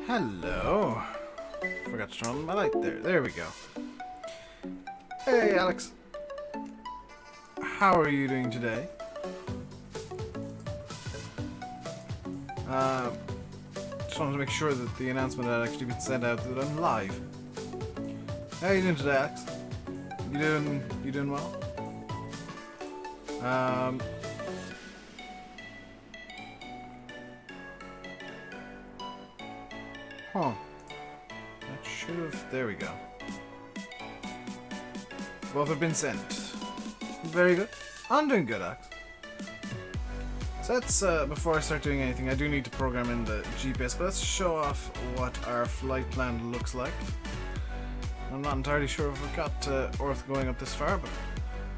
Hello. Forgot to turn on my light there. There we go. Hey, Alex. How are you doing today? Just wanted to make sure that the announcement had actually been sent out that I'm live. How are you doing today, Alex? You doing well? Huh. That should have... There we go. Both have been sent. Very good. I'm doing good, Alex. So let's, before I start doing anything, I do need to program in the GPS, but let's show off what our flight plan looks like. I'm not entirely sure if we've got Earth going up this far, but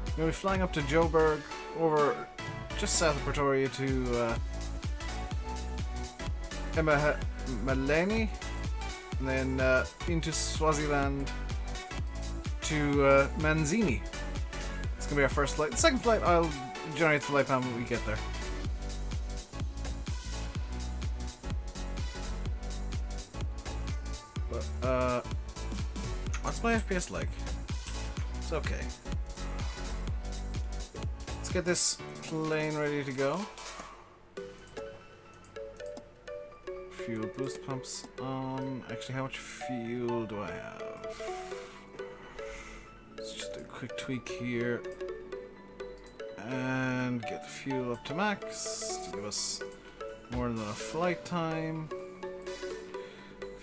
we're going to be flying up to Joburg, over just south of Pretoria to Maleni, and then into Swaziland to Manzini. It's going to be our first flight. The second flight, I'll generate the flight plan when we get there. But, what's my FPS like? It's okay. Let's get this plane ready to go. Fuel boost pumps on. Actually, how much fuel do I have? Let's just do a quick tweak here. And get the fuel up to max to give us more than enough flight time.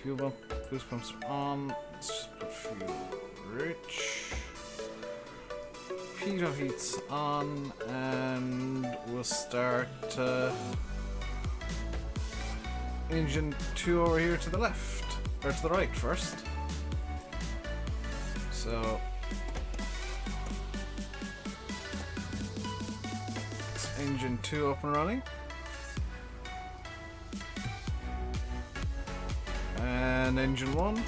Fuel bump, boost pumps are on. Let's just put fuel rich. Pitot heat's on, and we'll start engine 2 over here to the left, or to the right first. So it's engine 2 up and running. And engine 1.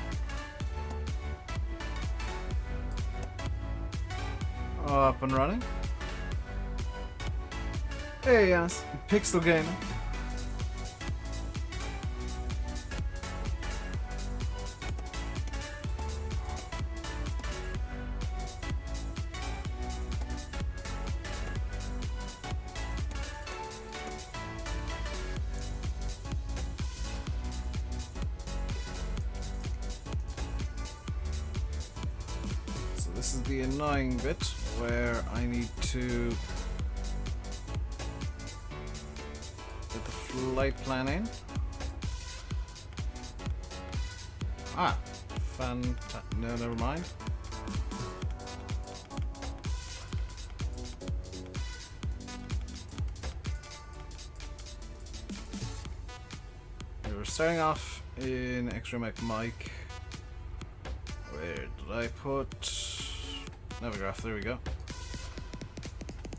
Up and running. Hey, yes, Pixel Gaming. This is the annoying bit where I need to get the flight plan in. Ah, no, never mind. Okay, we're starting off in X-Ray Mike. Where did I put Navigraph? There we go.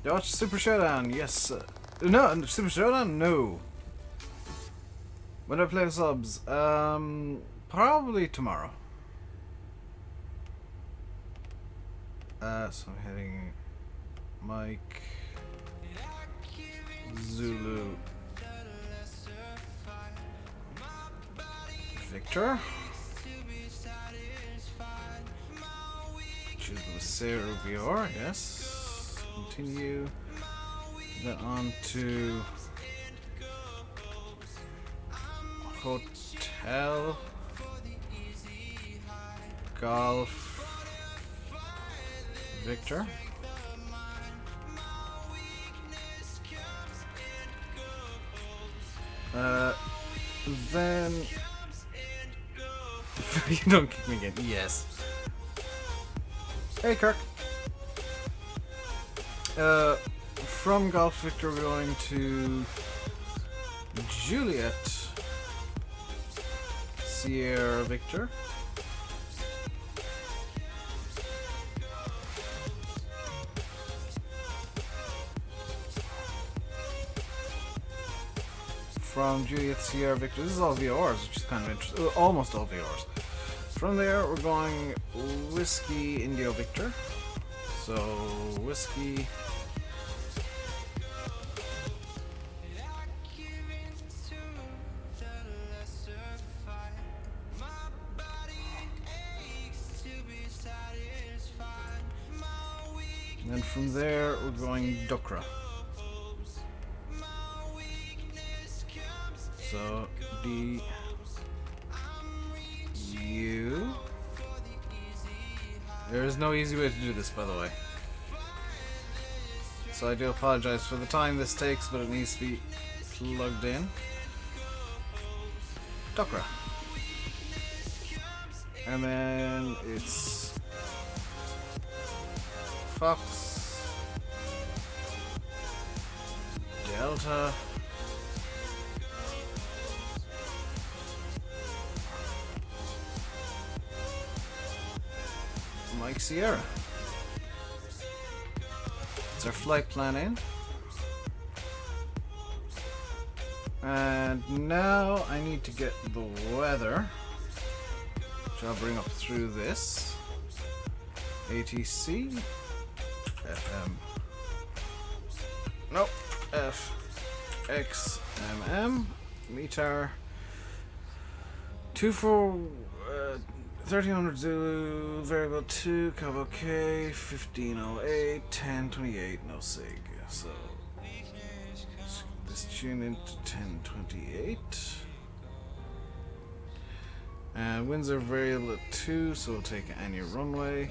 Watch Super Showdown, yes. No, Super Showdown? No. When do I play the subs? Probably tomorrow. So I'm heading Mike, Zulu, Victor. Choose the Maseru-Manzini-Maputo, yes. Continue. Then on to Hotel Golf Victor. Then you don't kick me again. Yes. Hey, Kirk. From Golf Victor, we're going to Juliet Sierra Victor. From Juliet Sierra Victor, this is all VORs, which is kind of interesting. Almost all VORs. From there, we're going Whiskey Indio Victor. So, Whiskey. And from there, we're going Dokra. So, D, U. There is no easy way to do this, by the way. So I do apologize for the time this takes, but it needs to be plugged in. Dokra. And then it's Fox, Delta, Mike Sierra. It's our flight plan in. And now I need to get the weather, which I'll bring up through this. ATC, FM, nope, FXMM, METAR, 1300 Zulu, variable 2, Cabo K, 1508, 1028, no SIG. So let's tune into 1028. And winds are variable at 2, so we'll take any runway.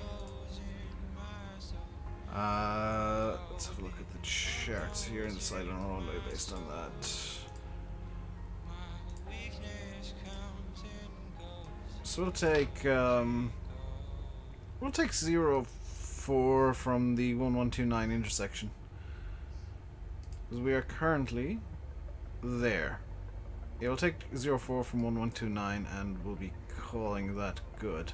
Let's have a look at the charts here and decide on a runway based on that. So we'll take 04 from the 1129 intersection, because we are currently there. Yeah, we'll take 04 from 1129 and we'll be calling that good.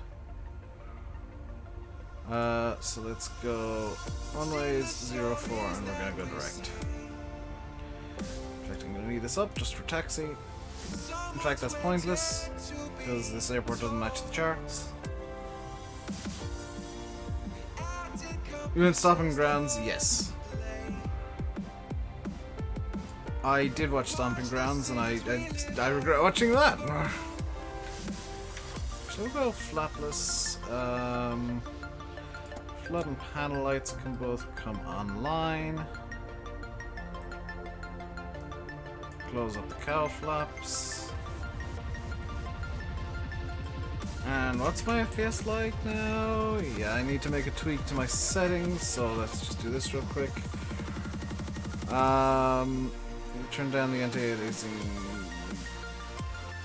So let's go runways 04 and we're gonna go direct. In fact, I'm gonna need this up just for taxi. In fact, that's pointless because this airport doesn't match the charts. You went Stomping Grounds? Yes. I did watch Stomping Grounds and I regret watching that. Shall we go flapless? Flood and panel lights can both come online. Close up the cowl flaps. And what's my FPS like now? Yeah, I need to make a tweak to my settings, so let's just do this real quick. Turn down the anti-aliasing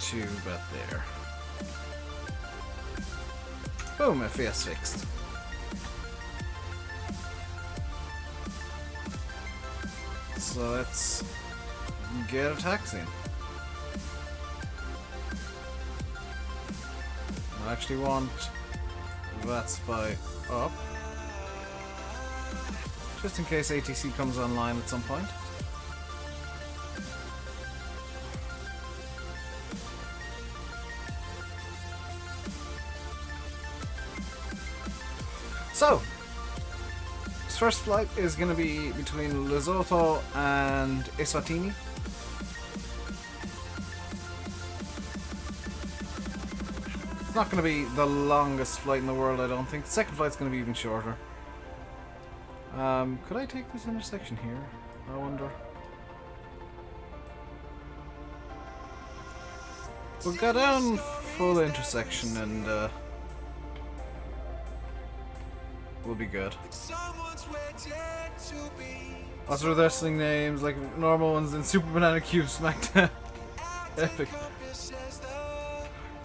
to about there. Boom, FPS fixed. So let's get a taxi. I actually want that spy up, just in case ATC comes online at some point. So, this first flight is going to be between Lesotho and Eswatini. It's not going to be the longest flight in the world, I don't think. The second flight's going to be even shorter. Could I take this intersection here? I wonder. We'll go down full intersection and we'll be good. Lots of wrestling names, like normal ones in Super Banana Cube SmackDown. Epic.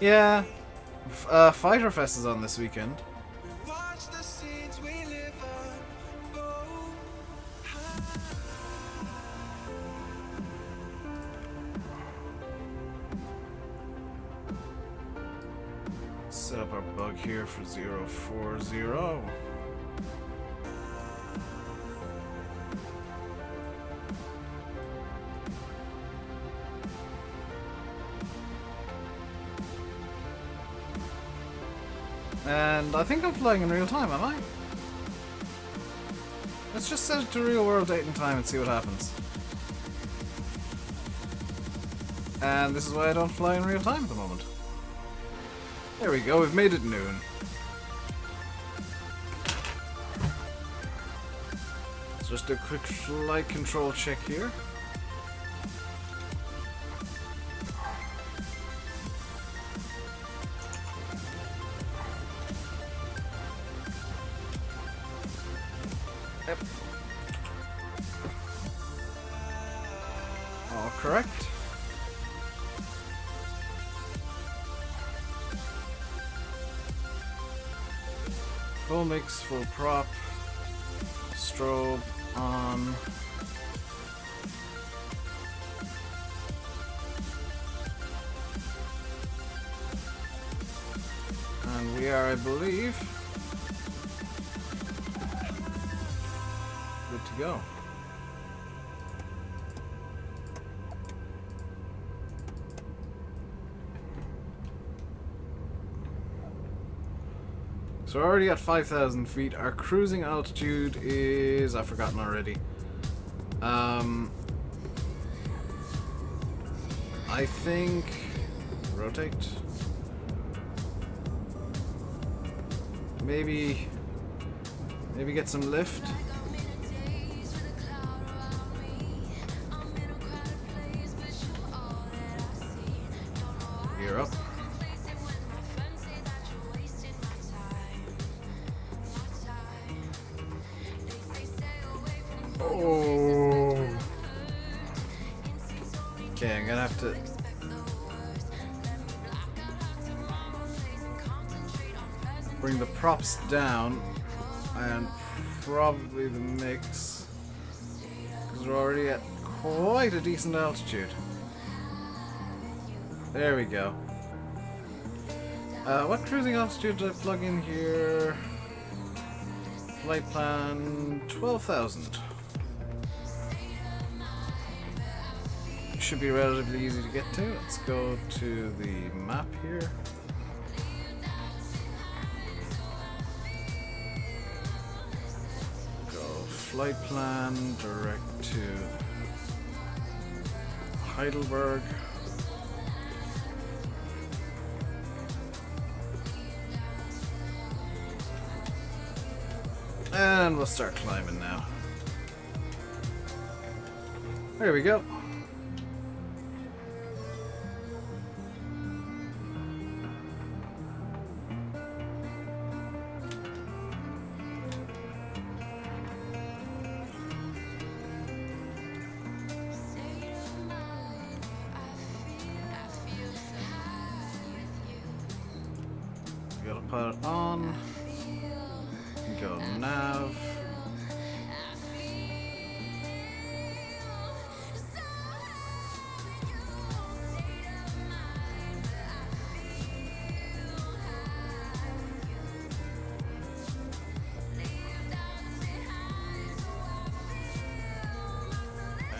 Yeah. Fighter Fest is on this weekend. Set up our bug here for 040. And I think I'm flying in real time, am I? Let's just set it to real world date and time and see what happens. And this is why I don't fly in real time at the moment. There we go, we've made it noon. So just a quick flight control check here. Yep. All correct. Full mix, full prop, strobe on. And we are, I believe, good to go. So we're already at 5,000 feet. Our cruising altitude is... I've forgotten already. I think... Rotate. Maybe get some lift. Gear up. Oh. Okay, I'm gonna have to. Bring the props down and probably the mix, because we're already at quite a decent altitude. There we go. What cruising altitude did I plug in here? Flight plan 12,000. Should be relatively easy to get to. Let's go to the map here. Go flight plan direct to Heidelberg. And we'll start climbing now. There we go. Gotta put it on. Go nav.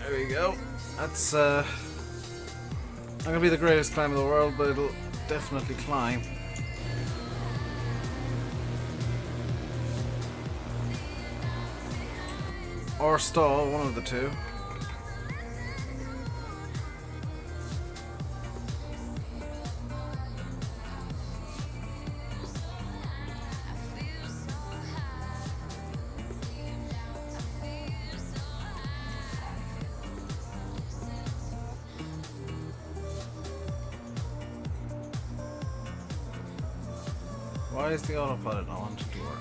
There we go. That's not gonna be the greatest climb in the world, but it'll definitely climb. Or stall, one of the two. Why is the autopilot not wanting to work?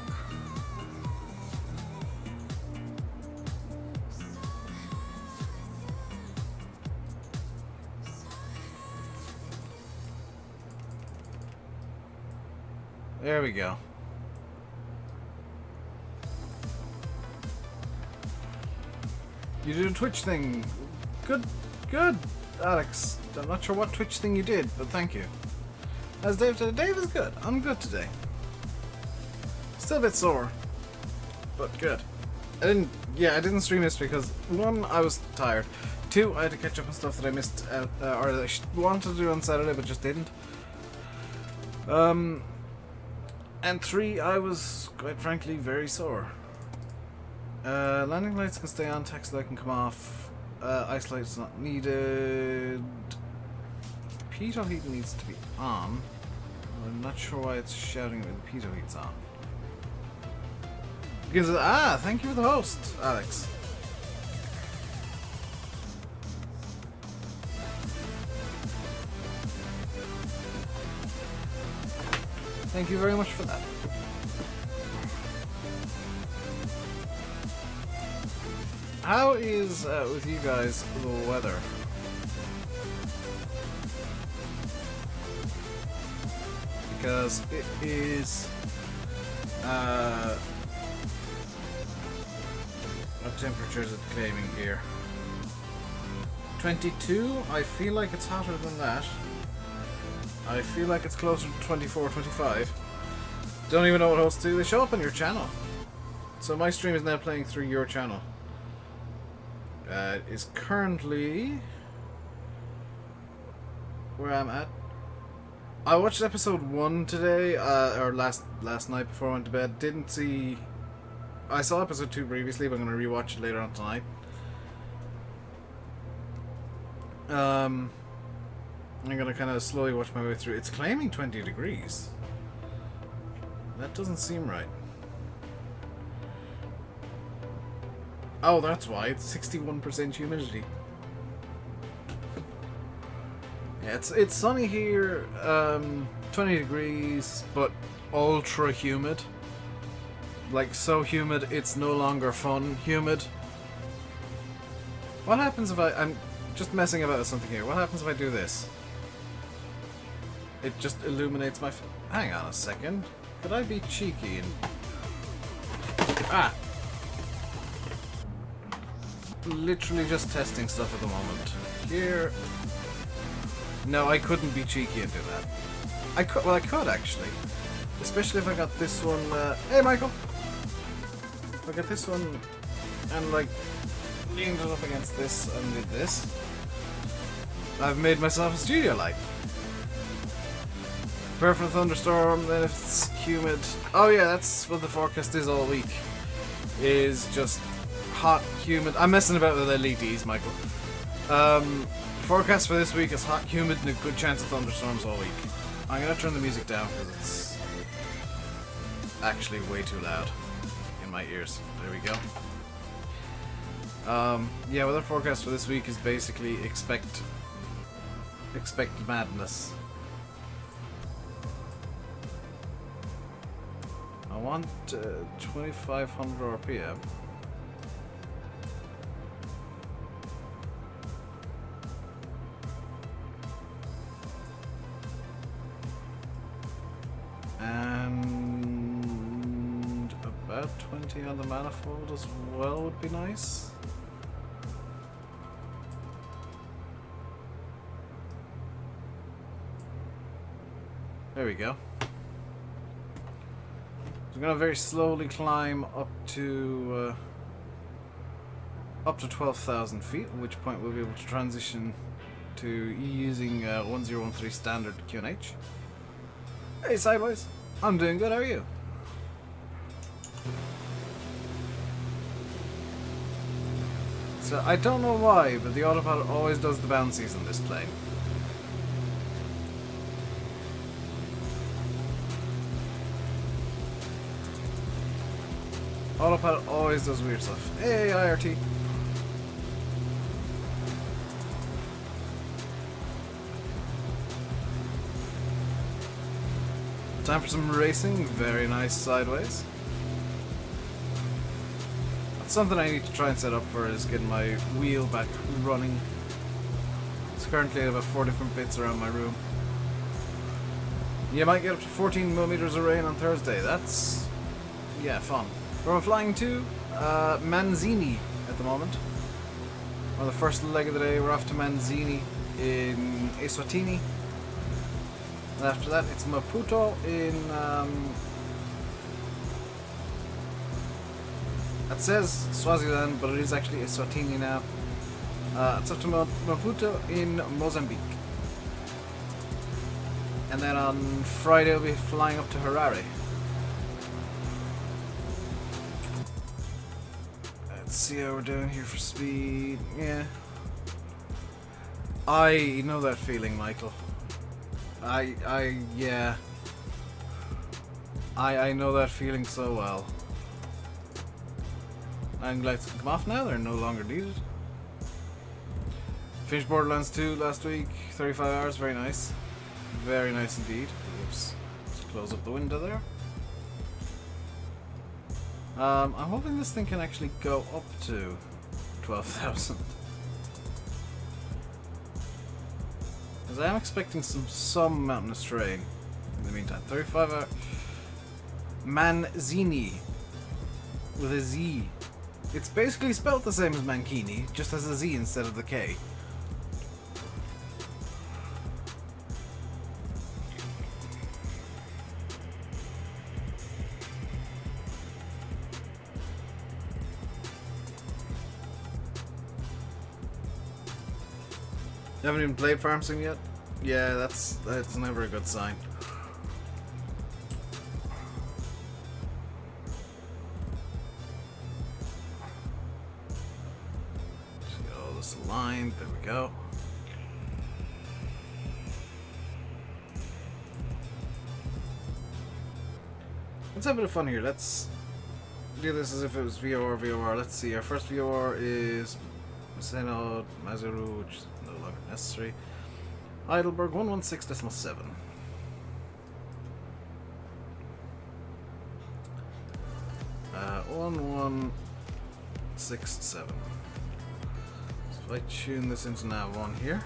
There we go. You did a Twitch thing. Good, Alex. I'm not sure what Twitch thing you did, but thank you. As Dave said, Dave is good. I'm good today. Still a bit sore, but good. I didn't stream yesterday because 1, I was tired. 2, I had to catch up on stuff that I missed out, or that I wanted to do on Saturday but just didn't. And 3, I was, quite frankly, very sore. Landing lights can stay on, taxi light can come off, ice light's not needed. Pitot heat needs to be on. I'm not sure why it's shouting when the pitot heat's on. Because, thank you for the host, Alex. Thank you very much for that. How is, with you guys, the weather? Because it is, what temperature is it claiming here? 22? I feel like it's hotter than that. I feel like it's closer to 24, 25. Don't even know what hosts do. They show up on your channel. So my stream is now playing through your channel. It is currently where I'm at. I watched episode 1 today, or last night before I went to bed. Didn't see... I saw episode 2 previously, but I'm going to rewatch it later on tonight. I'm going to kind of slowly watch my way through. It's claiming 20 degrees. That doesn't seem right. Oh, that's why. It's 61% humidity. Yeah, it's sunny here, 20 degrees, but ultra humid. Like, so humid, it's no longer fun humid. What happens if I'm just messing about with something here. What happens if I do this? It just illuminates my... Hang on a second. Could I be cheeky and... Ah! Literally just testing stuff at the moment. Here... No, I couldn't be cheeky and do that. I could, well, I could actually. Especially if I got this one, hey Michael! If I got this one and like leaned it up against this and did this, I've made myself a studio light. Prepare for a thunderstorm, then if it's humid. Oh yeah, that's what the forecast is all week. Is just hot, humid. I'm messing about with LEDs, Michael. Forecast for this week is hot, humid, and a good chance of thunderstorms all week. I'm gonna turn the music down because it's actually way too loud in my ears. There we go. Yeah, weather forecast for this week is basically expect madness. I want 2500 RPM. And about 20 on the manifold as well would be nice. There we go. So I'm gonna very slowly climb up to 12,000 feet, at which point we'll be able to transition to using 1013 standard QNH. Hey Sideways, I'm doing good, how are you? So I don't know why, but the autopilot always does the bouncies in this plane. Autopilot always does weird stuff. Hey IRT. Time for some racing. Very nice Sideways. That's something I need to try and set up for, is getting my wheel back running. It's currently at about 4 different bits around my room. You might get up to 14 millimeters of rain on Thursday. That's, yeah, fun. Where we're flying to Manzini at the moment. On the first leg of the day, we're off to Manzini in Eswatini. And after that, it's Maputo in, it says Swaziland, but it is actually Eswatini now. It's up to Maputo in Mozambique. And then on Friday, we'll be flying up to Harare. Let's see how we're doing here for speed. Yeah. I know that feeling, Michael. Yeah. I know that feeling so well. I'm glad to come off now, they're no longer needed. Finished Borderlands 2 last week, 35 hours, very nice. Very nice indeed. Oops, let's close up the window there. I'm hoping this thing can actually go up to 12,000. Because I am expecting some mountainous terrain in the meantime. 35 hour Manzini with a Z. It's basically spelled the same as Mankini, just as a Z instead of the K. You haven't even played Farm Sim yet? Yeah, that's never a good sign. Just get all this aligned. There we go. Let's have a bit of fun here. Let's do this as if it was VOR. Let's see. Our first VOR is Maseru, which is no longer necessary. Heidelberg 116.7. 1167. So if I tune this into nav 1 here,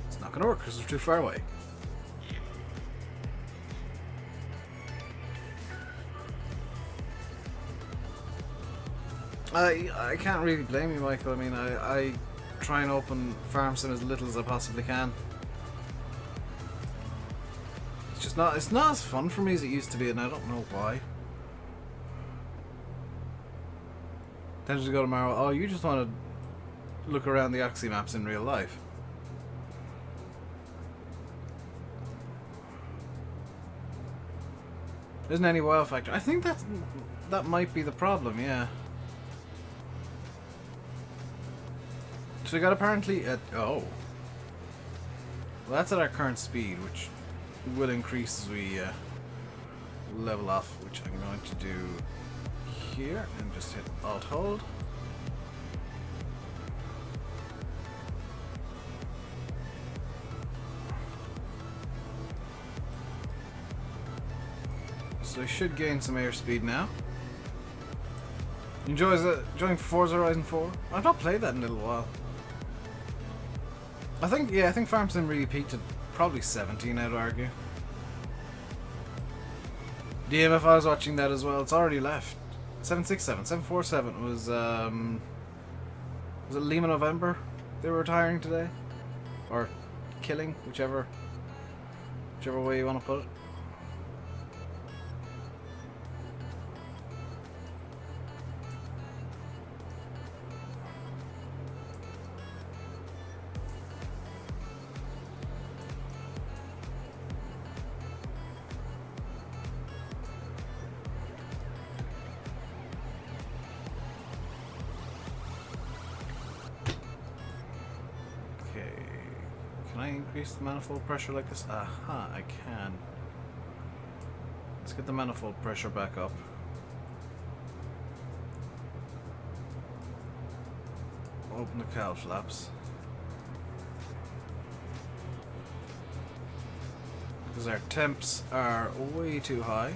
it's not going to work because we're too far away. I can't really blame you, Michael. I mean, I try and open Farm Sim as little as I possibly can. It's not as fun for me as it used to be, and I don't know why. Tempted to go tomorrow. Oh, you just want to look around the Oxy maps in real life. Isn't any wow factor? I think that might be the problem. Yeah. So we got apparently at well, that's at our current speed, which will increase as we level off, which I'm going to do here and just hit Alt Hold. So I should gain some airspeed now. Enjoying Forza Horizon 4? I've not played that in a little while. I think Farm Sim really peaked at probably 17, I'd argue. DM, if I was watching that as well, it's already left. 767, 747 was it Lima November they were retiring today? Or killing, whichever way you want to put it. Can I increase the manifold pressure like this? Aha, I can. Let's get the manifold pressure back up. Open the cowl flaps. Because our temps are way too high.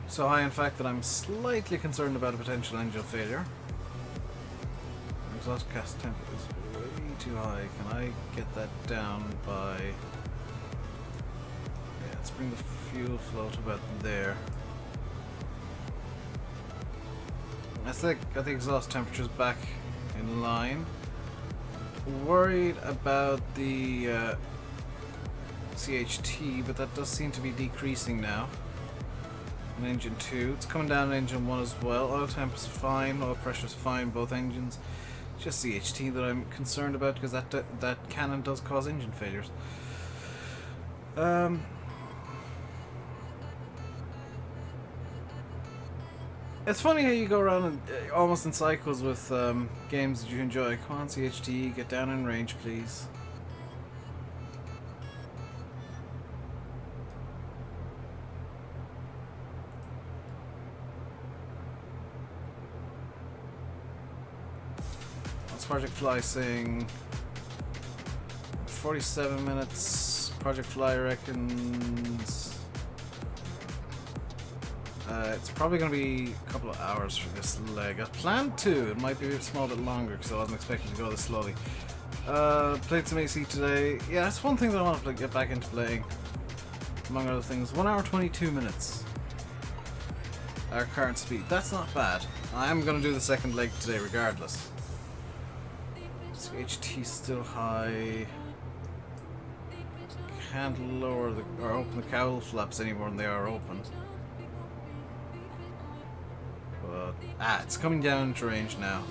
So high, in fact, that I'm slightly concerned about a potential engine failure. Exhaust gas temp is way too high. Can I get that down by... Yeah, let's bring the fuel flow to about there. I think got the exhaust temperatures back in line. Worried about the CHT, but that does seem to be decreasing now. In engine 2, it's coming down in engine 1 as well. Oil temp is fine, oil pressure is fine, both engines. Just CHT that I'm concerned about, because that cannon does cause engine failures. It's funny how you go around almost in cycles with games that you enjoy. Come on, CHT, get down in range, please. Project Fly saying 47 minutes. Project Fly reckons it's probably going to be a couple of hours for this leg. I planned to. It might be a small bit longer because I wasn't expecting to go this slowly. Played some AC today. Yeah, that's one thing that I want to get back into playing, among other things. 1 hour 22 minutes. Our current speed. That's not bad. I am going to do the second leg today regardless. So HT still high. Can't lower the or open the cowl flaps any more than they are open. But it's coming down to range now.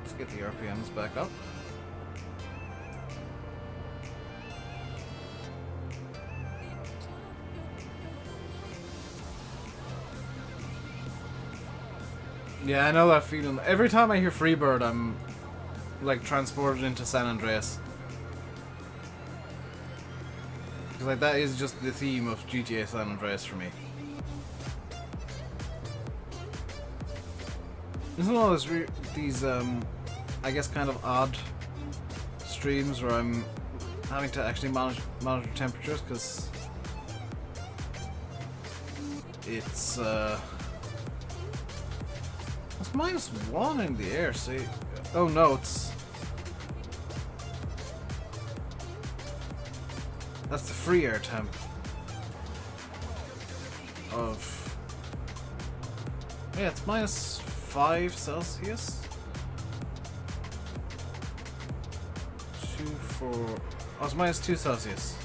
Let's get the RPMs back up. Yeah, I know that feeling. Every time I hear Freebird, I'm like transported into San Andreas. Because like that is just the theme of GTA San Andreas for me. Isn't all these I guess kind of odd streams where I'm having to actually monitor temperatures because it's -1 in the air, see? Oh no, that's the free air temp of... Yeah, it's -5 Celsius. 2, 4... Oh, it's -2 Celsius.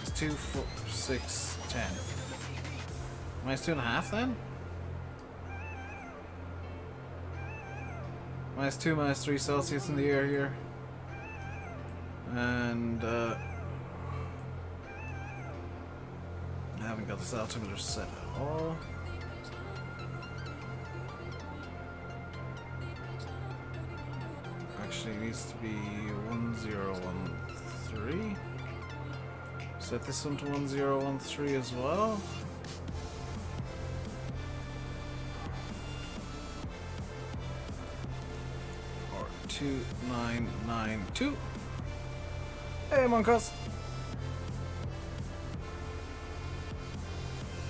It's 2, 4, 6, 10. -2.5 then? -2, -3 Celsius in the air here. And I haven't got this altimeter set at all. Actually, it needs to be 1013. Set this one to 1013 as well. Or 2992. Hey, Moncos.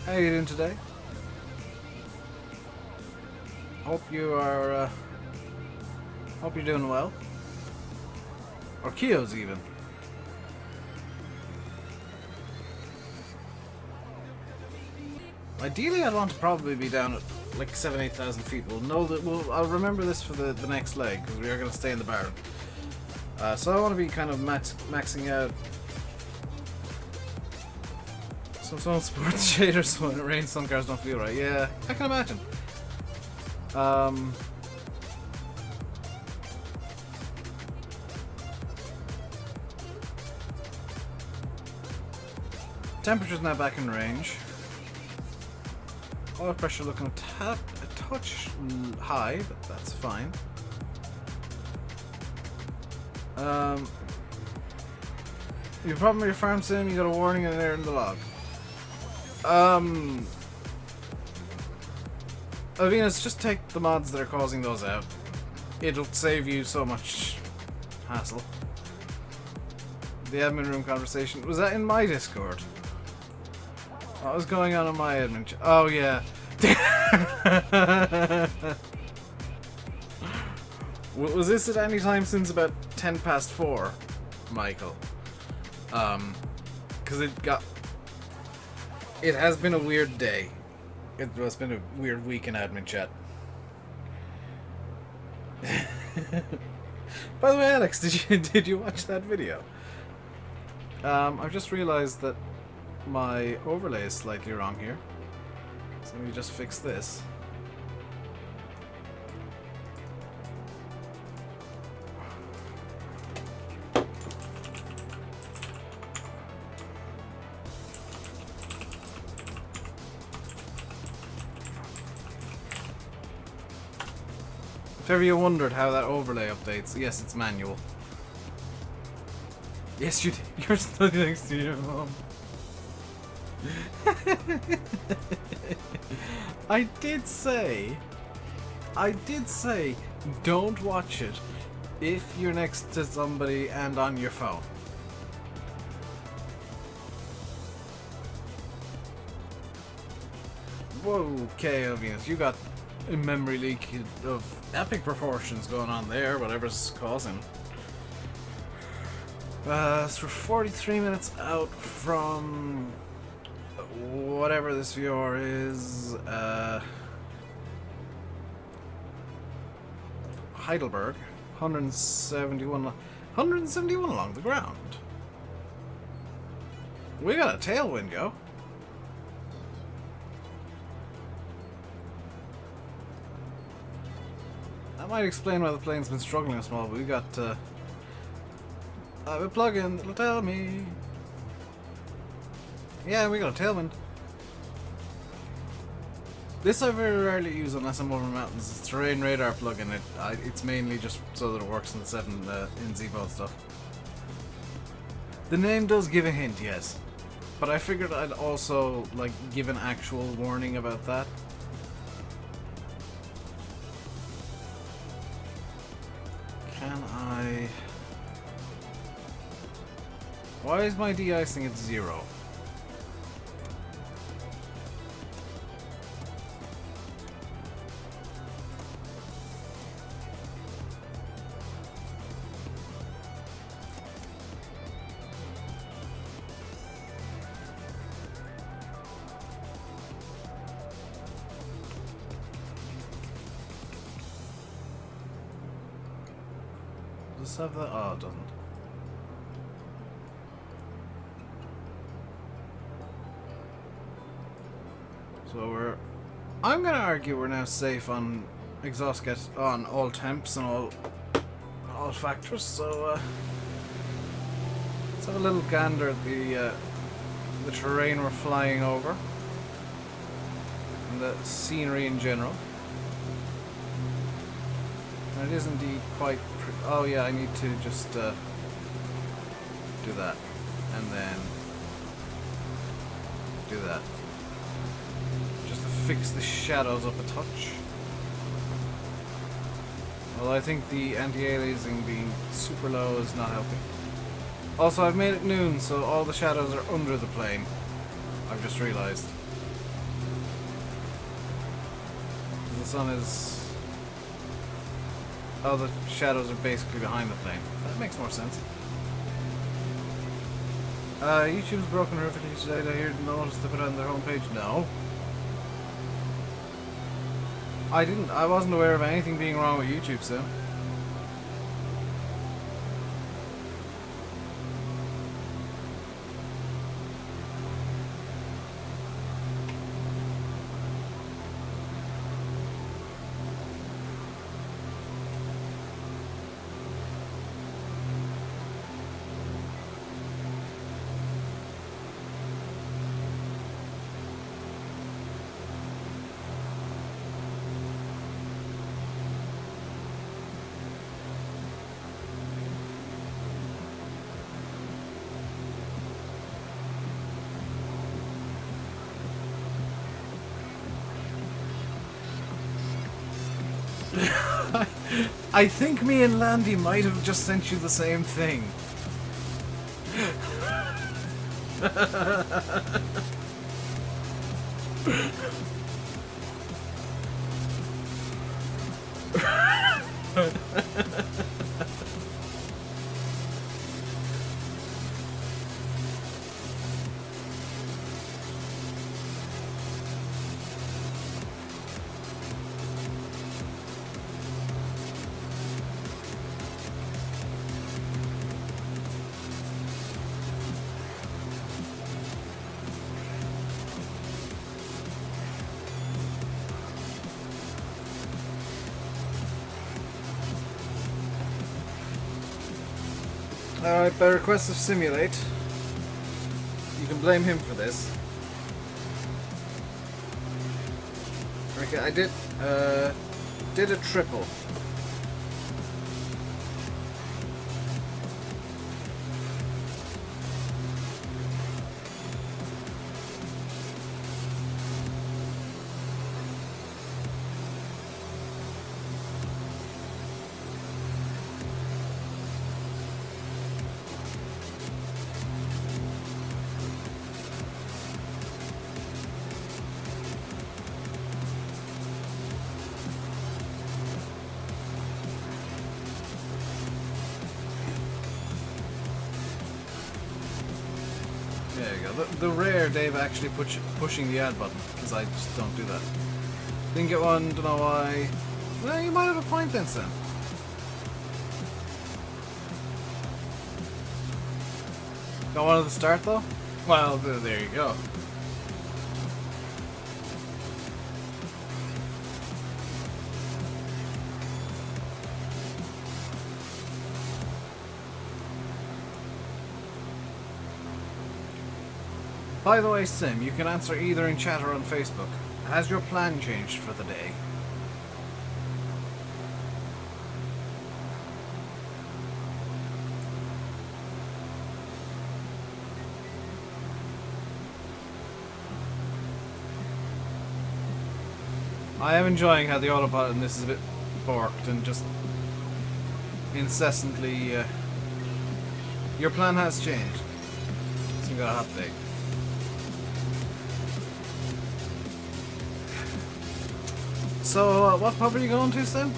How are you doing today? Hope you are. Hope you're doing well. Or Kio's even. Ideally, I'd want to probably be down at like 7,000-8,000 feet. We'll know that. I'll remember this for the next leg because we are going to stay in the Baron. So I want to be kind of maxing out. So someone supports shaders when it rains. Some cars don't feel right. Yeah, I can imagine. Temperature's now back in range. Oil pressure looking a touch high, but that's fine. Your problem with your farm sim, you got a warning in there in the log. Venus, just take the mods that are causing those out. It'll save you so much hassle. The admin room conversation, was that in my Discord? What was going on in my admin chat? Oh yeah. Was this at any time since about 4:10, Michael? Because it has been a weird day. It's been a weird week in admin chat. By the way, Alex, did you watch that video? I've just realized that my overlay is slightly wrong here. So let me just fix this. If ever you wondered how that overlay updates, yes, it's manual. Yes, you're studying next to your mom. I did say I did say don't watch it if you're next to somebody and on your phone. Whoa, okay, Venus, you got a memory leak of epic proportions going on there, whatever's causing. So we're 43 minutes out from whatever this VR is. Heidelberg, 171 along the ground. We got a tailwind, yo. That might explain why the plane's been struggling a small, but we got I have a plugin that'll tell me. Yeah, we got a tailwind. This I very rarely use unless I'm over mountains. It's a terrain radar plugin. It's mainly just so that it works in the 7 in Z-Mode stuff. The name does give a hint, yes. But I figured I'd also like give an actual warning about that. Can I... Why is my de-icing at 0? Does this have that? Oh, it doesn't. So I'm gonna argue we're now safe on exhaust gas on all temps and all factors. So let's have a little gander at the terrain we're flying over and the scenery in general. And it is indeed quite. Oh yeah, I need to just do that and then do that. Fix the shadows up a touch. Although I think the anti-aliasing being super low is not helping. Also, I've made it noon, so all the shadows are under the plane. I've just realised. The sun is... Oh, the shadows are basically behind the plane. That makes more sense. YouTube's broken horrifically today. I hear notice to put it on their homepage. No. I wasn't aware of anything being wrong with YouTube, so. I think me and Landy might have just sent you the same thing. Alright, by request of Simulate, you can blame him for this. Okay, I did a triple. There you go. The rare Dave actually pushing the add button, because I just don't do that. Didn't get one, don't know why. Well, you might have a point then, Sam. Got one at the start though? Well, there you go. By the way, Sim, you can answer either in chat or on Facebook. Has your plan changed for the day? I am enjoying how the autopilot in this is a bit borked and just incessantly... your plan has changed. So you got a hot take. So, what pub are you going to, Sim?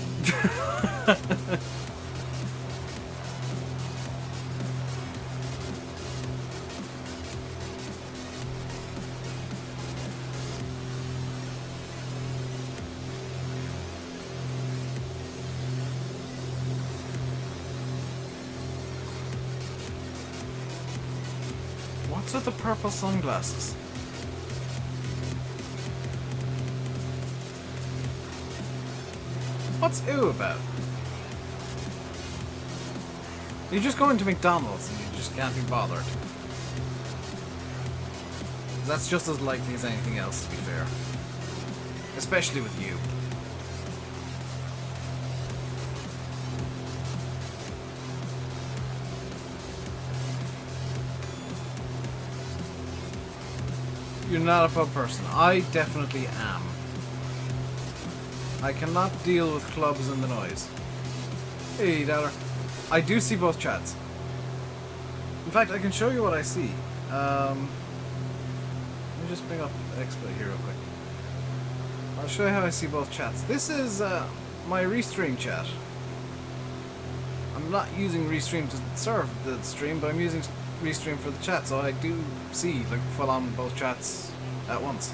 What's with the purple sunglasses? What's ew about? You just go into McDonald's and you just can't be bothered. That's just as likely as anything else, to be fair. Especially with you. You're not a pub person. I definitely am. I cannot deal with clubs and the noise. Hey, Dowler. I do see both chats. In fact, I can show you what I see. Let me just bring up XSplit here real quick. I'll show you how I see both chats. This is my Restream chat. I'm not using Restream to serve the stream, but I'm using Restream for the chat, so I do see like full on both chats at once.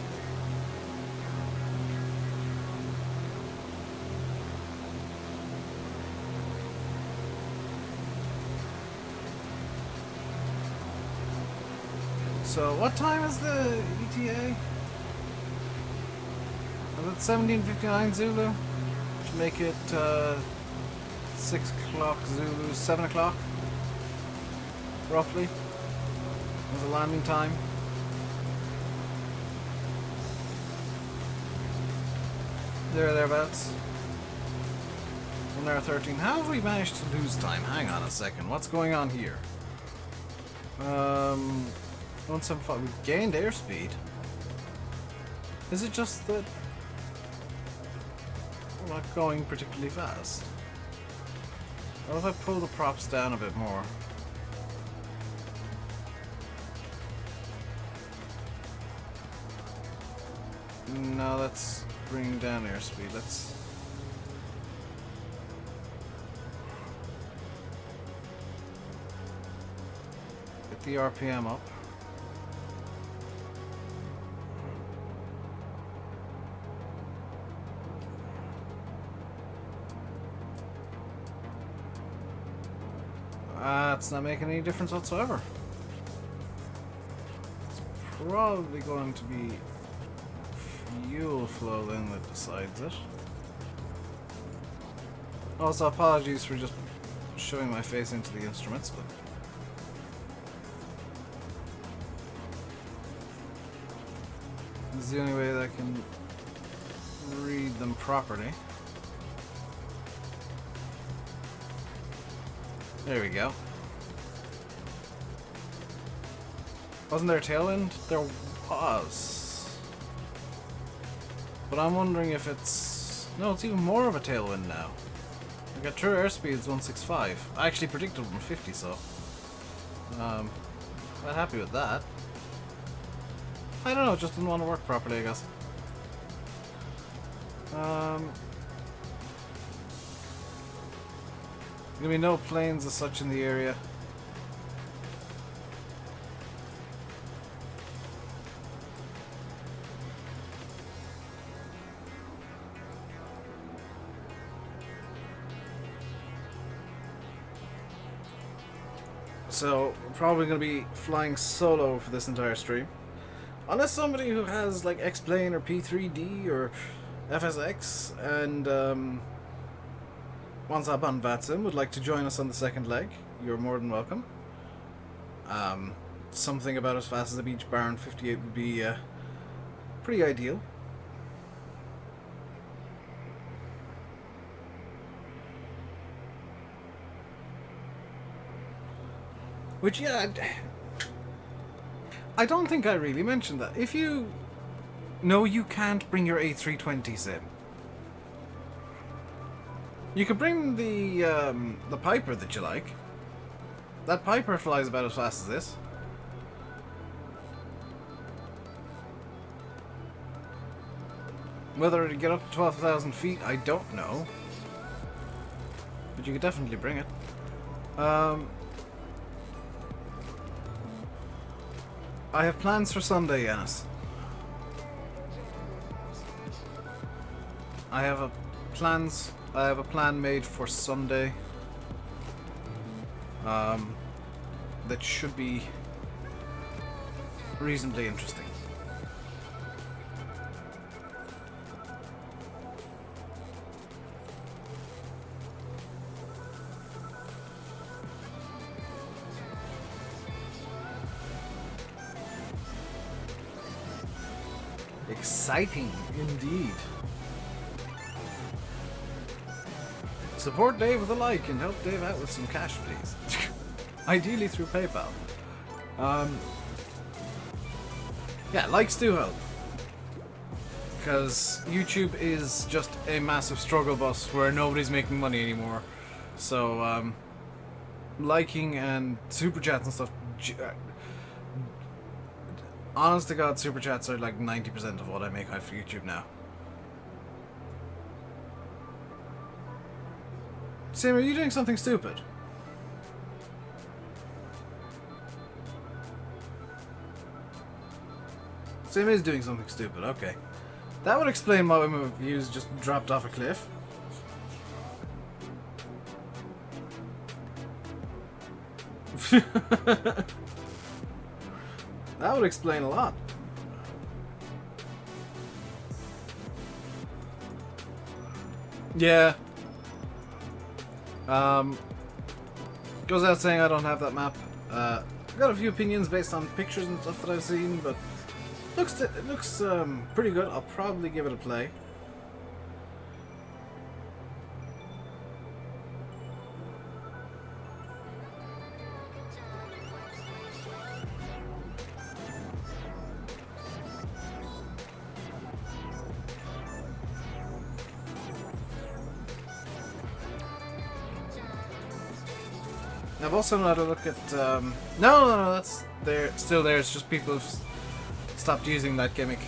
So, what time is the ETA? Is it 17:59 Zulu? Should make it 6 o'clock Zulu, 7 o'clock, roughly, as a landing time. Thereabouts. 1 hour 13. How have we managed to lose time? Hang on a second. What's going on here? 175. We've gained airspeed. Is it just that we're not going particularly fast? What if I pull the props down a bit more? No, let's bring down airspeed. Let's... get the RPM up. It's not making any difference whatsoever. It's probably going to be fuel flow then that decides it. Also, apologies for just showing my face into the instruments, but this is the only way that I can read them properly. There we go. Wasn't there a tailwind? There was. But I'm wondering if it's... No, it's even more of a tailwind now. I got true airspeed's 165. I actually predicted 150, so... quite happy with that. I don't know, it just didn't want to work properly, I guess. Gonna be no planes as such in the area. So, we're probably going to be flying solo for this entire stream. Unless somebody who has, like, X-Plane or P3D or FSX and wants up on VATSIM would like to join us on the second leg, you're more than welcome. Something about as fast as a Beech Baron 58 would be pretty ideal. Which, yeah, I don't think I really mentioned that. If you... No, you can't bring your A320s in. You could bring the Piper that you like. That Piper flies about as fast as this. Whether it'd get up to 12,000 feet, I don't know. But you could definitely bring it. I have plans for Sunday, Yanis. I have a plan made for Sunday. That should be reasonably interesting. Exciting, indeed. Support Dave with a like and help Dave out with some cash, please. Ideally through PayPal. Yeah, likes do help. Because YouTube is just a massive struggle bus where nobody's making money anymore. So, liking and super chats and stuff. Honest to God, super chats are like 90% of what I make out for YouTube now. Sam, are you doing something stupid? Sam is doing something stupid, okay. That would explain why my views just dropped off a cliff. That would explain a lot. Yeah. Goes out saying I don't have that map. I've got a few opinions based on pictures and stuff that I've seen, but it looks pretty good. I'll probably give it a play. I've also had a look at no, that's there, still there. It's just people have stopped using that gimmick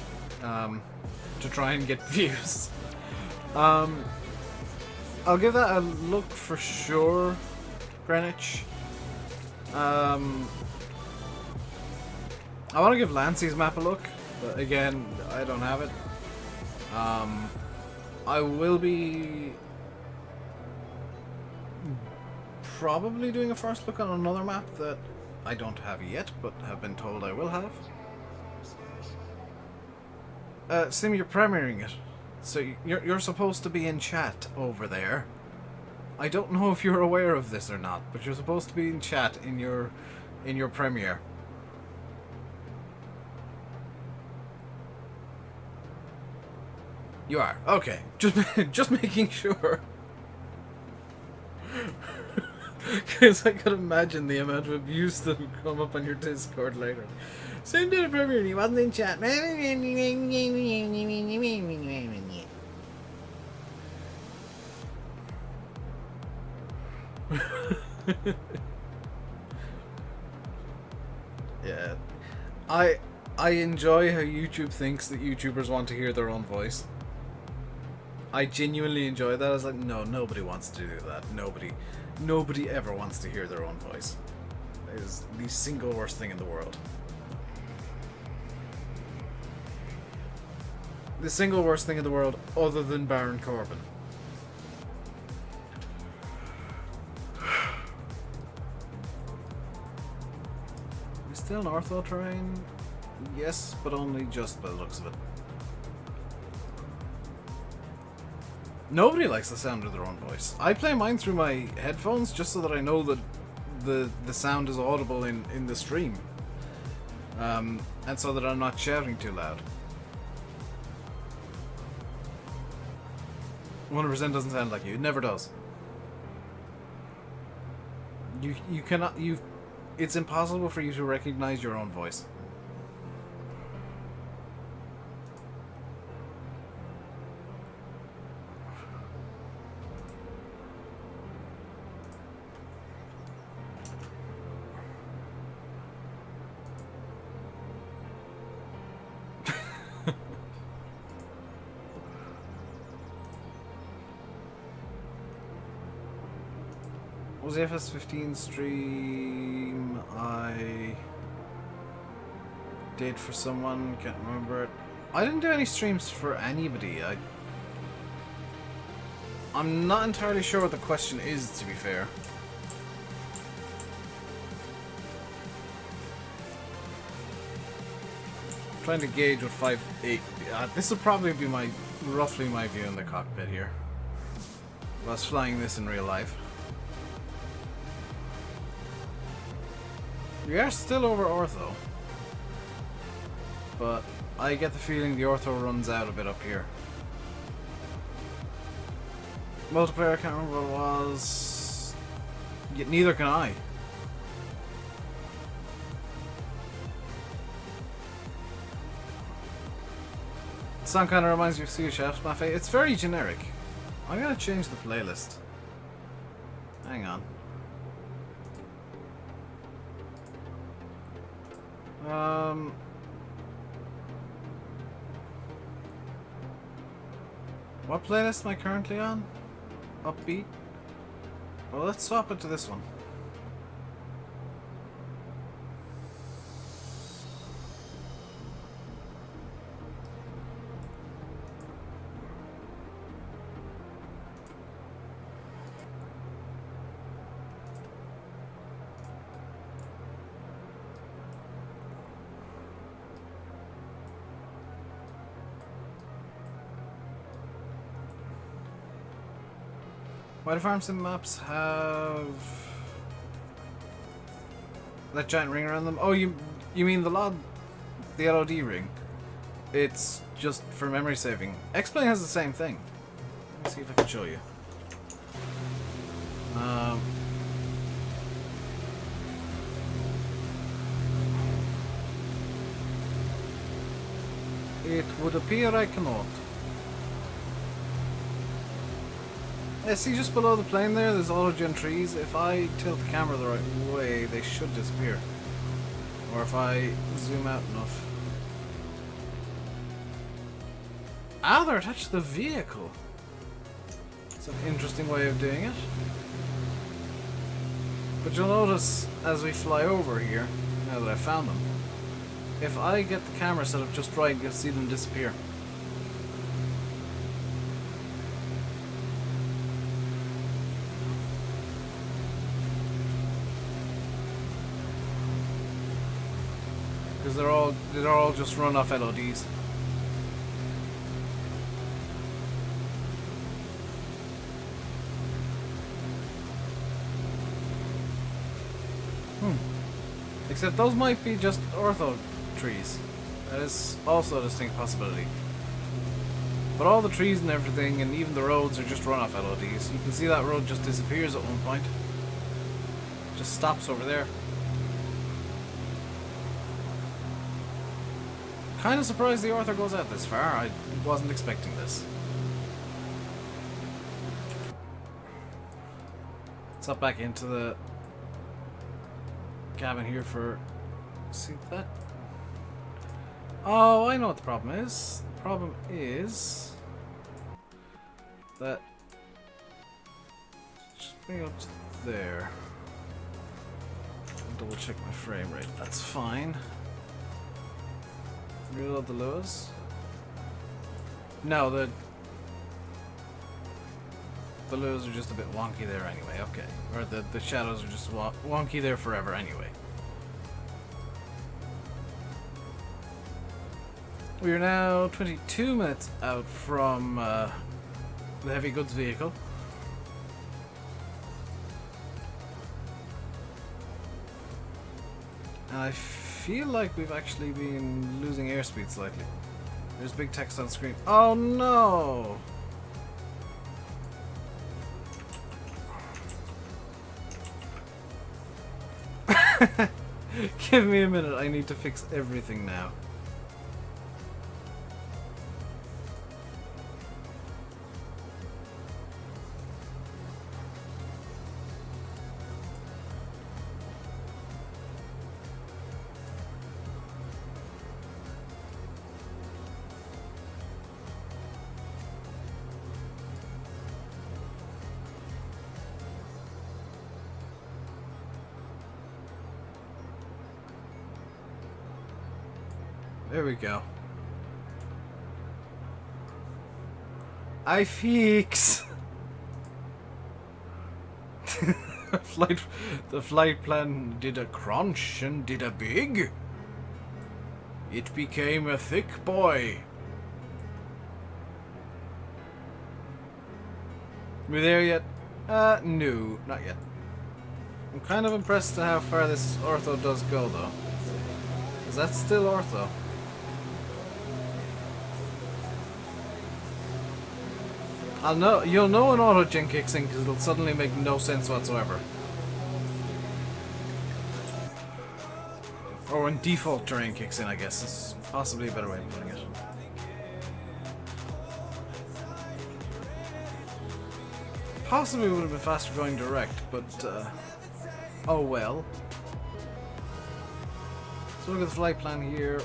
to try and get views. I'll give that a look for sure, Greenwich. I want to give Lancey's map a look, but again, I don't have it. I will be probably doing a first look on another map that I don't have yet, but have been told I will have. Sim, you're premiering it, so you're supposed to be in chat over there. I don't know if you're aware of this or not, but you're supposed to be in chat in your premiere. You are? Okay. Just making sure. Because I could imagine the amount of abuse that would come up on your Discord later. Same did a premiere and he wasn't in chat. Yeah. I enjoy how YouTube thinks that YouTubers want to hear their own voice. I genuinely enjoy that. I was like, no, nobody wants to do that. Nobody ever wants to hear their own voice. It is the single worst thing in the world. The single worst thing in the world other than Baron Corbin. still an ortho terrain? Yes, but only just by the looks of it. Nobody likes the sound of their own voice. I play mine through my headphones just so that I know that the sound is audible in the stream. And so that I'm not shouting too loud. 100% doesn't sound like you. It never does. You cannot... It's impossible for you to recognize your own voice. Was the FS15 stream I did for someone? Can't remember it. I didn't do any streams for anybody. I'm not entirely sure what the question is, to be fair. I'm trying to gauge what 5.8. This will probably be roughly my view in the cockpit here. If I was flying this in real life. We are still over ortho, but I get the feeling the ortho runs out a bit up here. Multiplayer, I can't remember what it was. Yet neither can I. The song kind of reminds me of Sea Chefs Mafe. It's very generic. I'm gonna change the playlist. Hang on. What playlist am I currently on? Upbeat? Well, let's swap it to this one. Why do farm sim maps have that giant ring around them? Oh, you mean the LOD ring? It's just for memory saving. X-Plane has the same thing. Let's see if I can show you. It would appear I cannot. Yeah, see just below the plane there's autogen trees. If I tilt the camera the right way, they should disappear. Or if I zoom out enough. Ah, they're attached to the vehicle. It's an interesting way of doing it. But you'll notice as we fly over here, now that I've found them, if I get the camera set up just right, you'll see them disappear. Because they're all just run off LODs. Except those might be just ortho trees. That is also a distinct possibility. But all the trees and everything, and even the roads, are just run off LODs. You can see that road just disappears at one point. Just stops over there. Kind of surprised the ortho goes out this far. I wasn't expecting this. Let's hop back into the cabin here for... See that? Oh, I know what the problem is. The problem is that... Just bring it up to there. Double check my frame rate. That's fine. Reload the Lewis. No, the Lewis are just a bit wonky there anyway. Okay, or the shadows are just wonky there forever anyway. We are now 22 minutes out from the heavy goods vehicle. And I feel like we've actually been losing airspeed slightly. There's big text on screen. Oh no! Give me a minute, I need to fix everything now. There we go. I fix. The flight plan did a crunch and did a big. It became a thick boy. We there yet? No, not yet. I'm kind of impressed at how far this ortho does go, though. Is that still ortho? You'll know an auto gen kicks in because it'll suddenly make no sense whatsoever. Or when default terrain kicks in, I guess, is possibly a better way of putting it. Possibly would have been faster going direct, but oh well. So look at the flight plan here.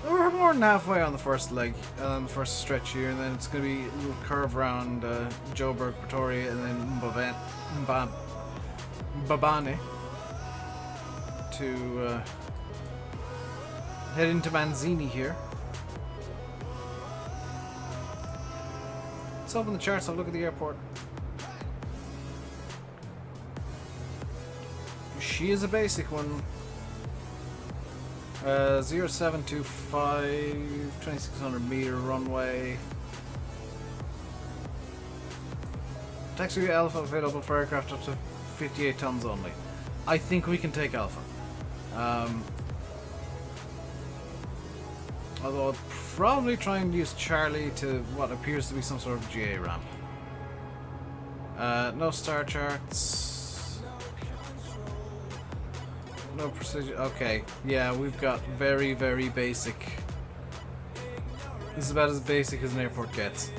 We're more than halfway on the first leg, on the first stretch here, and then it's going to be a little curve around Joburg, Pretoria, and then Mbabane to head into Manzini here. Let's open the charts, have a look at the airport. She is a basic one. 0725, 2600 meter runway. Taxi Alpha available for aircraft up to 58 tons only. I think we can take Alpha. Although I'll probably try and use Charlie to what appears to be some sort of GA ramp. No star charts. No precision. Okay, yeah, we've got very, very basic. This is about as basic as an airport gets.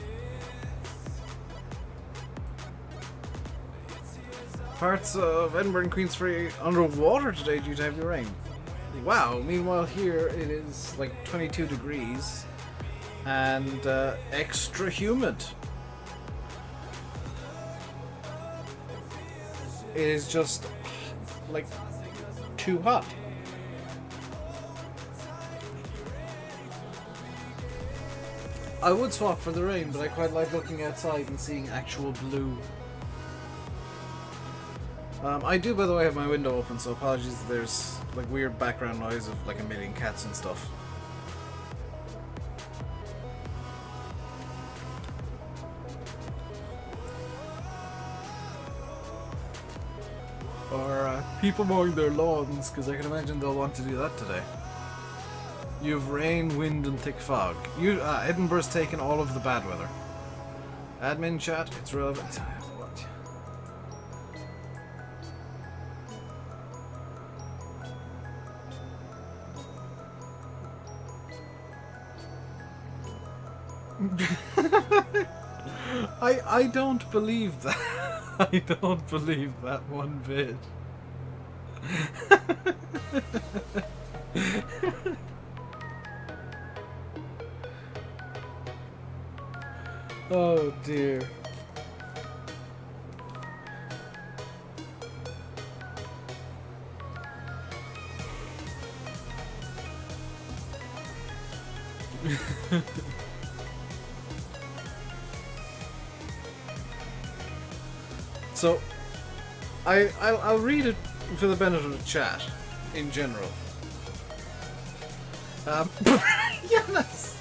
Parts of Edinburgh and Queensferry underwater today due to heavy rain. Wow, meanwhile here it is like 22 degrees and extra humid. It is just like too hot. I would swap for the rain, but I quite like looking outside and seeing actual blue. I do, by the way, have my window open, so apologies if there's like weird background noise of like a million cats and stuff. Or people mowing their lawns, because I can imagine they'll want to do that today. You have rain, wind, and thick fog. Edinburgh's taken all of the bad weather. Admin chat, it's relevant. What? I don't believe that. I don't believe that one bit. Oh dear. So, I'll read it for the benefit of the chat. in general. Janice!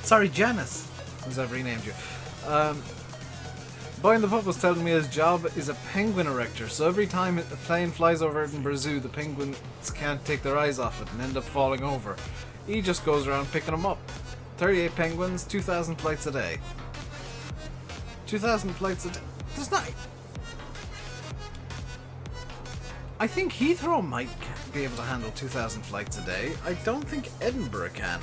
Sorry, Janice, since I've renamed you. Boy in the Pup was telling me his job is a penguin erector, so every time a plane flies over Edinburgh Zoo, the penguins can't take their eyes off it and end up falling over. He just goes around picking them up. 38 penguins, 2,000 flights a day. 2,000 flights a day. There's not... I think Heathrow might be able to handle 2,000 flights a day. I don't think Edinburgh can.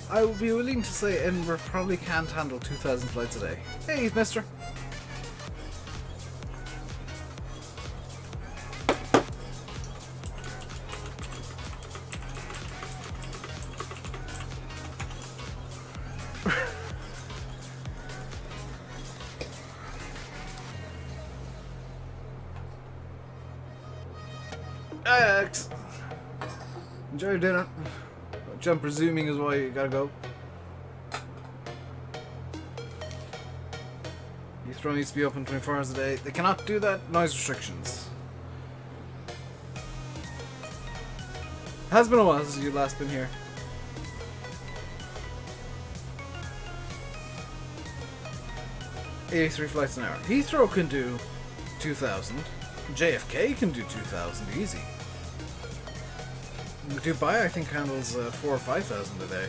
I would be willing to say Edinburgh probably can't handle 2,000 flights a day. Hey, mister. X. Enjoy your dinner. Which I'm presuming is why you gotta go. Heathrow needs to be open 24 hours a day. They cannot do that. Noise restrictions. Has been a while since you've last been here. $83 flights an hour. Heathrow can do 2,000. JFK can do 2,000 easy. Dubai, I think, handles 4,000 or 5,000 a day.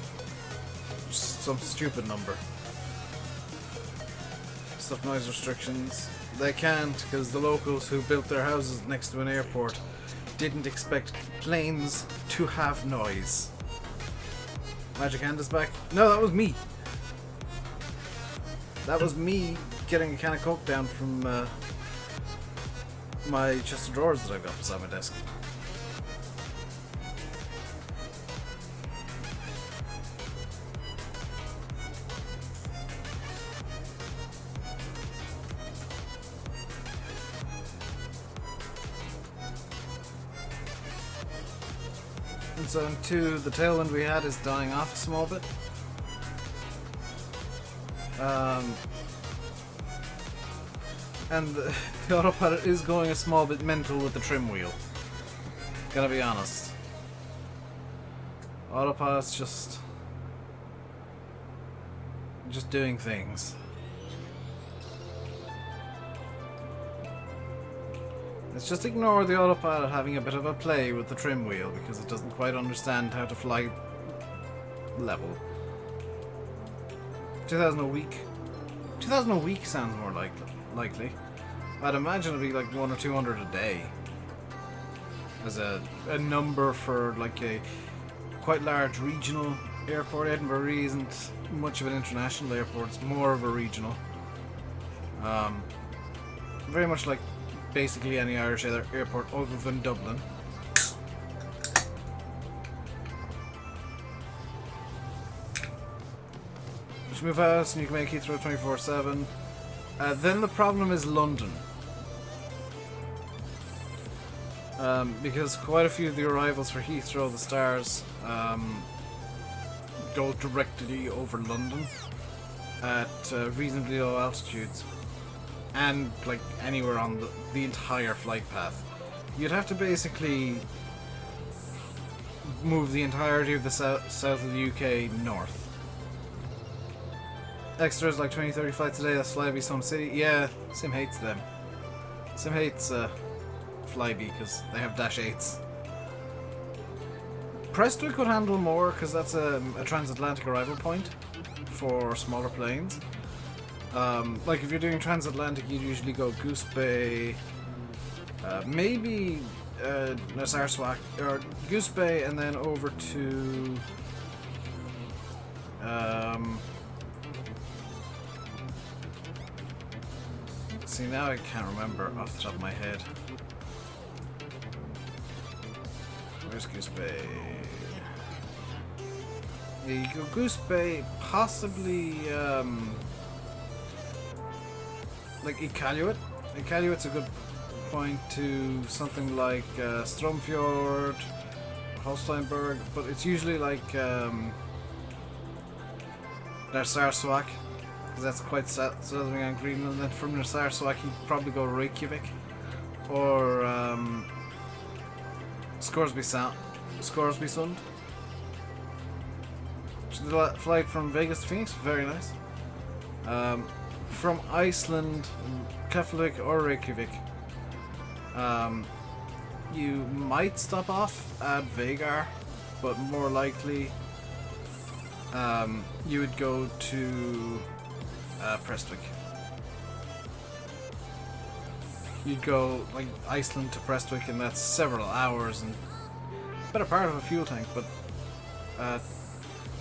Just some stupid number. Stuff noise restrictions. They can't because the locals who built their houses next to an airport didn't expect planes to have noise. Magic Hand is back. No, that was me. That was me getting a can of Coke down from my chest of drawers that I've got beside my desk. And so in 2, the tailwind we had is dying off a small bit. And the autopilot is going a small bit mental with the trim wheel. Gotta be honest. Autopilot's just doing things. Let's just ignore the autopilot having a bit of a play with the trim wheel because it doesn't quite understand how to fly level. 2,000 a week. 2,000 a week sounds more likely. I'd imagine it'd be like 100 or 200 a day. As a number for like a quite large regional airport. Edinburgh really isn't much of an international airport, it's more of a regional. Very much like basically any Irish airport other than Dublin. Just move house and you can make Heathrow 24/7. Then the problem is London. Because quite a few of the arrivals for Heathrow, the Stars, go directly over London at reasonably low altitudes. And like anywhere on the entire flight path. You'd have to basically move the entirety of the south of the UK north. Extras like 20-30 flights a day, that's Flybe, some city. Yeah, Sim hates them. Sim hates Flybe because they have Dash 8s. Prestwick could handle more because that's a transatlantic arrival point for smaller planes. Like if you're doing transatlantic, you'd usually go Goose Bay, maybe Narsarsuaq, or Goose Bay, and then over to see, now I can't remember off the top of my head. Where's Goose Bay? Yeah, you go Goose Bay, possibly like Iqaluit. Iqaluit's a good point to something like Stromfjord, Holsteinberg, but it's usually like Narsarsuaq because that's quite southern on Greenland. Then from Narsarsuaq, I can probably go Reykjavik or Scoresby Sund. The flight from Vegas to Phoenix, very nice. From Iceland, Keflavik or Reykjavik. You might stop off at Vegar, but more likely you would go to Prestwick. You'd go like Iceland to Prestwick, and that's several hours and better part of a fuel tank. But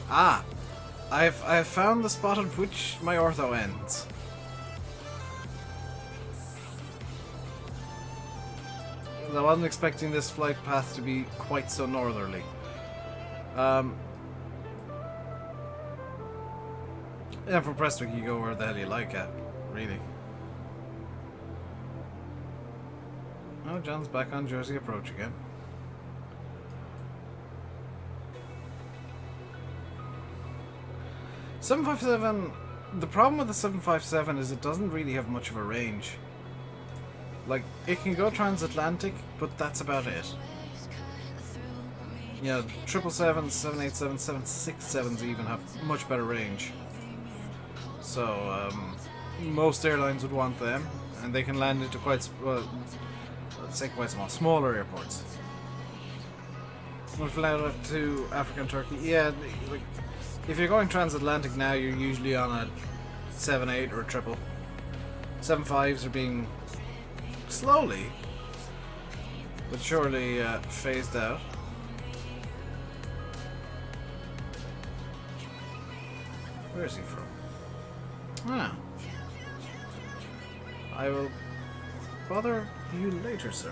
I've found the spot at which my ortho ends. I wasn't expecting this flight path to be quite so northerly. And from Prestwick you go where the hell you like at, really. Oh, John's back on Jersey approach again. .757, the problem with the 757 is it doesn't really have much of a range. Like, it can go transatlantic, but that's about it. You know, 777s, 787s, 767s even have much better range. So, most airlines would want them, and they can land into quite, well, let's say quite smaller airports. We'll fly out to Africa and Turkey. Yeah, like, if you're going transatlantic now, you're usually on a 7.8 or a triple. 7.5s are being slowly but surely phased out. Where is he from? Ah. I will bother you later, sir.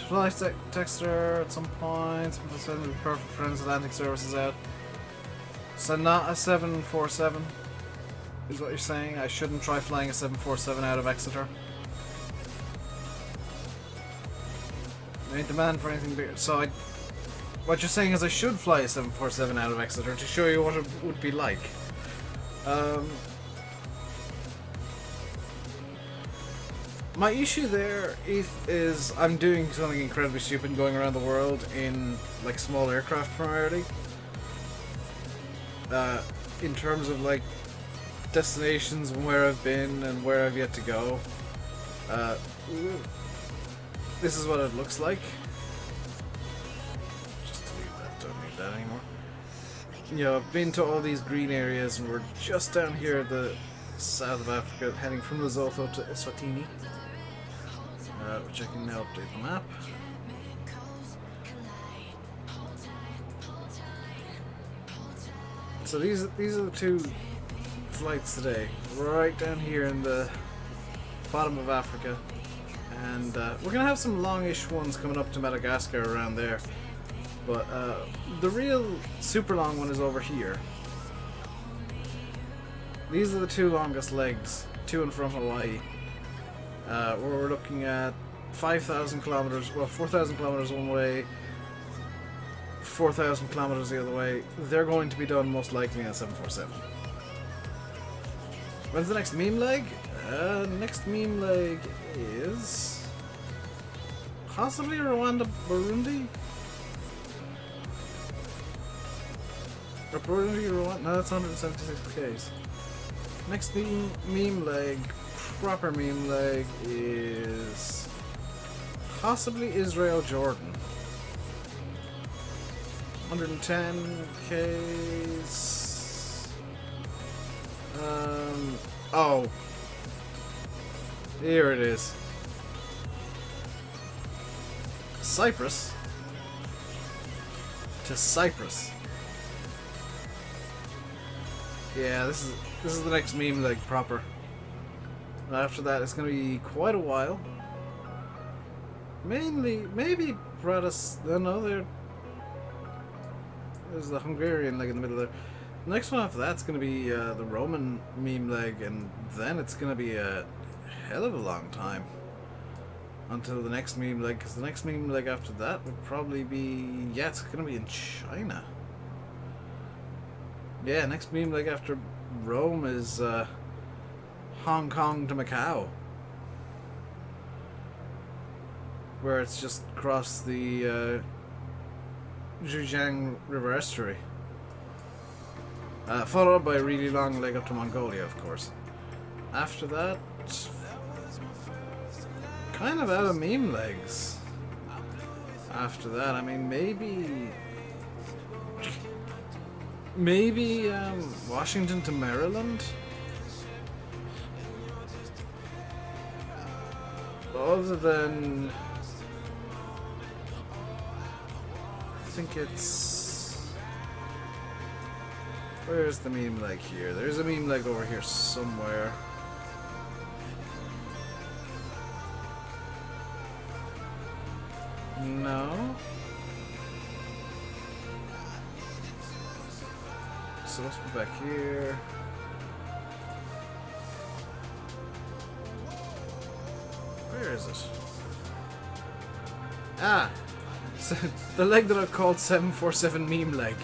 Fly texter at some point. Send the perfect transatlantic services out. So not a 747 is what you're saying? I shouldn't try flying a 747 out of Exeter. I ain't demand for anything bigger. So what you're saying is I should fly a 747 out of Exeter to show you what it would be like. My issue there is I'm doing something incredibly stupid and going around the world in like small aircraft primarily. In terms of like destinations and where I've been and where I've yet to go. This is what it looks like. Just delete that, don't need that anymore. You know, I've been to all these green areas and we're just down here at the south of Africa, heading from Lesotho to Eswatini. Which I can now update the map. So these are the two flights today, right down here in the bottom of Africa, and we're gonna have some longish ones coming up to Madagascar around there, but the real super long one is over here. These are the two longest legs to and from Hawaii. Where we're looking at 5,000 kilometers, well 4,000 kilometers one way, 4,000 kilometers the other way. They're going to be done most likely in a 747. When's the next meme leg? Next meme leg is possibly Rwanda, Burundi? Or Burundi, Rwanda? No, that's 176 Ks. Next meme leg, proper meme leg, is possibly Israel, Jordan. 110 Ks. Oh. Here it is. Cyprus to Cyprus. Yeah, this is the next meme leg proper. And after that, it's going to be quite a while. Mainly, maybe Bratis. No, there's the Hungarian leg in the middle there. The next one after that's going to be the Roman meme leg, and then it's going to be a hell of a long time until the next meme leg, because the next meme leg after that would probably be, yeah, it's going to be in China. Yeah, next meme leg after Rome is Hong Kong to Macau, where it's just across the Zhejiang River estuary. Followed by a really long leg up to Mongolia, of course. After that, kind of out of meme legs. After that, I mean, maybe Washington to Maryland. Other than, I think it's, where's the meme leg here? There's a meme leg over here somewhere. No. So let's go back here. Where is it? Ah! So the leg that I've called 747 meme leg.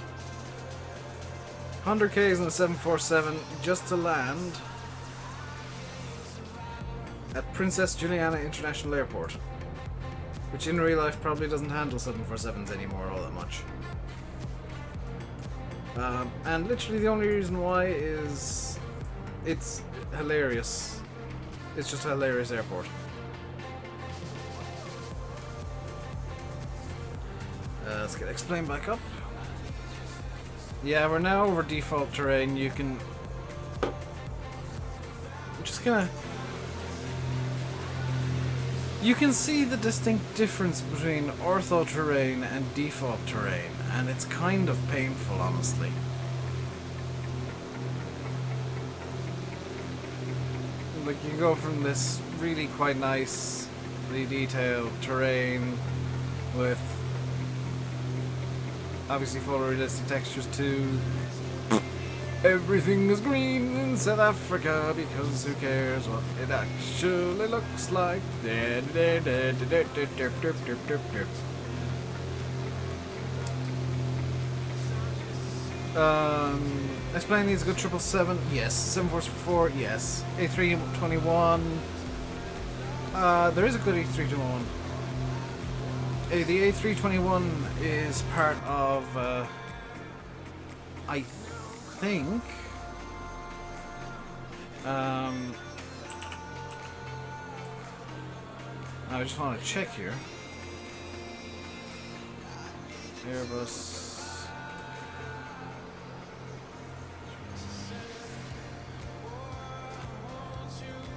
100 Ks on the 747 just to land at Princess Juliana International Airport, which in real life probably doesn't handle 747s anymore all that much. And literally the only reason why is it's hilarious. It's just a hilarious airport. Let's get explained back up. Yeah, we're now over default terrain. You can just kind of, you can see the distinct difference between ortho terrain and default terrain, and it's kind of painful, honestly. Like, you go from this really quite nice, really detailed terrain with obviously photorealistic textures to everything is green in South Africa because who cares what it actually looks like. Explain needs a good 777. Yes. 744. Yes. A321. There is a good A321. The A321 is part of, I think, I just want to check here. Airbus.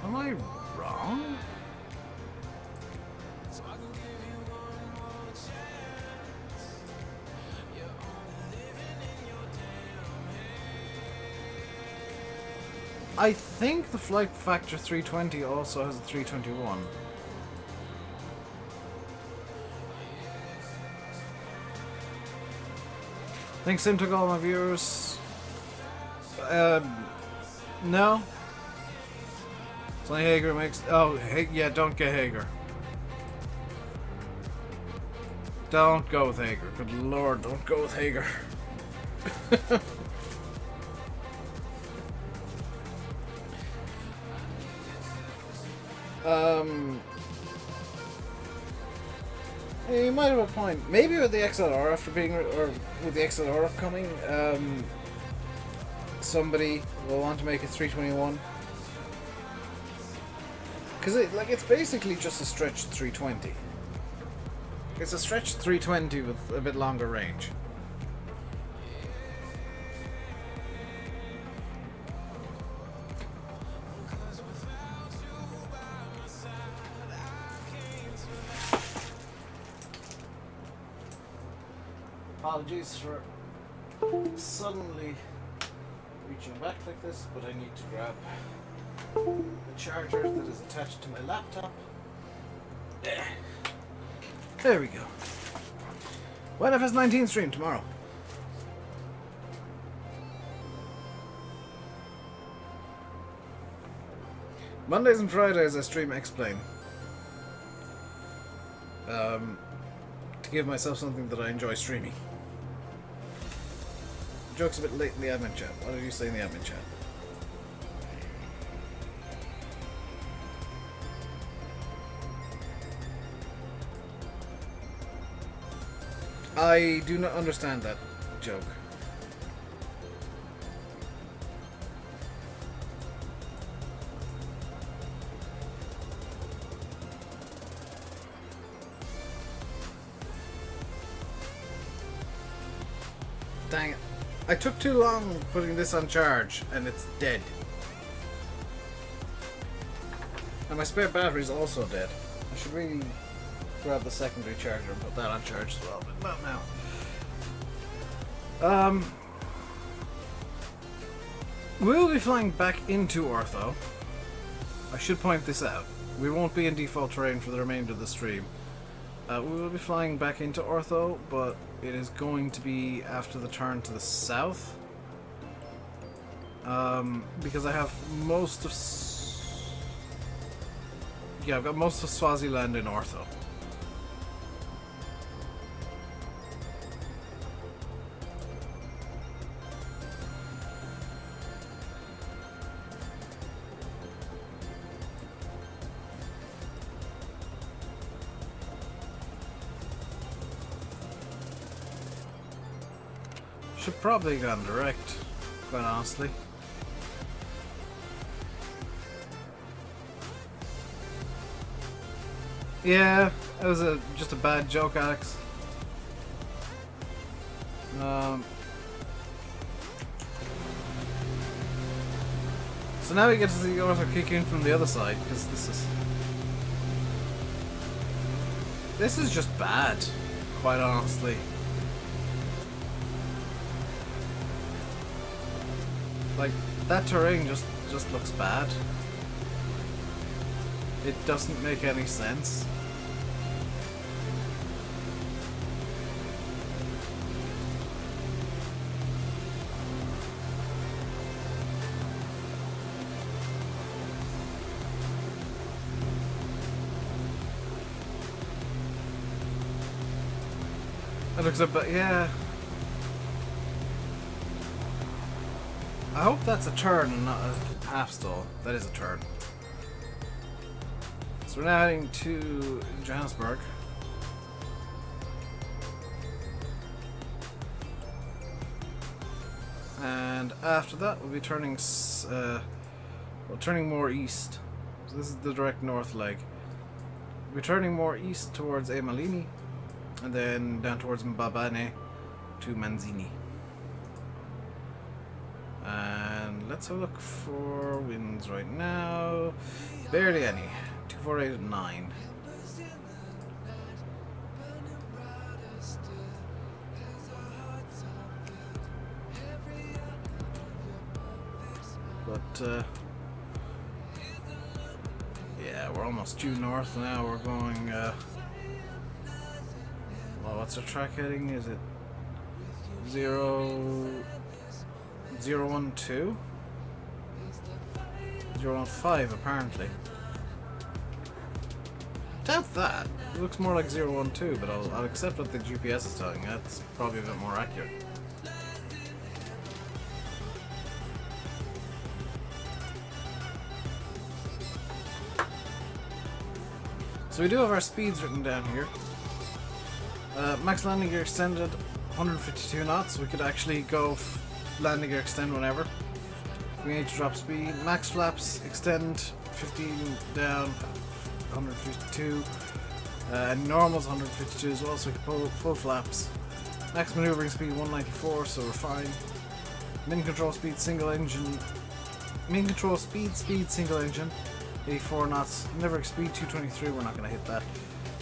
Am I wrong? I think the Flight Factor 320 also has a 321. Thanks, Sim, took all my viewers. No. It's only Hager makes. Oh, yeah, don't get Hager. Don't go with Hager. Good lord, don't go with Hager. You might have a point. Maybe with the XLR after being, or with the XLR upcoming, somebody will want to make a 321. Because it's basically just a stretched 320. It's a stretched 320 with a bit longer range. Apologies for suddenly reaching back like this, but I need to grab the charger that is attached to my laptop. There we go. YNFS 19 stream tomorrow. Mondays and Fridays I stream Explain. To give myself something that I enjoy streaming. Joke's a bit late in the admin chat. What did you say in the admin chat? I do not understand that joke. Dang it. I took too long putting this on charge, and it's dead. And my spare battery is also dead. I should really grab the secondary charger and put that on charge as well, but not now. We'll be flying back into Ortho. I should point this out. We won't be in default terrain for the remainder of the stream. We will be flying back into Ortho, but it is going to be after the turn to the south. Because I have most of... Yeah, I've got most of Swaziland in Ortho. Should probably go on direct, quite honestly. Yeah, it was just a bad joke, Alex. So now we get to see Ortho kick in from the other side, because this is just bad, quite honestly. Like, that terrain just looks bad. It doesn't make any sense. It looks a bit, yeah. I hope that's a turn and not a half stall. That is a turn. So we're now heading to Johannesburg. And after that we'll be turning turning more east. So this is the direct north leg. We're turning more east towards Emalini and then down towards Mbabane to Manzini. And let's have a look for winds right now. Barely any. 248 at 9. But yeah, we're almost due north now. We're going well, what's our track heading? Is it 012? 015 apparently. Doubt that. It looks more like 012, but I'll accept what the GPS is telling me. That's probably a bit more accurate. So we do have our speeds written down here. Max landing gear extended 152 knots. We could actually go landing gear extend whenever. We need to drop speed. Max flaps extend 15 down 152. And normal's 152 as well, so we can pull full flaps. Max maneuvering speed 194, so we're fine. Min control speed single engine. Min control speed single engine 84 knots. Maneuvering speed 223, we're not going to hit that.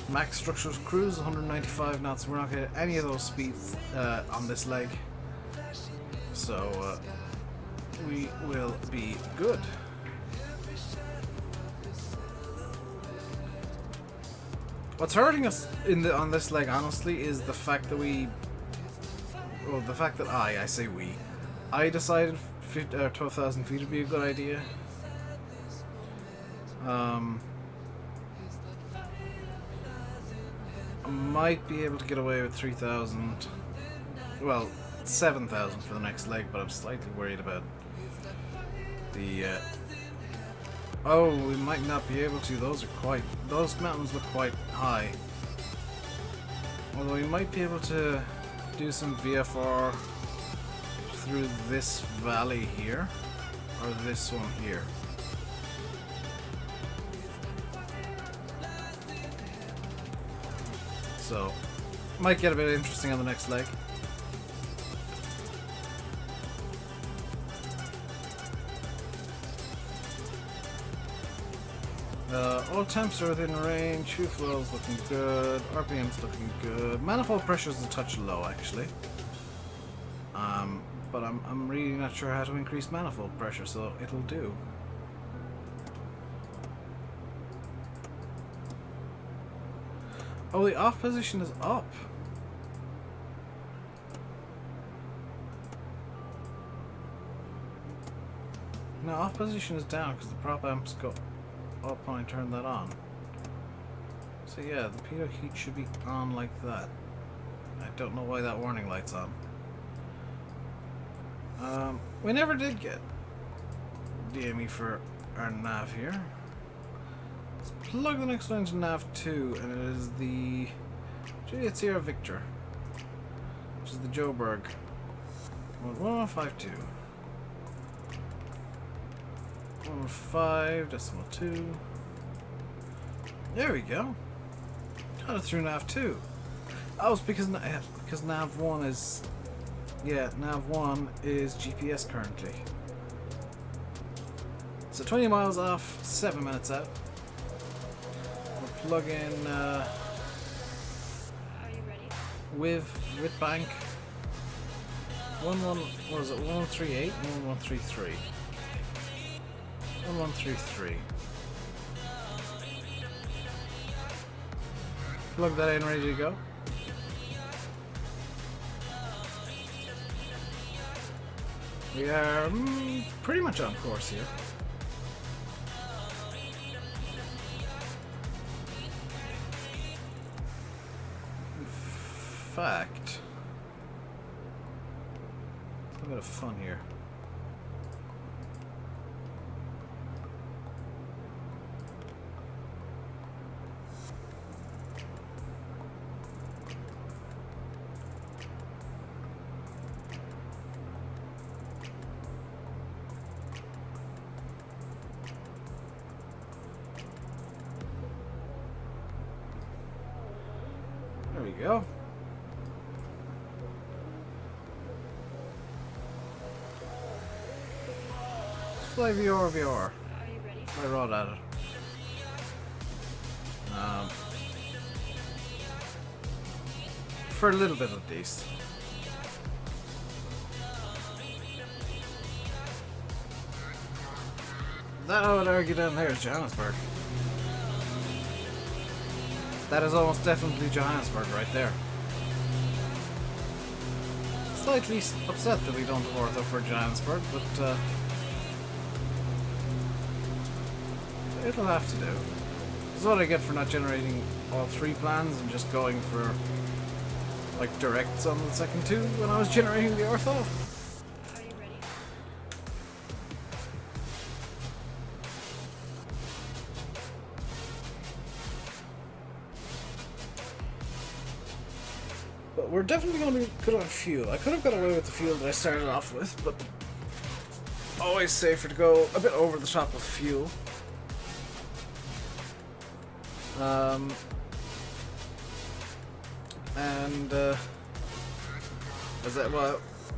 Max structures cruise 195 knots, we're not going to hit any of those speeds on this leg. So we will be good. What's hurting us on this leg, honestly, is the fact that I decided 12,000 feet would be a good idea. I might be able to get away with 3,000. Well, 7,000 for the next leg, but I'm slightly worried about the oh, we might not be able to. Those mountains look quite high. Although we might be able to do some VFR through this valley here, or this one here. So, might get a bit interesting on the next leg. All temps are within range, fuel flow's looking good, RPM's looking good. Manifold pressure's a touch low actually. But I'm really not sure how to increase manifold pressure, so it'll do. Oh, the off position is up. No, off position is down because the prop amps go up when I turn that on. So yeah, the pitot heat should be on like that. I don't know why that warning light's on. We never did get DME for our nav here. Let's plug the next one into nav 2, and it is the Juliet Sierra Victor, which is the Joburg 1152. 1.5.2. There we go. Got it through nav 2. Oh, it's because nav 1 is... Yeah, nav 1 is GPS currently. So 20 miles off, 7 minutes out. We'll plug in Are you ready? with bank. What was it? 1138 and 1133. 1133. Plug that in, ready to go. We are pretty much on course here. In fact, a bit of fun here. There we go. Let's fly VR. Are you ready? I rod at it. For a little bit at least. That I would argue down there is Johannesburg. That is almost definitely Johannesburg right there. Slightly upset that we don't have ortho for Johannesburg, but it'll have to do. This is what I get for not generating all 3 plans and just going for like directs on the second 2 when I was generating the ortho. Are you ready? But we're definitely going to be good on fuel. I could have got away with the fuel that I started off with, but always safer to go a bit over the top with fuel.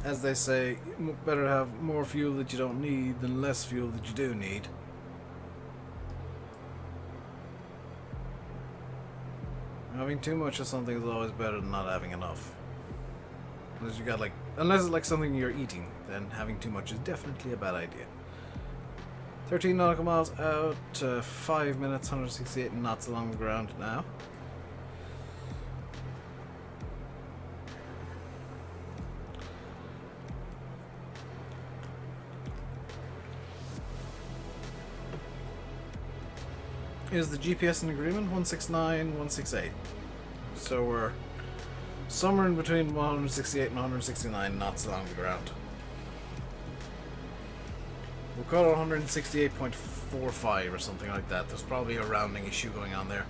As they say, better have more fuel that you don't need than less fuel that you do need. Having too much of something is always better than not having enough. Unless it's like something you're eating, then having too much is definitely a bad idea. 13 nautical miles out, 5 minutes, 168 knots along the ground now. Is the GPS in agreement? 169, 168. So we're somewhere in between 168 and 169 knots along the ground. We'll call it 168.45 or something like that. There's probably a rounding issue going on there.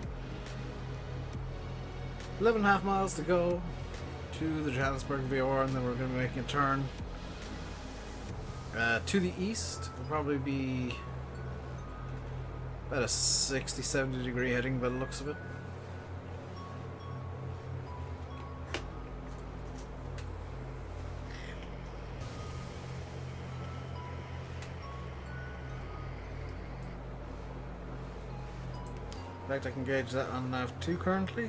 11.5 miles to go to the Johannesburg VOR, and then we're going to be making a turn to the east. It'll probably be about a 60-70 degree heading by the looks of it. In fact, I can gauge that on nav 2 currently.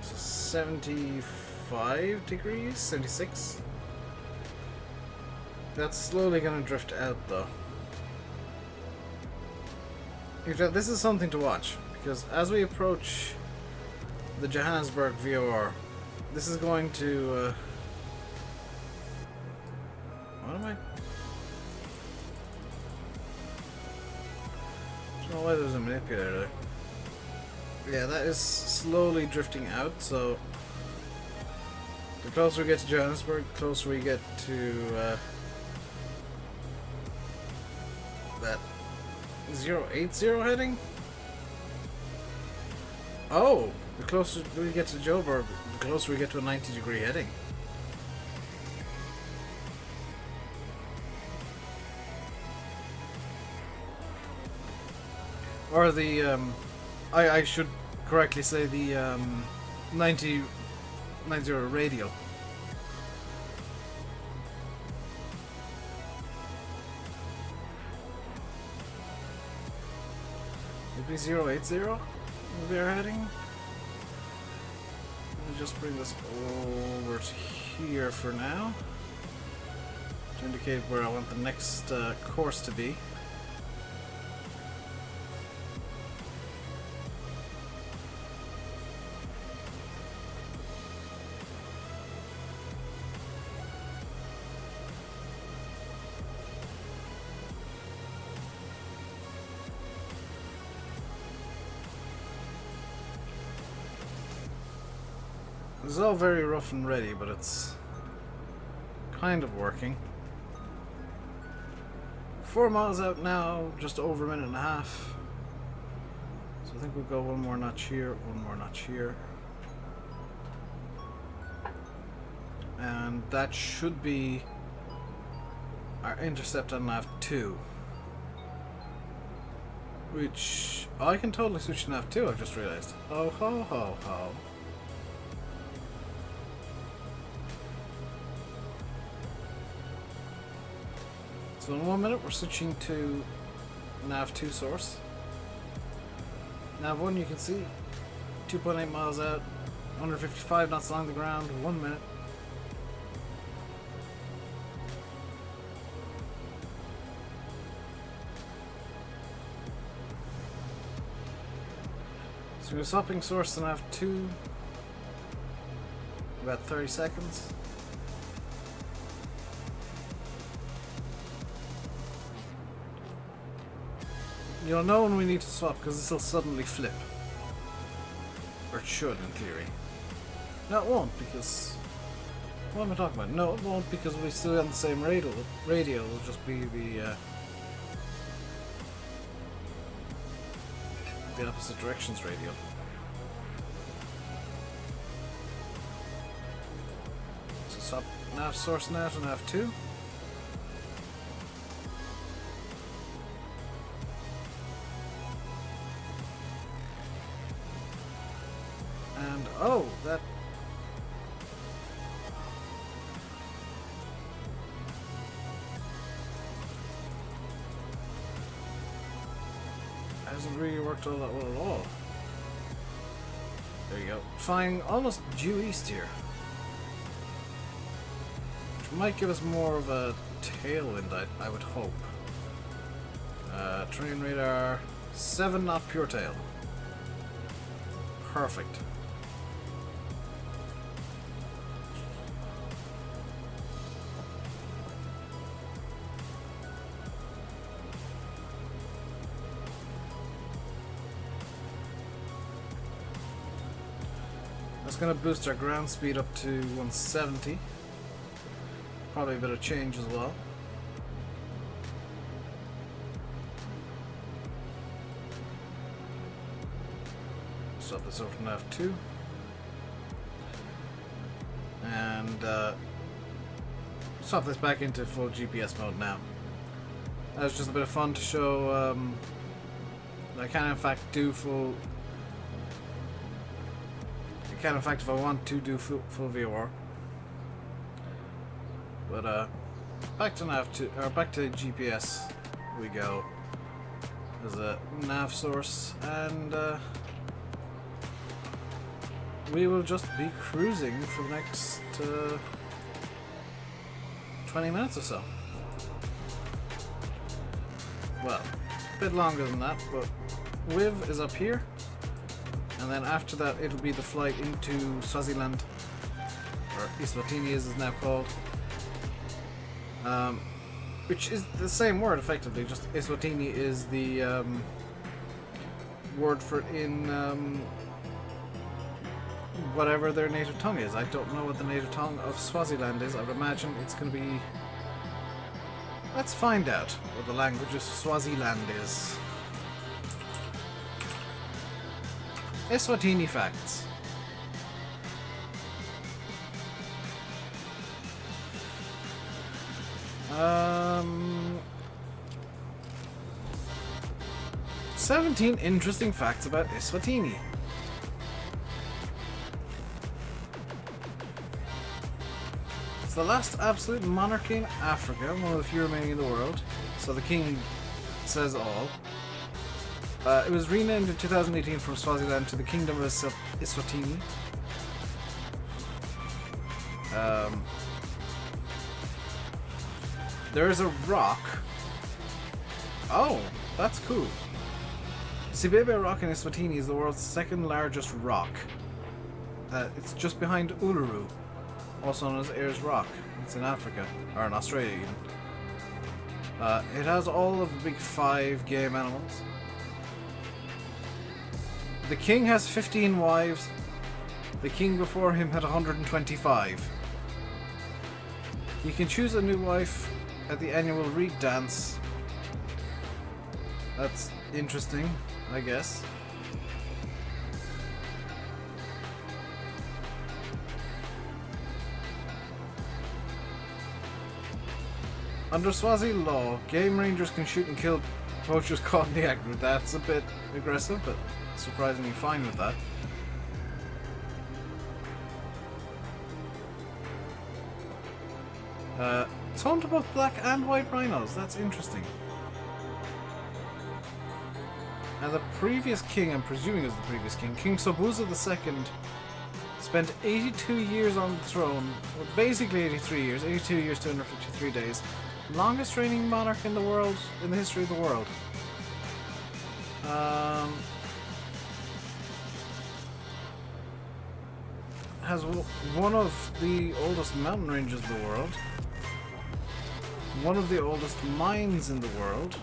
So 75 degrees, 76. That's slowly going to drift out though. In fact, this is something to watch, because as we approach the Johannesburg VOR, this is going to what am I? I don't know why there's a manipulator there. Yeah, that is slowly drifting out, so the closer we get to Johannesburg, the closer we get to that 080 heading. Oh, the closer we get to Joburg, the closer we get to a 90 degree heading. Or the, I should correctly say the 90 radial. Maybe 080 will be our heading. Let me just bring this over to here for now to indicate where I want the next course to be. It's all very rough and ready, but it's kind of working. 4 miles out now, just over a minute and a half. So I think we'll go one more notch here, one more notch here. And that should be our intercept on nav 2. Which, I can totally switch to nav 2, I've just realized. Oh ho ho ho. So in 1 minute we're switching to nav 2 source. Nav 1 you can see 2.8 miles out, 155 knots along the ground, 1 minute. So we're swapping source to nav 2, about 30 seconds. You'll know when we need to swap because this will suddenly flip. Or it should, in theory. No, it won't, because... What am I talking about? No, it won't, because we're still on the same radio. It'll just be the opposite directions radio. So swap nav source now to nav 2. Oh, that... hasn't really worked all that well at all. There you go. Flying almost due east here. Which might give us more of a tailwind, I would hope. Terrain radar, 7 knot pure tail. Perfect. That's going to boost our ground speed up to 170. probably a bit of change as well. Swap this over to nav2. And swap this back into full GPS mode now. That was just a bit of fun to show I can in fact do full... I can in fact, if I want to, do full VOR. But back to nav2, or back to GPS we go. There's a nav source, and we will just be cruising for the next 20 minutes or so. Well, a bit longer than that, but Wiv is up here, and then after that it'll be the flight into Swaziland, or Eswatini as it's now called, which is the same word effectively, just Eswatini is the word for it in whatever their native tongue is. I don't know what the native tongue of Swaziland is. I would imagine it's going to be... Let's find out what the language of Swaziland is. Eswatini facts. 17 interesting facts about Eswatini. It's the last absolute monarchy in Africa, one of the few remaining in the world, so the king says all. It was renamed in 2018 from Swaziland to the Kingdom of Eswatini. There is a rock. Oh, that's cool. Sibebe Rock in Eswatini is the world's second largest rock. It's just behind Uluru, also known as Ayers Rock. It's in Africa, or in Australia even. It has all of the big 5 game animals. The king has 15 wives. The king before him had 125. You can choose a new wife at the annual Reed dance. That's interesting, I guess. Under Swazi law, game rangers can shoot and kill poachers caught in the act. That's a bit aggressive, but surprisingly fine with that. It's home to both black and white rhinos. That's interesting. And the previous king, I'm presuming is the previous king, King Sobuza II, spent 82 years on the throne. Well, basically 83 years. 82 years, 253 days. Longest reigning monarch in the world, in the history of the world. Has one of the oldest mountain ranges in the world. One of the oldest mines in the world.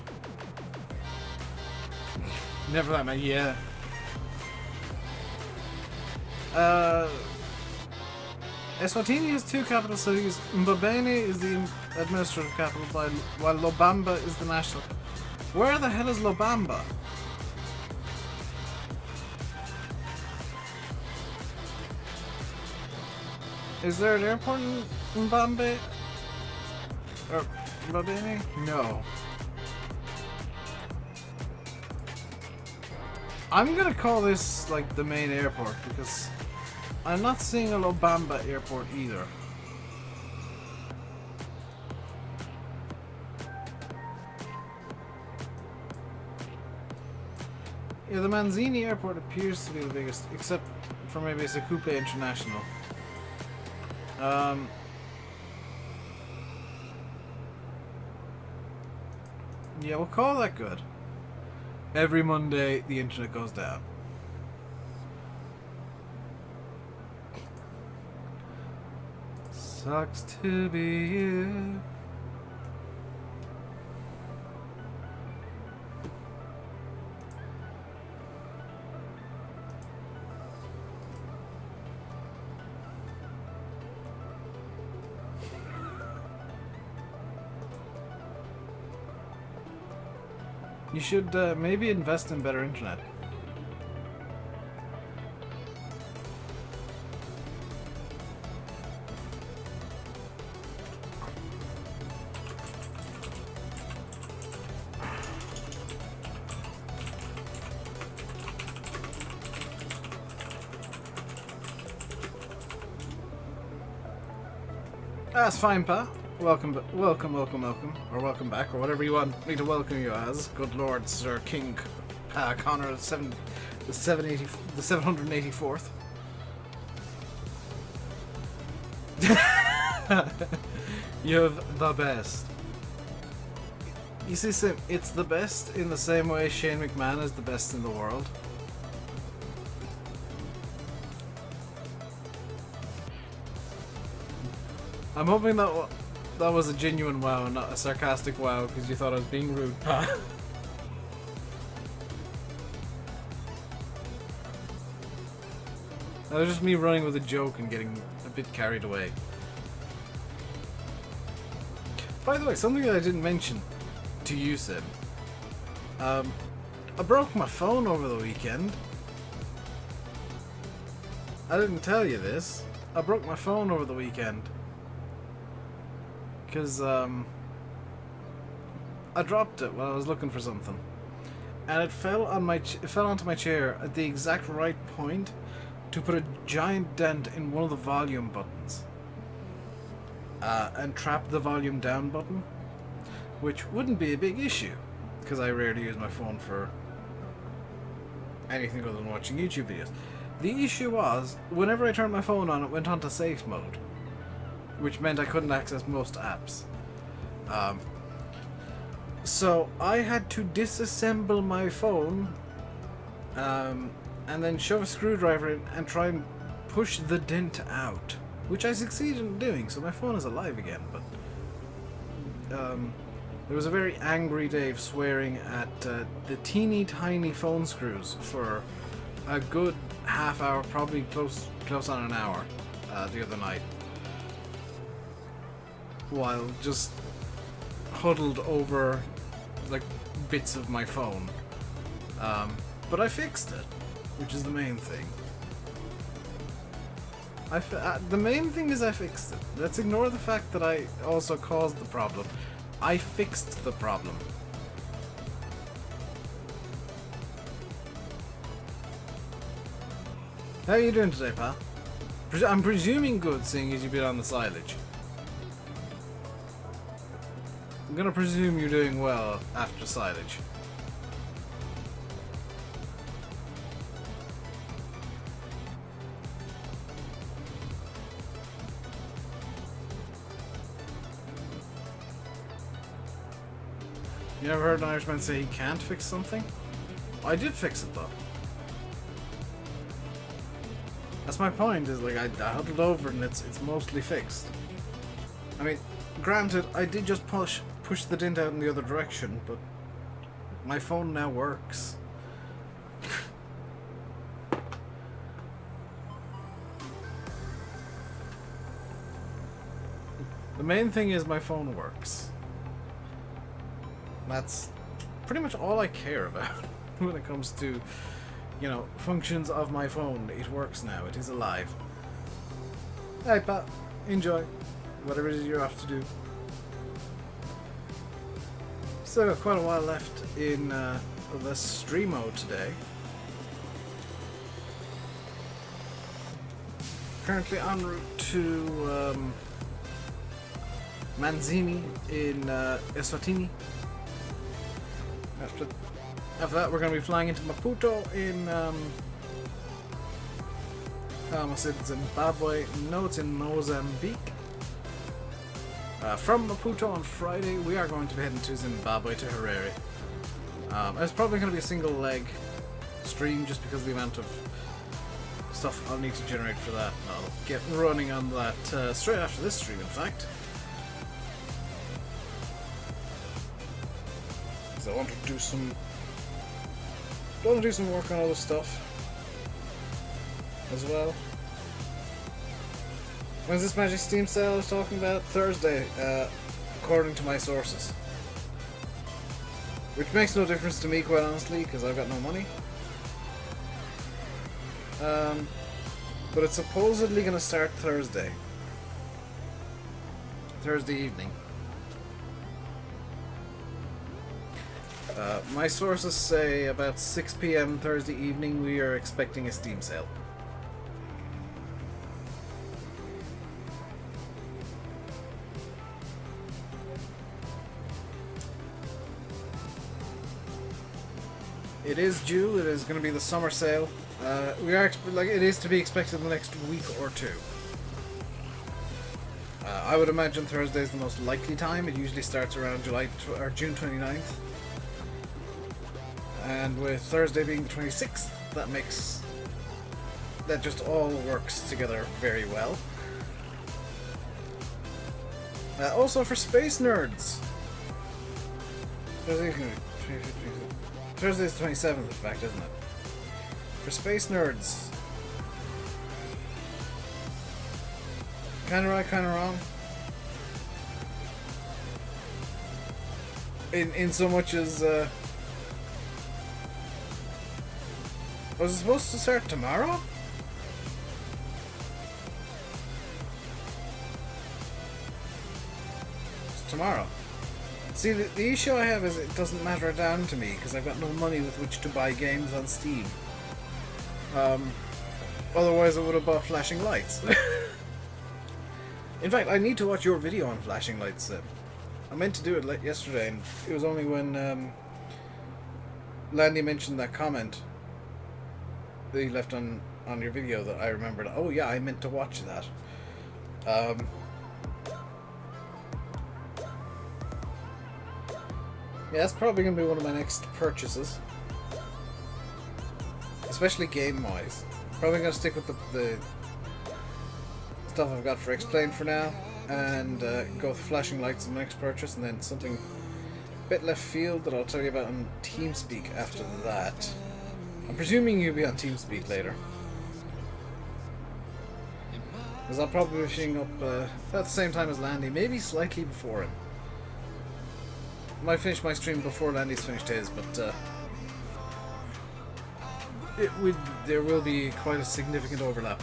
Never that many, yeah. Eswatini has 2 capital cities. Mbabane is the administrative capital, while Lobamba is the national. Where the hell is Lobamba? Is there an airport in Mbambe? Or Mbabane? No. I'm gonna call this like the main airport because I'm not seeing a Lobamba airport either. Yeah, the Manzini airport appears to be the biggest, except for maybe Sakupe International. Yeah, we'll call that good. Every Monday, the internet goes down. Sucks to be you. You should maybe invest in better internet. That's fine, pa. Welcome, welcome, or welcome back, or whatever you want me to welcome you as. Good Lord, Sir King Connor, the 784th. You have the best. You see, Sim, it's the best in the same way Shane McMahon is the best in the world. I'm hoping that that was a genuine wow, not a sarcastic wow, because you thought I was being rude, pa. That was just me running with a joke and getting a bit carried away. By the way, something that I didn't mention to you, Sim. I broke my phone over the weekend. I didn't tell you this. I broke my phone over the weekend. Because I dropped it while I was looking for something, and it fell on my it fell onto my chair at the exact right point to put a giant dent in one of the volume buttons, and trap the volume down button, which wouldn't be a big issue because I rarely use my phone for anything other than watching YouTube videos. The issue was whenever I turned my phone on, it went onto safe mode, which meant I couldn't access most apps. So I had to disassemble my phone and then shove a screwdriver in and try and push the dent out, which I succeeded in doing, so my phone is alive again. But there was a very angry Dave swearing at the teeny tiny phone screws for a good half hour, probably close on an hour, the other night, while just huddled over like bits of my phone. But I fixed it, which is the main thing. The main thing is I fixed it. Let's ignore the fact that I also caused the problem. I fixed the problem. How are you doing today, pal? I'm presuming good, seeing as you've been on the silage. I'm gonna presume you're doing well after silage. You ever heard an Irishman say he can't fix something? I did fix it though. That's my point, is like I huddled over and it's mostly fixed. I mean, granted, I did just push the dent out in the other direction, but my phone now works. The main thing is my phone works. That's pretty much all I care about when it comes to, you know, functions of my phone. It works now. It is alive. Hey, Pat. Enjoy whatever it is you're off to do. Still got quite a while left in the stream mode today. Currently en route to Manzini in Eswatini. After that, we're going to be flying into Maputo in I almost said Zimbabwe. No, it's in Mozambique. From Maputo on Friday, we are going to be heading to Zimbabwe, to Harare. It's probably going to be a single leg stream just because of the amount of stuff I'll need to generate for that. I'll get running on that straight after this stream, in fact. Because I want to do some work on other stuff as well. When's this Magic Steam sale I was talking about? Thursday, according to my sources. Which makes no difference to me, quite honestly, because I've got no money. But it's supposedly going to start Thursday. Thursday evening. My sources say about 6 PM Thursday evening we are expecting a Steam sale. It is due. It is going to be the summer sale. It is to be expected in the next week or two. I would imagine Thursday is the most likely time. It usually starts around June 29th. And with Thursday being the 26th, that just all works together very well. Also for space nerds. Thursday's the 27th, in fact, isn't it? For space nerds. Kinda right, kinda wrong. In so much as, was it supposed to start tomorrow? It's tomorrow. See, the issue I have is it doesn't matter down to me, because I've got no money with which to buy games on Steam. Otherwise I would have bought Flashing Lights. In fact, I need to watch your video on Flashing Lights. I meant to do it yesterday, and it was only when Landy mentioned that comment that he left on your video that I remembered, oh yeah, I meant to watch that. Yeah, that's probably going to be one of my next purchases. Especially game-wise. Probably going to stick with the stuff I've got for Explained for now, and go with Flashing Lights in the next purchase, and then something a bit left field that I'll tell you about on TeamSpeak after that. I'm presuming you'll be on TeamSpeak later. Because I'll probably be finishing up about the same time as Landy, maybe slightly before him. Might finish my stream before Landy's finished his, but there will be quite a significant overlap.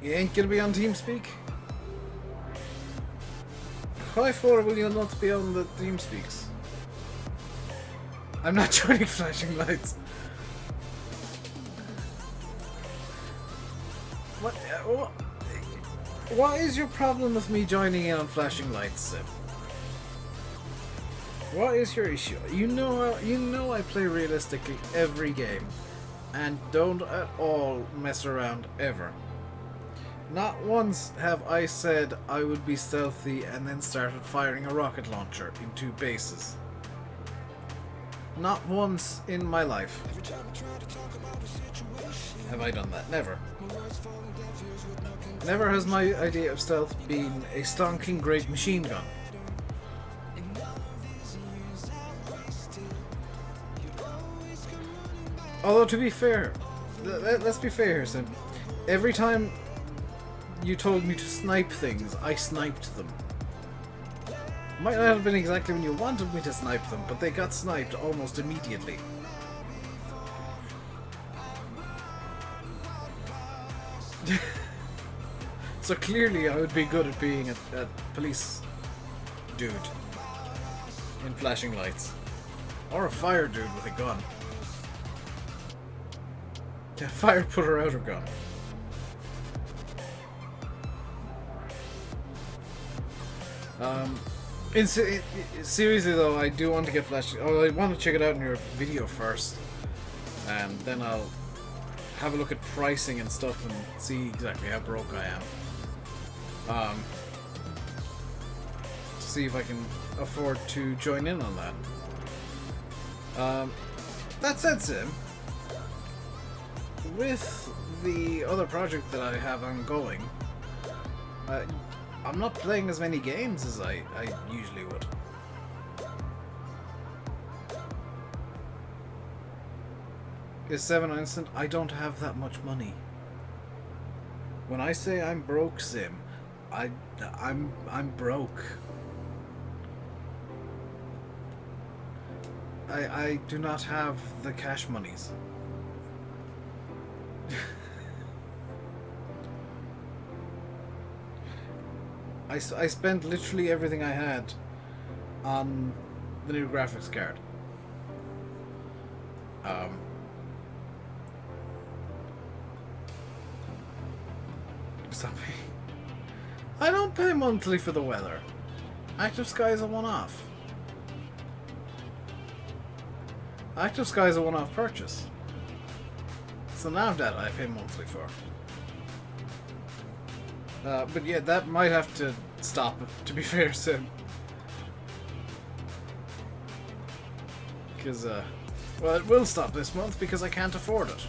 You ain't gonna be on TeamSpeak? Why for will you not be on the TeamSpeaks? I'm not joining Flashing Lights. What is your problem with me joining in on Flashing Lights, Sim? What is your issue? You know I play realistically every game, and don't at all mess around ever. Not once have I said I would be stealthy and then started firing a rocket launcher into bases. Not once in my life have I done that. Never. Never has my idea of stealth been a stonking great machine gun. Although, to be fair, let's be fair here, Sim. Every time you told me to snipe things, I sniped them. Might not have been exactly when you wanted me to snipe them, but they got sniped almost immediately. So clearly I would be good at being a police dude in Flashing Lights. Or a fire dude with a gun. A fire putter outer gun. Seriously though, I do want to get Flashing. Oh, I want to check it out in your video first, and then I'll have a look at pricing and stuff and see exactly how broke I am. To see if I can afford to join in on that. That said, Sim, with the other project that I have ongoing, I'm not playing as many games as I usually would. Is 7 instant? I don't have that much money. When I say I'm broke, Sim, I'm broke. I do not have the cash monies. I spent literally everything I had on the new graphics card. Stop me. I don't pay monthly for the weather. Active Sky is a one-off. Active Sky is a one-off purchase. It's the nav data I pay monthly for. But yeah, that might have to stop, to be fair, Sim. Because, well, it will stop this month because I can't afford it.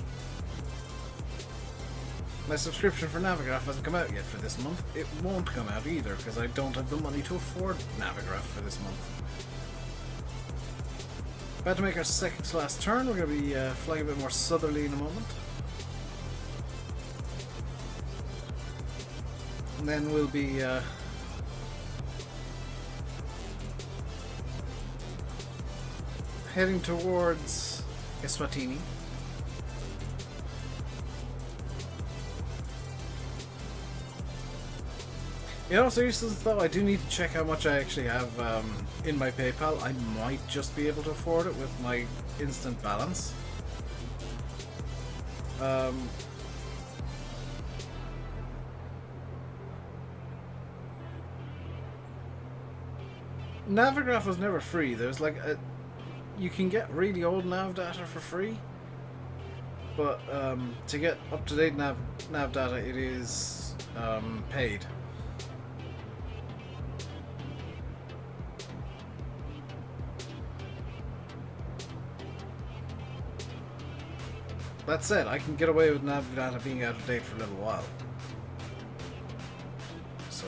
My subscription for Navigraph hasn't come out yet for this month. It won't come out either because I don't have the money to afford Navigraph for this month. About to make our second to last turn. We're going to be flying a bit more southerly in a moment. And then we'll be heading towards Eswatini. In all seriousness though, I do need to check how much I actually have in my PayPal. I might just be able to afford it with my instant balance. Navigraph was never free. There's like you can get really old nav data for free, but to get up-to-date nav data, it is paid. That said, I can get away with nav data being out of date for a little while. So,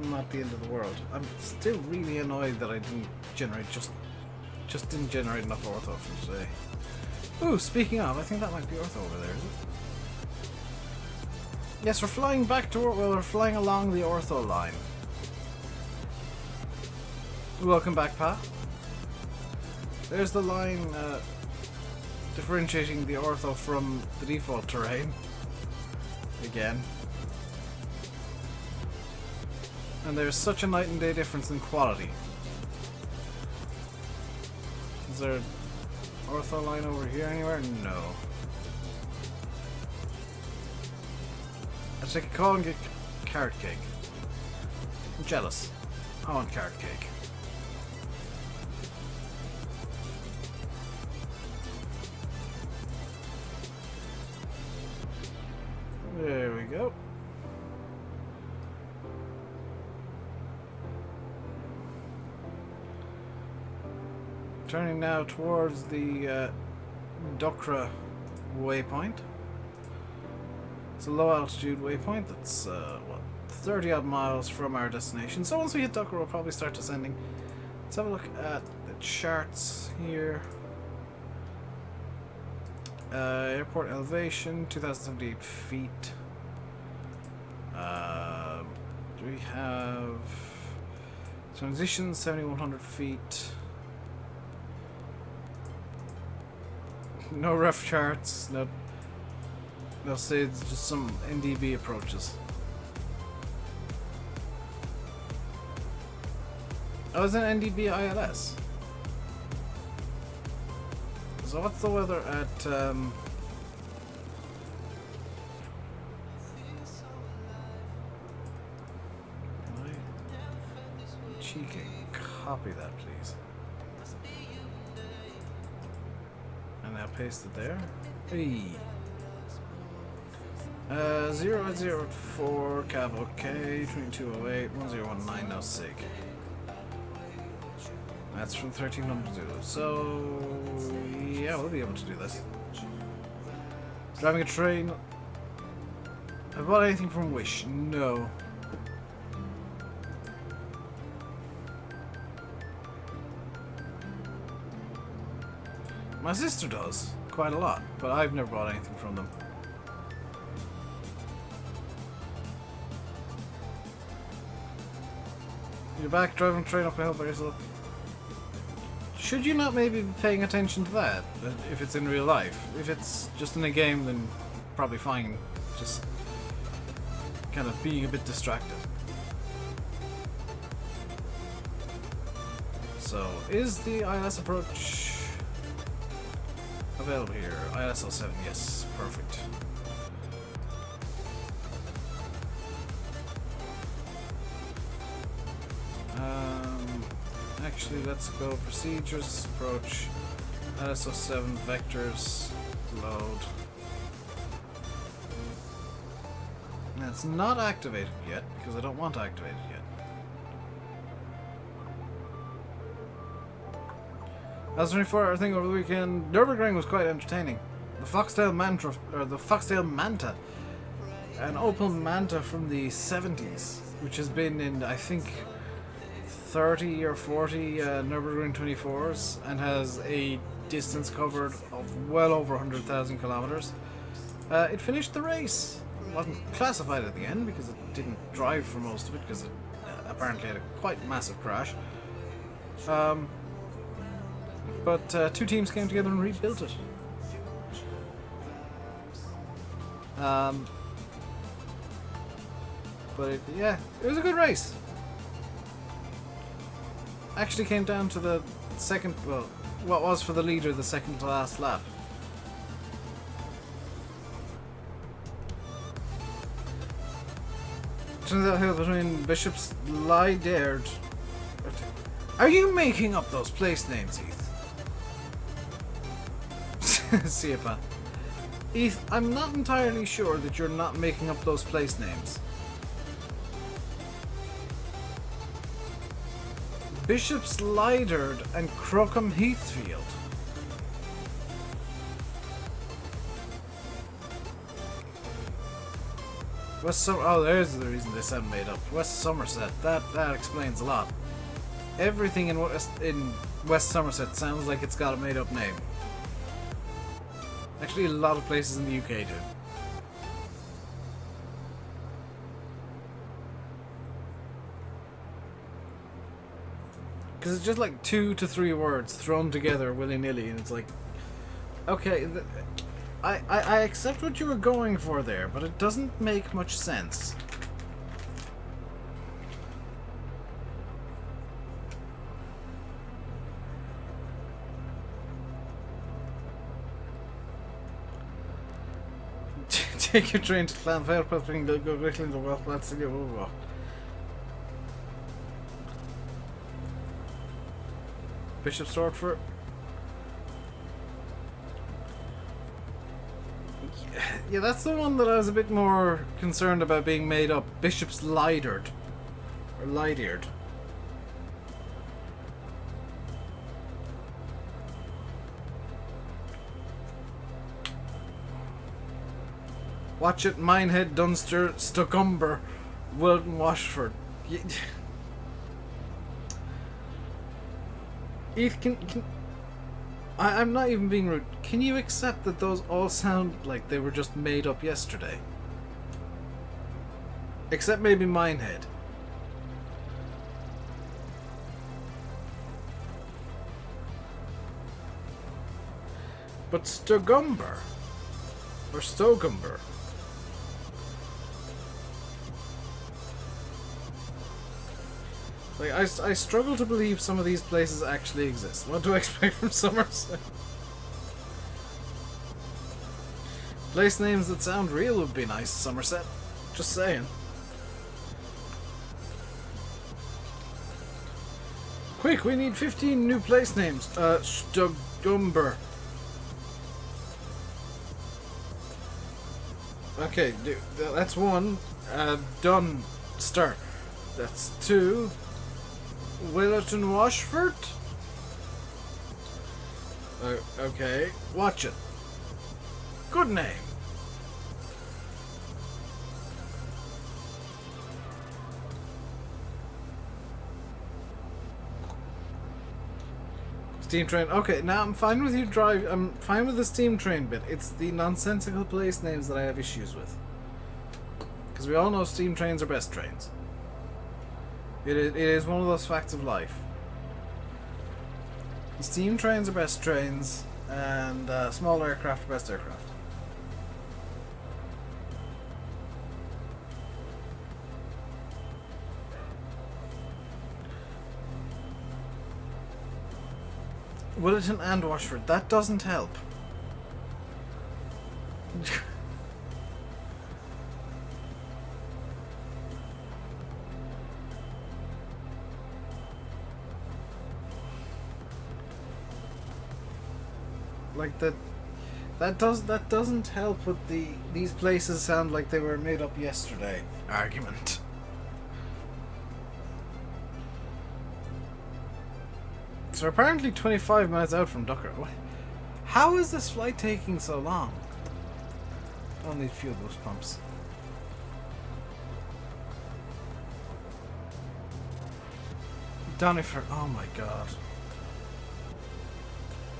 not the end of the world. I'm still really annoyed that I didn't generate just didn't generate enough ortho for today. Ooh, speaking of, I think that might be ortho over there, is it? Yes, we're flying back to well, we're flying along the ortho line. Welcome back, Pa. There's the line differentiating the ortho from the default terrain. Again. And there's such a night and day difference in quality. Is there an ortho line over here anywhere? No. Let's take a call and get carrot cake. I'm jealous. I want carrot cake. There we go. Turning now towards the Dokra waypoint. It's a low altitude waypoint that's what, 30 odd miles from our destination. So once we hit Dokra, we'll probably start descending. Let's have a look at the charts here. Airport elevation 2078 feet. We have transition 7100 feet. No rough charts, no SIDS, just some NDB approaches. Oh, it's an NDB ILS. So what's the weather at cheeky, copy that please. And now paste it there. Hey. 004 Cav OK, 2208, 1019 no sig. That's from 1300 Zulu. So yeah, we'll be able to do this. Driving a train. Have I bought anything from Wish? No. My sister does quite a lot, but I've never bought anything from them. You're back driving train up a hill by yourself. Should you not maybe be paying attention to that if it's in real life? If it's just in a game, then probably fine. Just kind of being a bit distracted. So, is the ILS approach available here? ILS 07, yes, perfect. Actually, let's go procedures, approach, ILS 07, vectors, load. And it's not activated yet, because I don't want to activate it yet. As for our thing over the weekend, Nürburgring was quite entertaining. The Foxtail Manta, an Opel Manta from the 70s, which has been in, I think, 30 or 40 Nürburgring 24s and has a distance covered of well over 100,000 kilometers. It finished the race. It wasn't classified at the end because it didn't drive for most of it because it apparently had a quite massive crash. But two teams came together and rebuilt it. But yeah, it was a good race. Actually came down to the second, well, what was for the leader the second to last lap. Turns out hill between Bishops lie dared. Are you making up those place names, Heath? See it, man. Heath, I'm not entirely sure that you're not making up those place names. Bishop's Lydard and Crookham Heathfield. Oh, there's the reason they sound made up. West Somerset. That explains a lot. Everything in West Somerset sounds like it's got a made up name. Actually, a lot of places in the UK do. Because it's just like 2 to 3 words thrown together willy-nilly, and it's like, okay, I accept what you were going for there, but it doesn't make much sense. Take your train to Clanvale, go quickly to West City. Bishop Stortford. Yeah, that's the one that I was a bit more concerned about being made up. Bishop's Lydard. Or Lydard. Watch it, Minehead, Dunster, Stockumber, Wilton, Washford. Eve, I'm not even being rude. Can you accept that those all sound like they were just made up yesterday? Except maybe Minehead. But Stogumber or Stogumber. Like, I struggle to believe some of these places actually exist. What do I expect from Somerset? Place names that sound real would be nice, Somerset. Just saying. Quick, we need 15 new place names. Stogumber. Okay, that's 1. Dunster. That's 2. Willerton Washford? Okay, watch it. Good name. Steam train. Okay, now I'm fine with you drive. I'm fine with the steam train bit. It's the nonsensical place names that I have issues with. Because we all know steam trains are best trains. It is one of those facts of life. Steam trains are best trains, and small aircraft are best aircraft. Willerton and Washford. That doesn't help. Like that doesn't help with these places sound like they were made up yesterday argument. So we're apparently 25 minutes out from Ducker. How is this flight taking so long? I'll need a few of those pumps. Donifer, oh my god.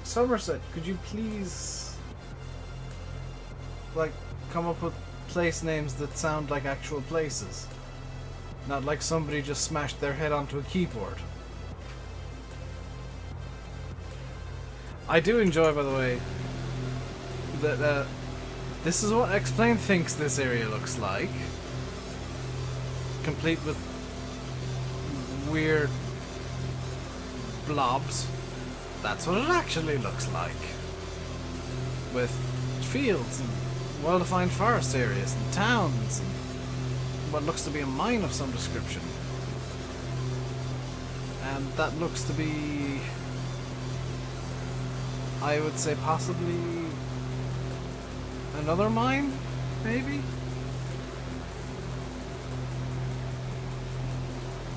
Somerset, could you please like come up with place names that sound like actual places? Not like somebody just smashed their head onto a keyboard. I do enjoy, by the way, that this is what Explain thinks this area looks like. Complete with weird blobs. That's what it actually looks like. With fields and well-defined forest areas and towns and what looks to be a mine of some description. And that looks to be, I would say, possibly another mine, maybe?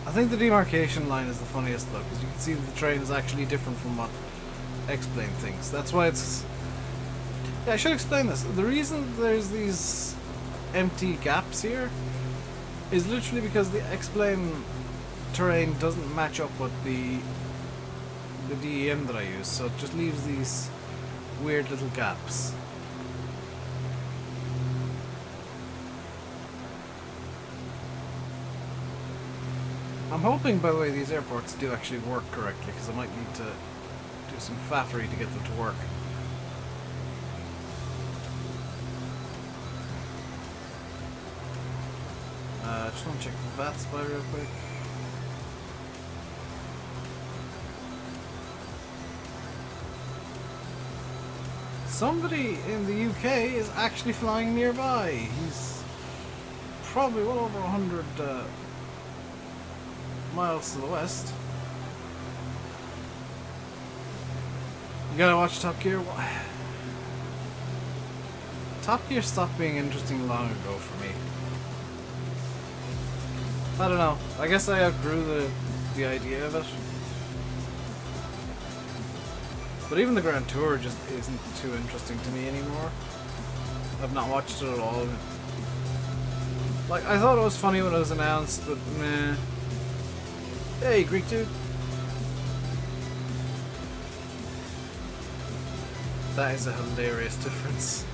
I think the demarcation line is the funniest though, because you can see that the train is actually different from what Explain thinks. That's why it's... Yeah, I should explain this. The reason there's these empty gaps here is literally because the Explain terrain doesn't match up with the DEM that I use, so it just leaves these weird little gaps. I'm hoping, by the way, these airports do actually work correctly, because I might need to do some faffery to get them to work. Just want to check the VAT spy real quick. Somebody in the UK is actually flying nearby. He's probably well over 100 miles to the west. You gotta watch Top Gear. Top Gear stopped being interesting long ago for me. I don't know. I guess I outgrew the idea of it. But even the Grand Tour just isn't too interesting to me anymore. I've not watched it at all. Like, I thought it was funny when it was announced, but meh. Hey, Greek dude. That is a hilarious difference.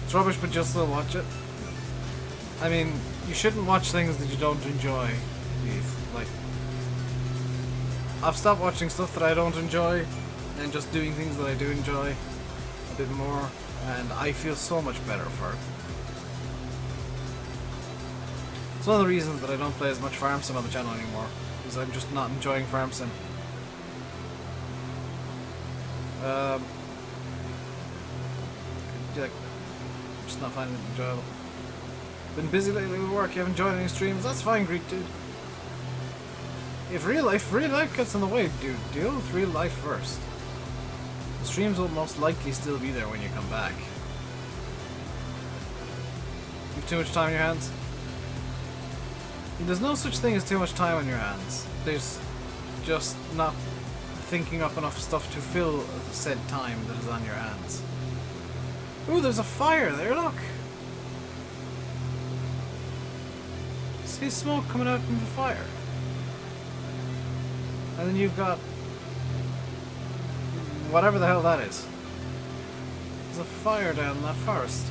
It's rubbish, but just still watch it. I mean, you shouldn't watch things that you don't enjoy, Heath. Like, I've stopped watching stuff that I don't enjoy and just doing things that I do enjoy a bit more, and I feel so much better for it. It's one of the reasons that I don't play as much Farm Sim on the channel anymore, because I'm just not enjoying Farm Sim. Yeah, I'm just not finding it enjoyable. Been busy lately with work, you haven't joined any streams, that's fine, Greek dude. If real life gets in the way, dude, deal with real life first. The streams will most likely still be there when you come back. You have too much time on your hands? There's no such thing as too much time on your hands. There's just not thinking up enough stuff to fill said time that is on your hands. Ooh, there's a fire there, look! See smoke coming out from the fire. And then you've got whatever the hell that is. There's a fire down in that forest.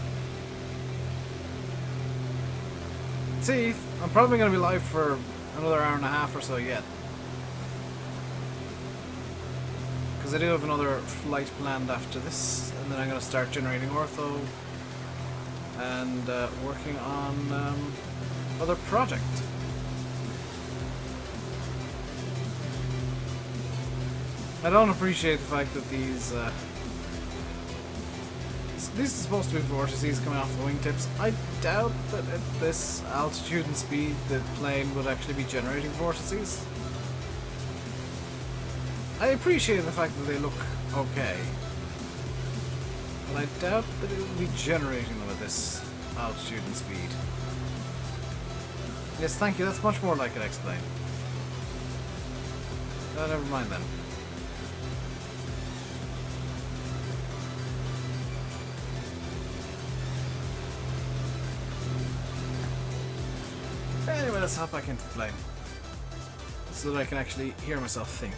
See, I'm probably going to be live for another hour and a half or so yet. Because I do have another flight planned after this, and then I'm going to start generating ortho and working on other project. I don't appreciate the fact that these are supposed to be vortices coming off the wingtips. I doubt that at this altitude and speed the plane would actually be generating vortices. I appreciate the fact that they look okay, but I doubt that it would be generating them at this altitude and speed. Yes, thank you, that's much more like it explained. Oh, never mind then. Anyway, let's hop back into the plane so that I can actually hear myself think.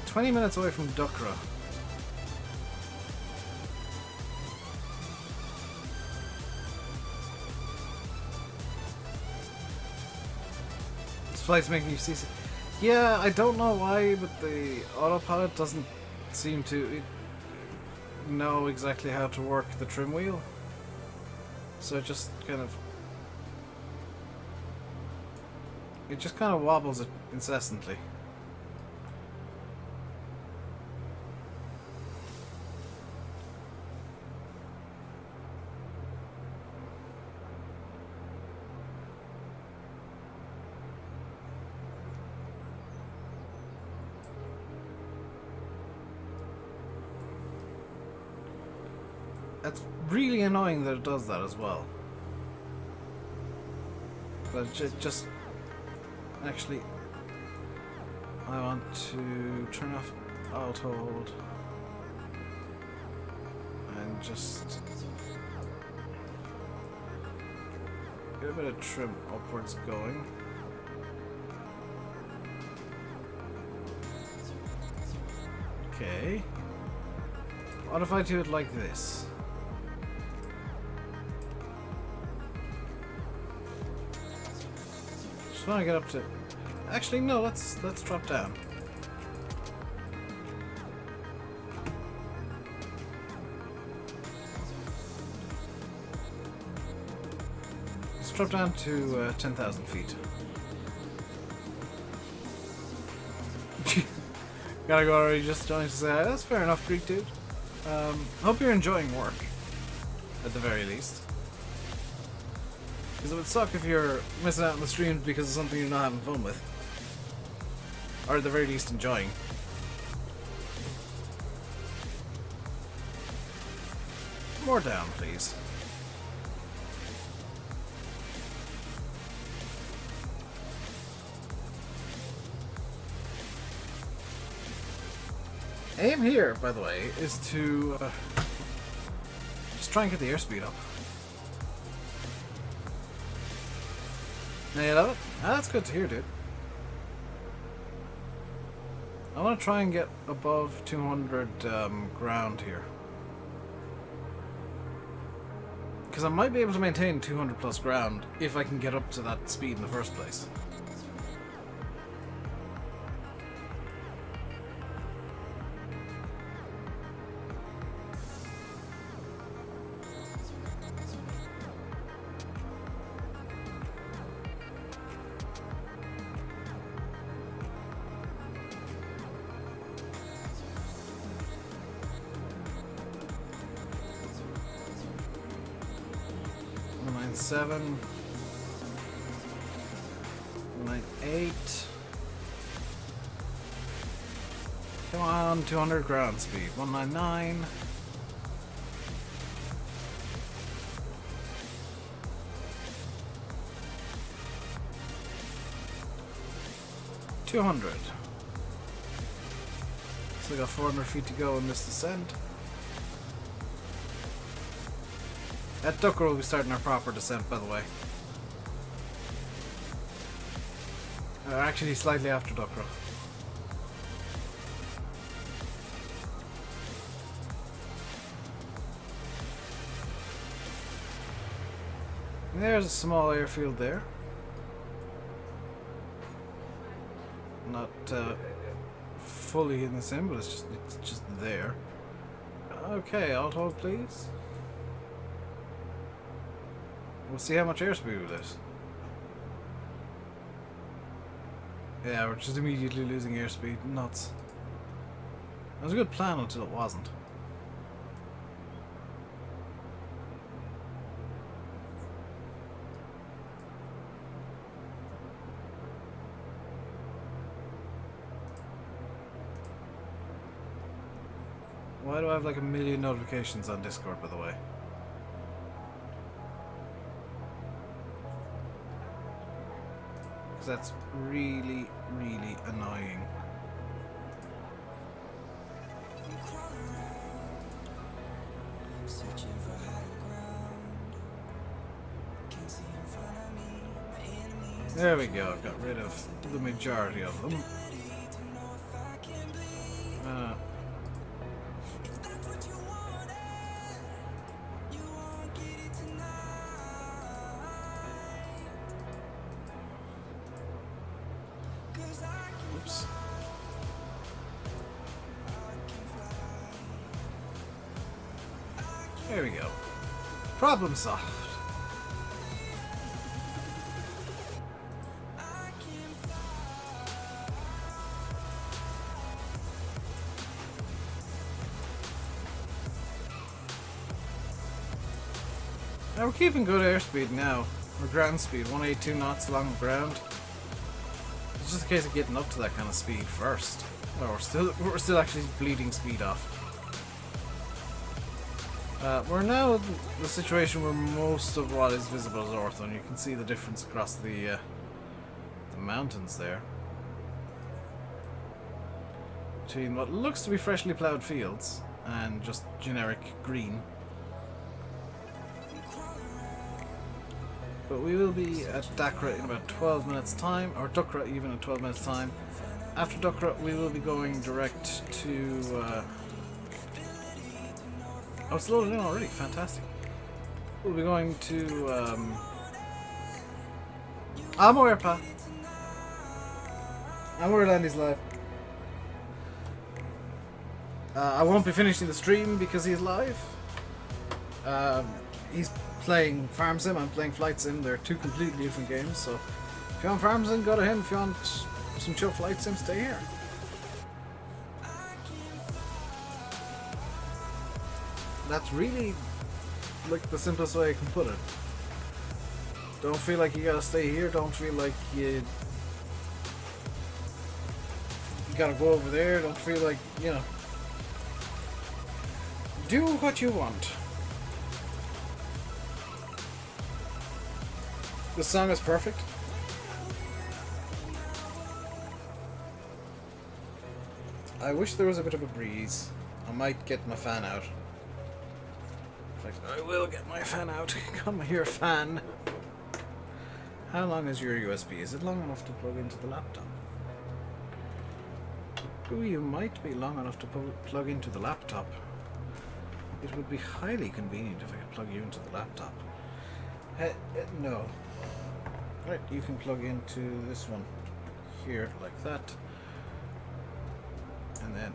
20 minutes away from Dukra. This flight's making you seasick. Yeah, I don't know why, but the autopilot doesn't seem to know exactly how to work the trim wheel. So it just kind of wobbles it incessantly. It's really annoying that it does that as well. But just actually, I want to turn off alt hold and just get a bit of trim upwards going. Okay. What if I do it like this? Just want to get up to. Actually, no. Let's drop down. Let's drop down to 10,000 feet. Gotta go already. Just trying to say that's fair enough, Greek dude. Hope you're enjoying work, at the very least. Because it would suck if you're missing out on the streams because of something you're not having fun with. Or at the very least enjoying. More down, please. Aim here, by the way, is to just try and get the airspeed up. Now you love it? Ah, that's good to hear, dude. I want to try and get above 200 ground here. Because I might be able to maintain 200 plus ground if I can get up to that speed in the first place. Seven, 98. Come on, 200 ground speed. 199. $200. So we got 400 feet to go in this descent. At Ducker we'll be starting our proper descent, by the way. Actually, slightly after Ducker. There's a small airfield there. Not fully in the sim, but it's just there. Okay, alt hold please. We'll see how much airspeed we lose. Yeah, we're just immediately losing airspeed. Nuts. It was a good plan until it wasn't. Why do I have like a million notifications on Discord, by the way? Because that's really, really annoying. There we go, got rid of the majority of them. Oops. There we go. Problem solved. Now we're keeping good airspeed now. Or ground speed, 182 knots along the ground. It's just a case of getting up to that kind of speed first. Oh, we're still actually bleeding speed off. We're now in the situation where most of what is visible is ortho, and you can see the difference across the mountains there. Between what looks to be freshly ploughed fields and just generic green. But we will be at Dakra in about 12 minutes time, or Dukra even in 12 minutes time. After Dukra we will be going direct to... Oh, it's loaded in already, fantastic. We'll be going to... I'm aware, Pa. I'm aware Landy's live. I won't be finishing the stream because he's live. He's playing Farm Sim, I'm playing Flight Sim. They're two completely different games, so if you want Farm Sim, go to him. If you want some chill Flight Sim, stay here. That's really like the simplest way I can put it. Don't feel like you gotta stay here, don't feel like you gotta go over there, don't feel like, you know, do what you want. The song is perfect. I wish there was a bit of a breeze. I might get my fan out. In fact, I will get my fan out. Come here, fan. How long is your USB? Is it long enough to plug into the laptop? Ooh, you might be long enough to plug into the laptop. It would be highly convenient if I could plug you into the laptop. No. Right, you can plug into this one here, like that. And then...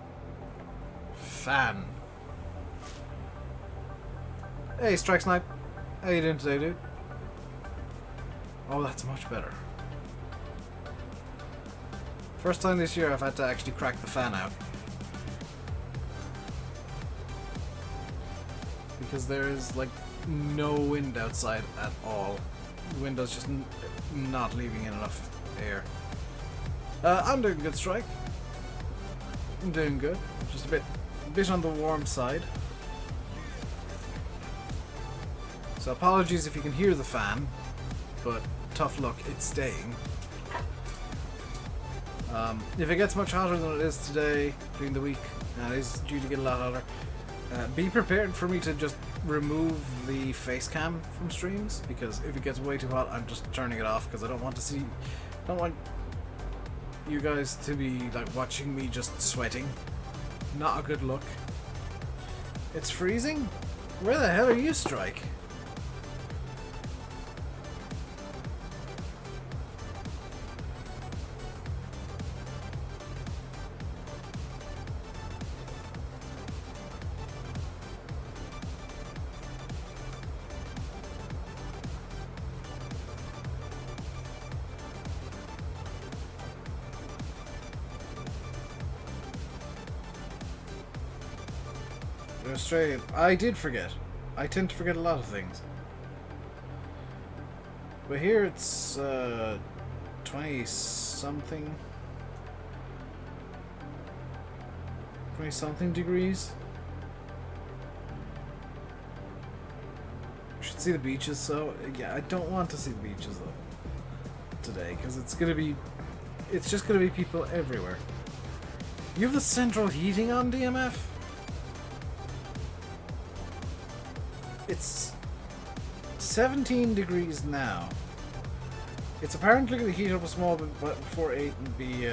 fan. Hey, Strike Snipe. How you doing today, dude? Oh, that's much better. First time this year I've had to actually crack the fan out. Because there is, like, no wind outside at all. The window's just not leaving in enough air. I'm doing good, Strike. I'm doing good. Just a bit on the warm side. So apologies if you can hear the fan, but tough luck, it's staying. If it gets much hotter than it is today during the week, and it is due to get a lot hotter, Be prepared for me to just remove the face cam from streams, because if it gets way too hot, I'm just turning it off because I don't want to see. I don't want you guys to be like watching me just sweating. Not a good look. It's freezing? Where the hell are you, Strike? Australian. I did forget. I tend to forget a lot of things. But here it's 20 something. 20 something degrees. We should see the beaches, so yeah, I don't want to see the beaches though today, because it's just gonna be people everywhere. You have the central heating on, DMF? It's 17 degrees now. It's apparently going to heat up a small bit before 8 and be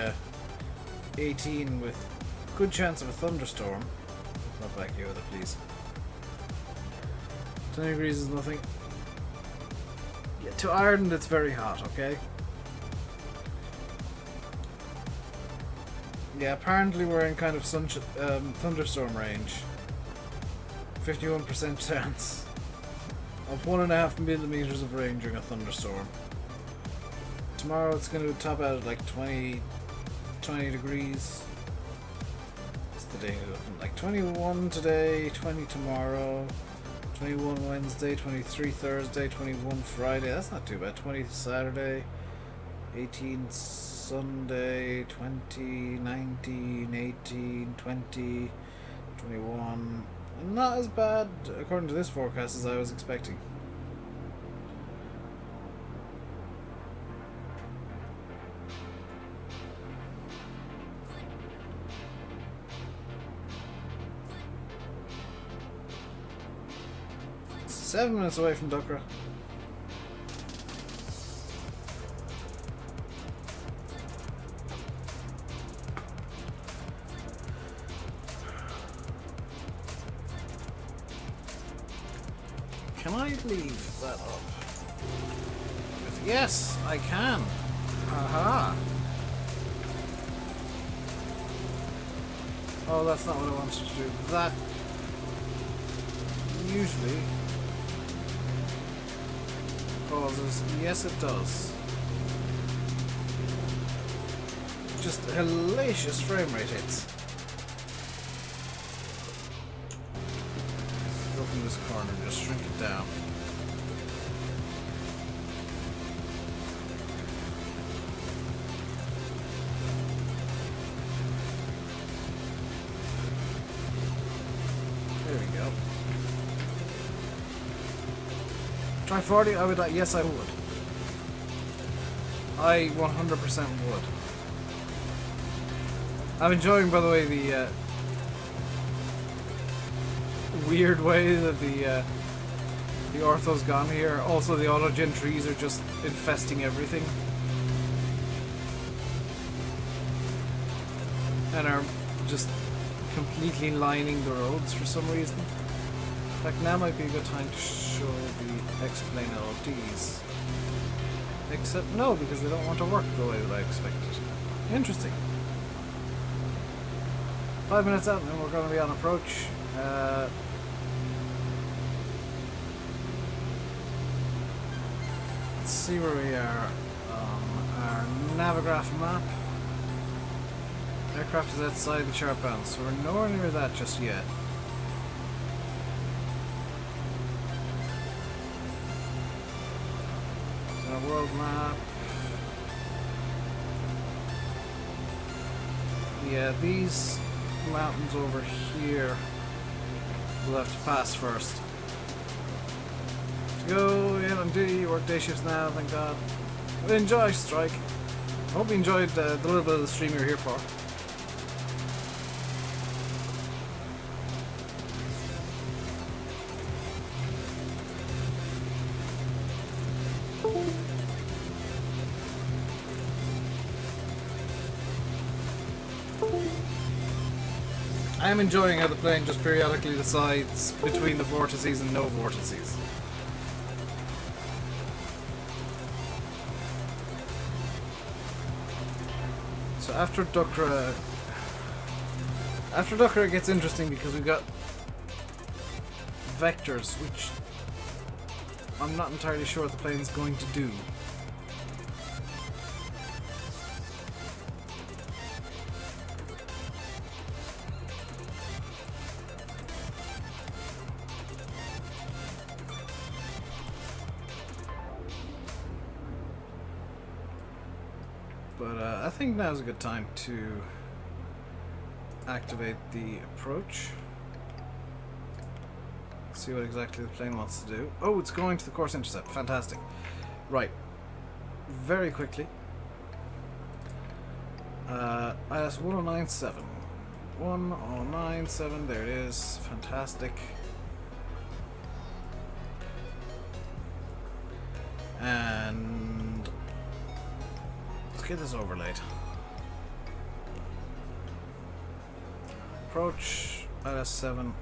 18 with good chance of a thunderstorm. Not back here with it, please. 20 degrees is nothing. Yeah, to Ireland it's very hot, okay? Yeah, apparently we're in kind of thunderstorm range. 51% chance of 1.5 millimeters of rain during a thunderstorm. Tomorrow it's going to top out at like 20 degrees. What's the day looking like? 21 today, 20 tomorrow, 21 Wednesday, 23 Thursday, 21 Friday. That's not too bad. 20 Saturday, 18 Sunday, 20, 19, 18, 20, 21. Not as bad, according to this forecast, as I was expecting. It's 7 minutes away from Duckra. Can I leave that up? Yes, I can. Aha. Oh, that's not what I wanted to do. That usually causes... Yes, it does. Just hellacious frame rate hits. From this corner, just shrink it down. There we go. Try 40, I would like, yes I would. I 100% would. I'm enjoying, by the way, the weird way that the ortho's gone here. Also, the autogen trees are just infesting everything and are just completely lining the roads for some reason. In fact, now might be a good time to show the explain LODs. Except no, because they don't want to work the way that I expected. Interesting. 5 minutes out and then we're going to be on approach. Let's see where we are on our Navigraph map. Aircraft is outside the chart bound, so we're nowhere near that just yet. On a world map. Yeah, these mountains over here we'll have to pass first. Let's go in on duty, you work day shifts now, thank God. Enjoy, Strike. I hope you enjoyed the little bit of the stream you're here for. I am enjoying how the plane just periodically decides between the vortices and no vortices. So after Dukra it gets interesting because we've got vectors, which I'm not entirely sure what the plane's going to do. But I think now's a good time to activate the approach. See what exactly the plane wants to do. Oh, it's going to the course intercept. Fantastic. Right. Very quickly. IS 1097. 1097. There it is. Fantastic. And let's get this overlaid. Approach IS 7.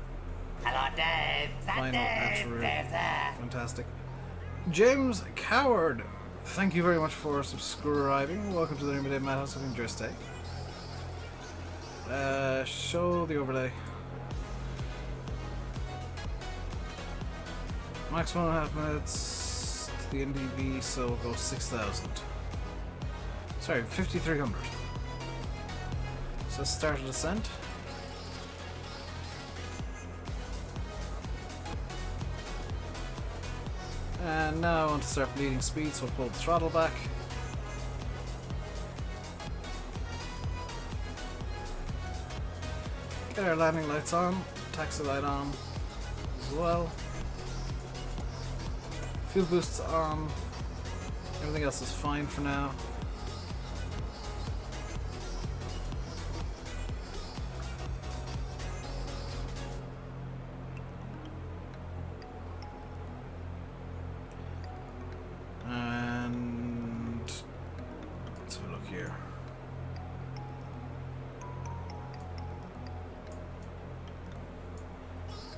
Hello, Dave. Final attribute. Dave there. Fantastic. James Coward, thank you very much for subscribing. Welcome to the RainbowDave Madhouse. Hope you enjoy your stay. Show the overlay. Max 1.5 minutes to the NDB, so we'll go 6,000. Sorry, 5,300. So start a descent. And now I want to start bleeding speed, so we'll pull the throttle back. Get our landing lights on, taxi light on as well. Fuel boosts on. Everything else is fine for now. Let's have a look here.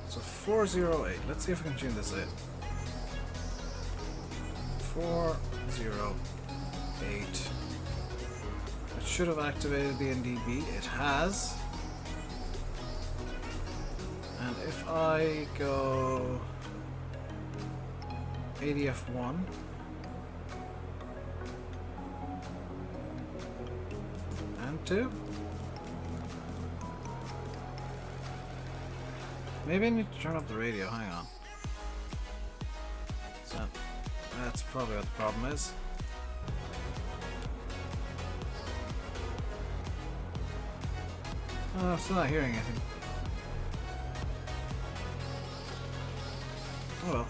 So 408. Let's see if we can tune this in. 408. It should have activated the NDB. It has. And if I go ADF1. And 2. Maybe I need to turn up the radio, hang on. That's probably what the problem is. Oh, I'm still not hearing anything. Oh well.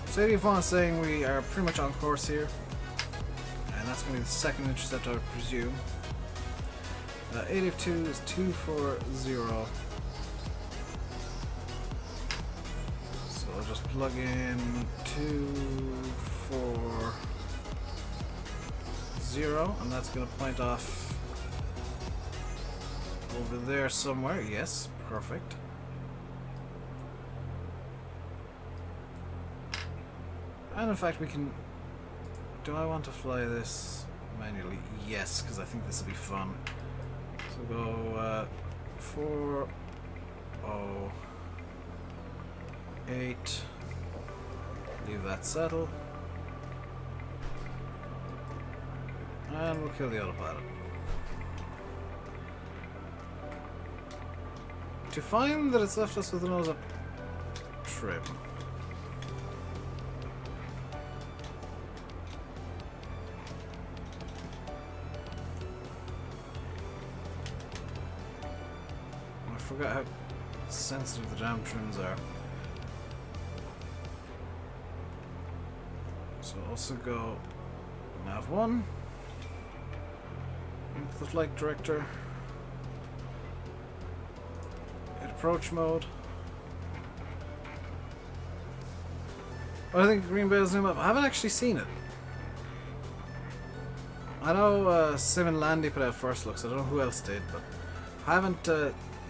So ADF1 is saying we are pretty much on course here. And that's going to be the second intercept, I would presume. ADF2 is 240. So I'll just plug in 240, and that's going to point off over there somewhere. Yes, perfect. And in fact we can... Do I want to fly this manually? Yes, because I think this will be fun. So go 408. Leave that settle. And we'll kill the autopilot. To find that it's left us with a nose up trim. I forgot how sensitive the jam trims are. So also go nav1 into the flight director, hit approach mode, What do you think of Green Bay's new map? I haven't actually seen it. I know Sim and Landy put out first looks. I don't know who else did, but I haven't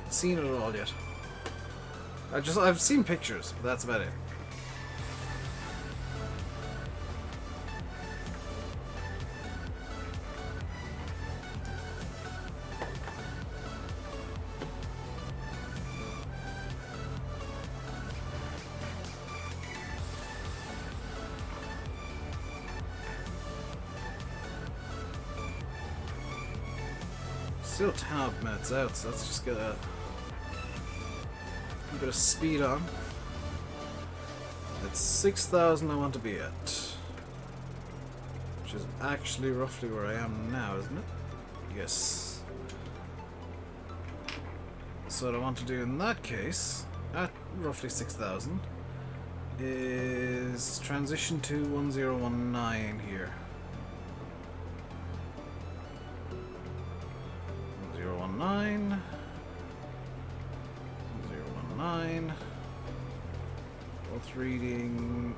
seen it at all yet. I've seen pictures, but that's about it. Still 10 odd minutes out, so let's just get a bit of speed on. It's 6,000 I want to be at, which is actually roughly where I am now, isn't it? Yes. So what I want to do in that case, at roughly 6,000, is transition to 1019 here. 1019. 019. Both reading.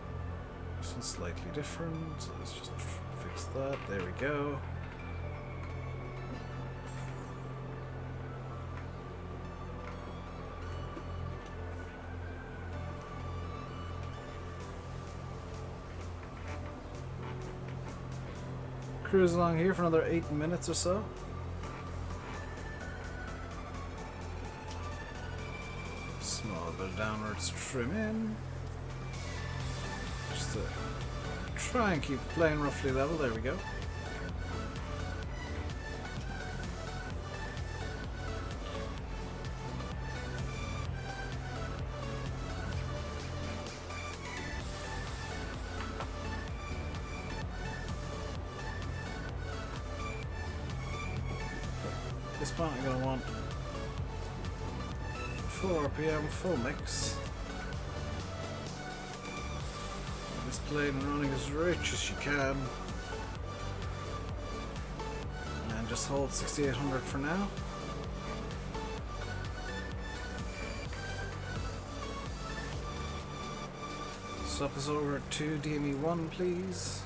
This one's slightly different, so let's just fix that. There we go. Cruise along here for another 8 minutes or so. Small bit of downwards trim in. Just to try and keep the plane roughly level. There we go. This point I'm going to want full RPM, full mix. This plane running as rich as you can. And just hold 6800 for now. Swap us over to DME1 please.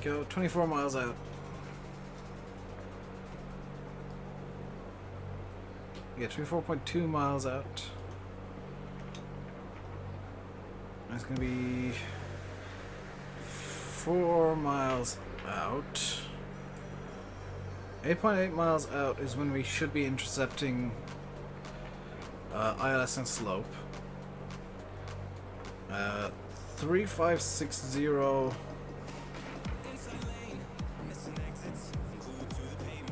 There we go, 24 miles out. Yeah, 24.2 miles out. That's gonna be 4 miles out. 8.8 miles out is when we should be intercepting ILS and slope. 3560.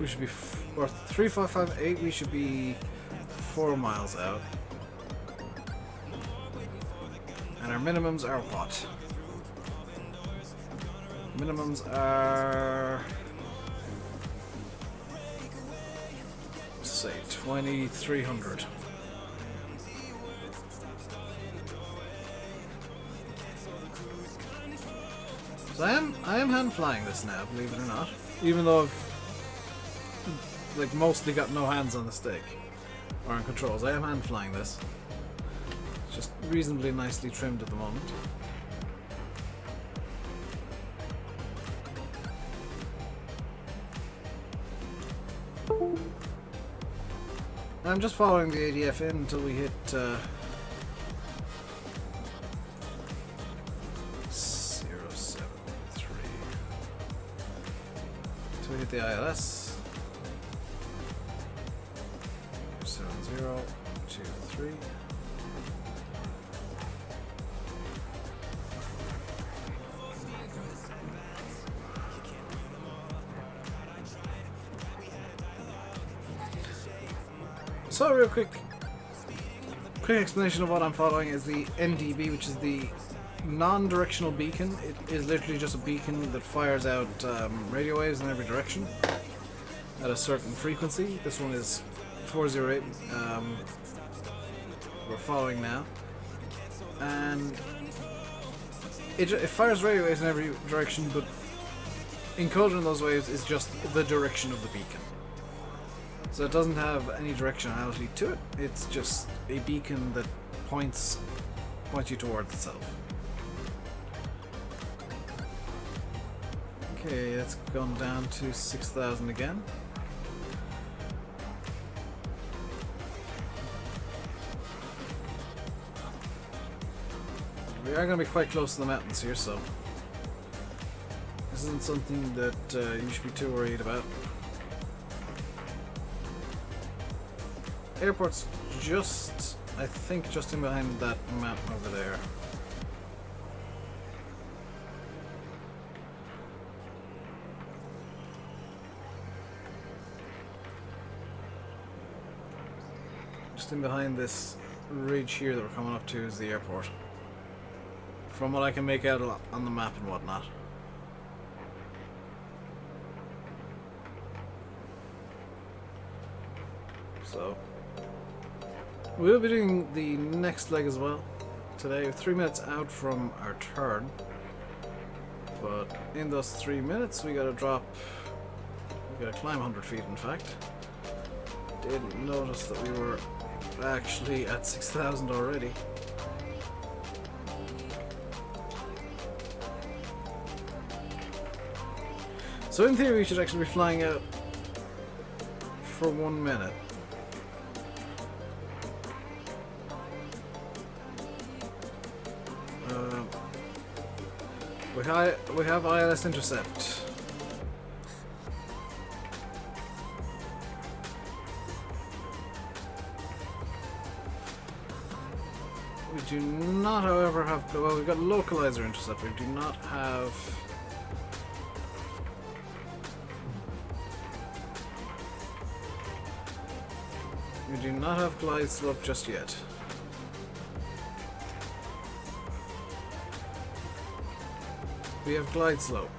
We should be, or 3558. We should be 4 miles out. And our minimums are what? Minimums are, say, 2300. So I am hand flying this now, believe it or not. Even though I've like mostly got no hands on the stick or on controls. I am hand flying this. It's just reasonably nicely trimmed at the moment. I'm just following the ADF in until we hit 073. Until we hit the ILS. 7023. So real quick explanation of what I'm following is the NDB, which is the non-directional beacon. It is literally just a beacon that fires out radio waves in every direction at a certain frequency. This one is 408. We're following now, and it fires radio waves in every direction, but encoded in those waves is just the direction of the beacon. So it doesn't have any directionality to it. It's just a beacon that points point you towards itself. Okay, it's gone down to 6,000 again. We are going to be quite close to the mountains here, so this isn't something that you should be too worried about. Airport's just, I think, just in behind that mountain over there. Just in behind this ridge here that we're coming up to is the airport. From what I can make out on the map and whatnot. So we'll be doing the next leg as well today. We're 3 minutes out from our turn, but in those 3 minutes we gotta drop, we gotta climb 100 feet in fact. Didn't notice that we were actually at 6,000 already. So in theory we should actually be flying out for 1 minute. We have ILS intercept. We do not, however, have, well, we've got localizer intercept. We do not have. We do not have glide slope just yet. We have glide slope.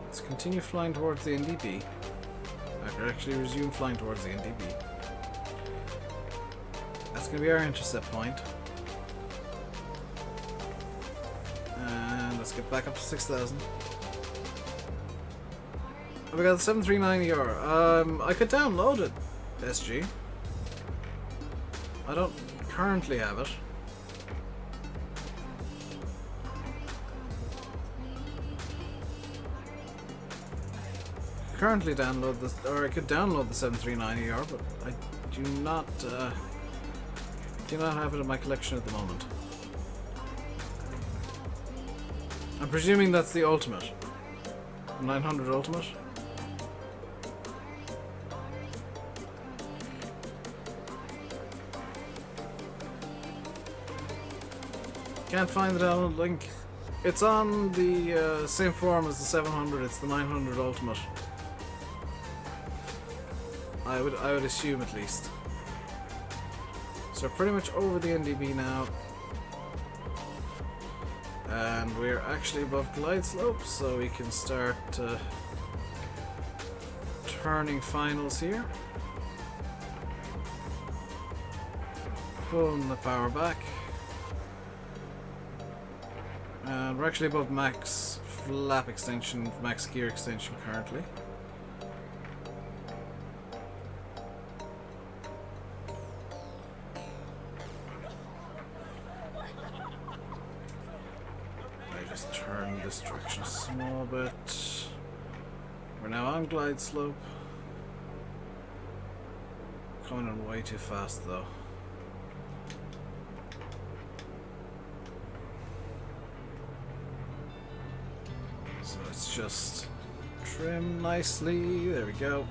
Let's continue flying towards the NDB. I could actually resume flying towards the NDB. That's going to be our intercept point. And let's get back up to 6,000. We got the 739ER. I could download it, SG. I don't currently have it. Currently download this, or I could download the 739ER, but I do not have it in my collection at the moment. I'm presuming that's the ultimate, 900 ultimate. Can't find the download link. It's on the same forum as the 700. It's the 900 ultimate. I would assume at least. So we're pretty much over the NDB now, and we're actually above glide slope, so we can start turning finals here. Pulling the power back. And we're actually above max flap extension, max gear extension currently. I just turn this direction a small bit. We're now on glide slope. Coming on way too fast though. So let's just trim nicely. There we go.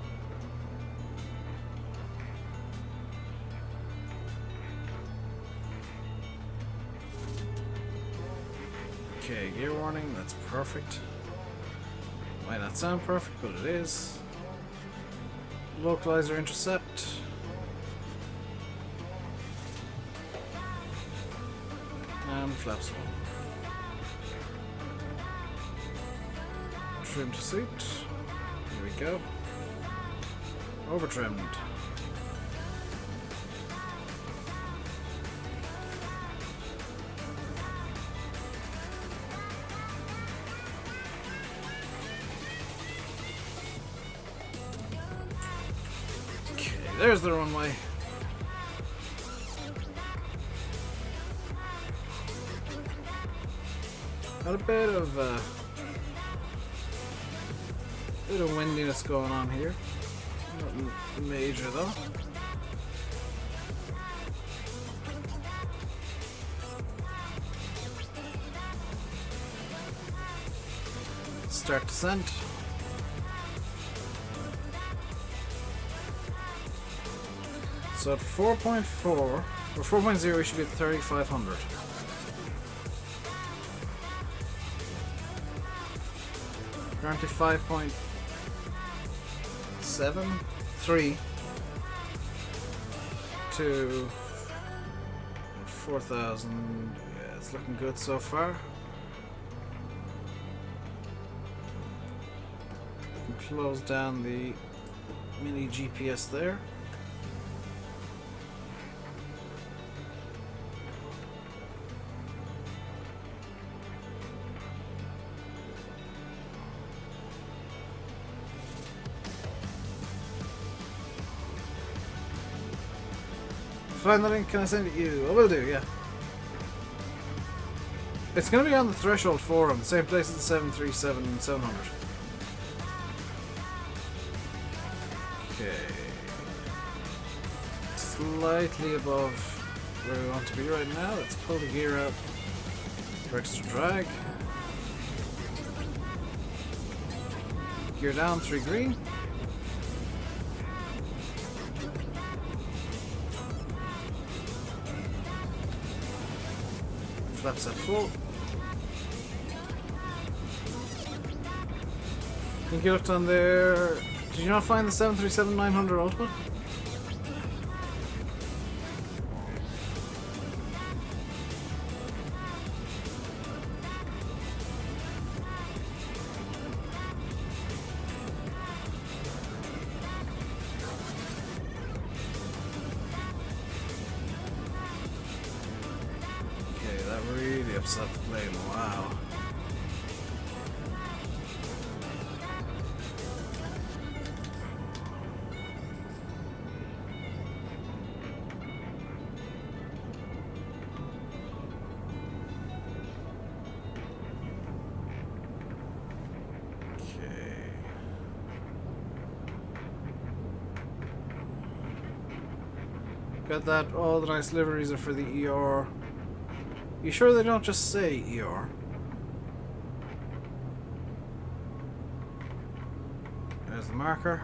Okay, gear warning, that's perfect. Might not sound perfect, but it is. Localizer intercept. And flaps one. Trim to suit. Here we go. Over trimmed. there's the runway. Got a bit of windiness going on here. Nothing major though. Start descent. So at 4.4 or 4.0 we should be at 3,500. Currently 5.73 to 4,000. Yeah, it's looking good so far. Close down the mini GPS there. Find the link, can I send it to you? I will do, yeah. It's going to be on the Threshold forum, the same place as the 737 and 700. Okay. Slightly above where we want to be right now. Let's pull the gear out for extra drag. Gear down, 3 green. Flaps at full. I think you looked on there. Did you not find the 737-900 Ultimate? Okay, that really upset the plane. Wow. Got that. All the nice liveries are for the ER. You sure they don't just say ER? There's the marker.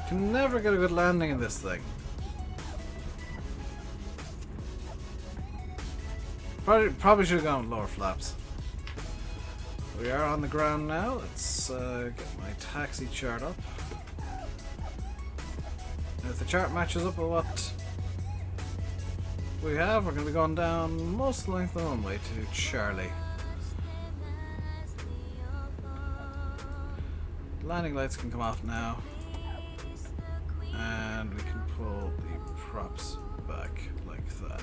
Can never get a good landing in this thing. Probably should have gone with lower flaps. We are on the ground now. Let's get my taxi chart up. And if the chart matches up with what we have, we're going to be going down most length of the runway to Charlie. Landing lights can come off now. And we can pull the props back like that.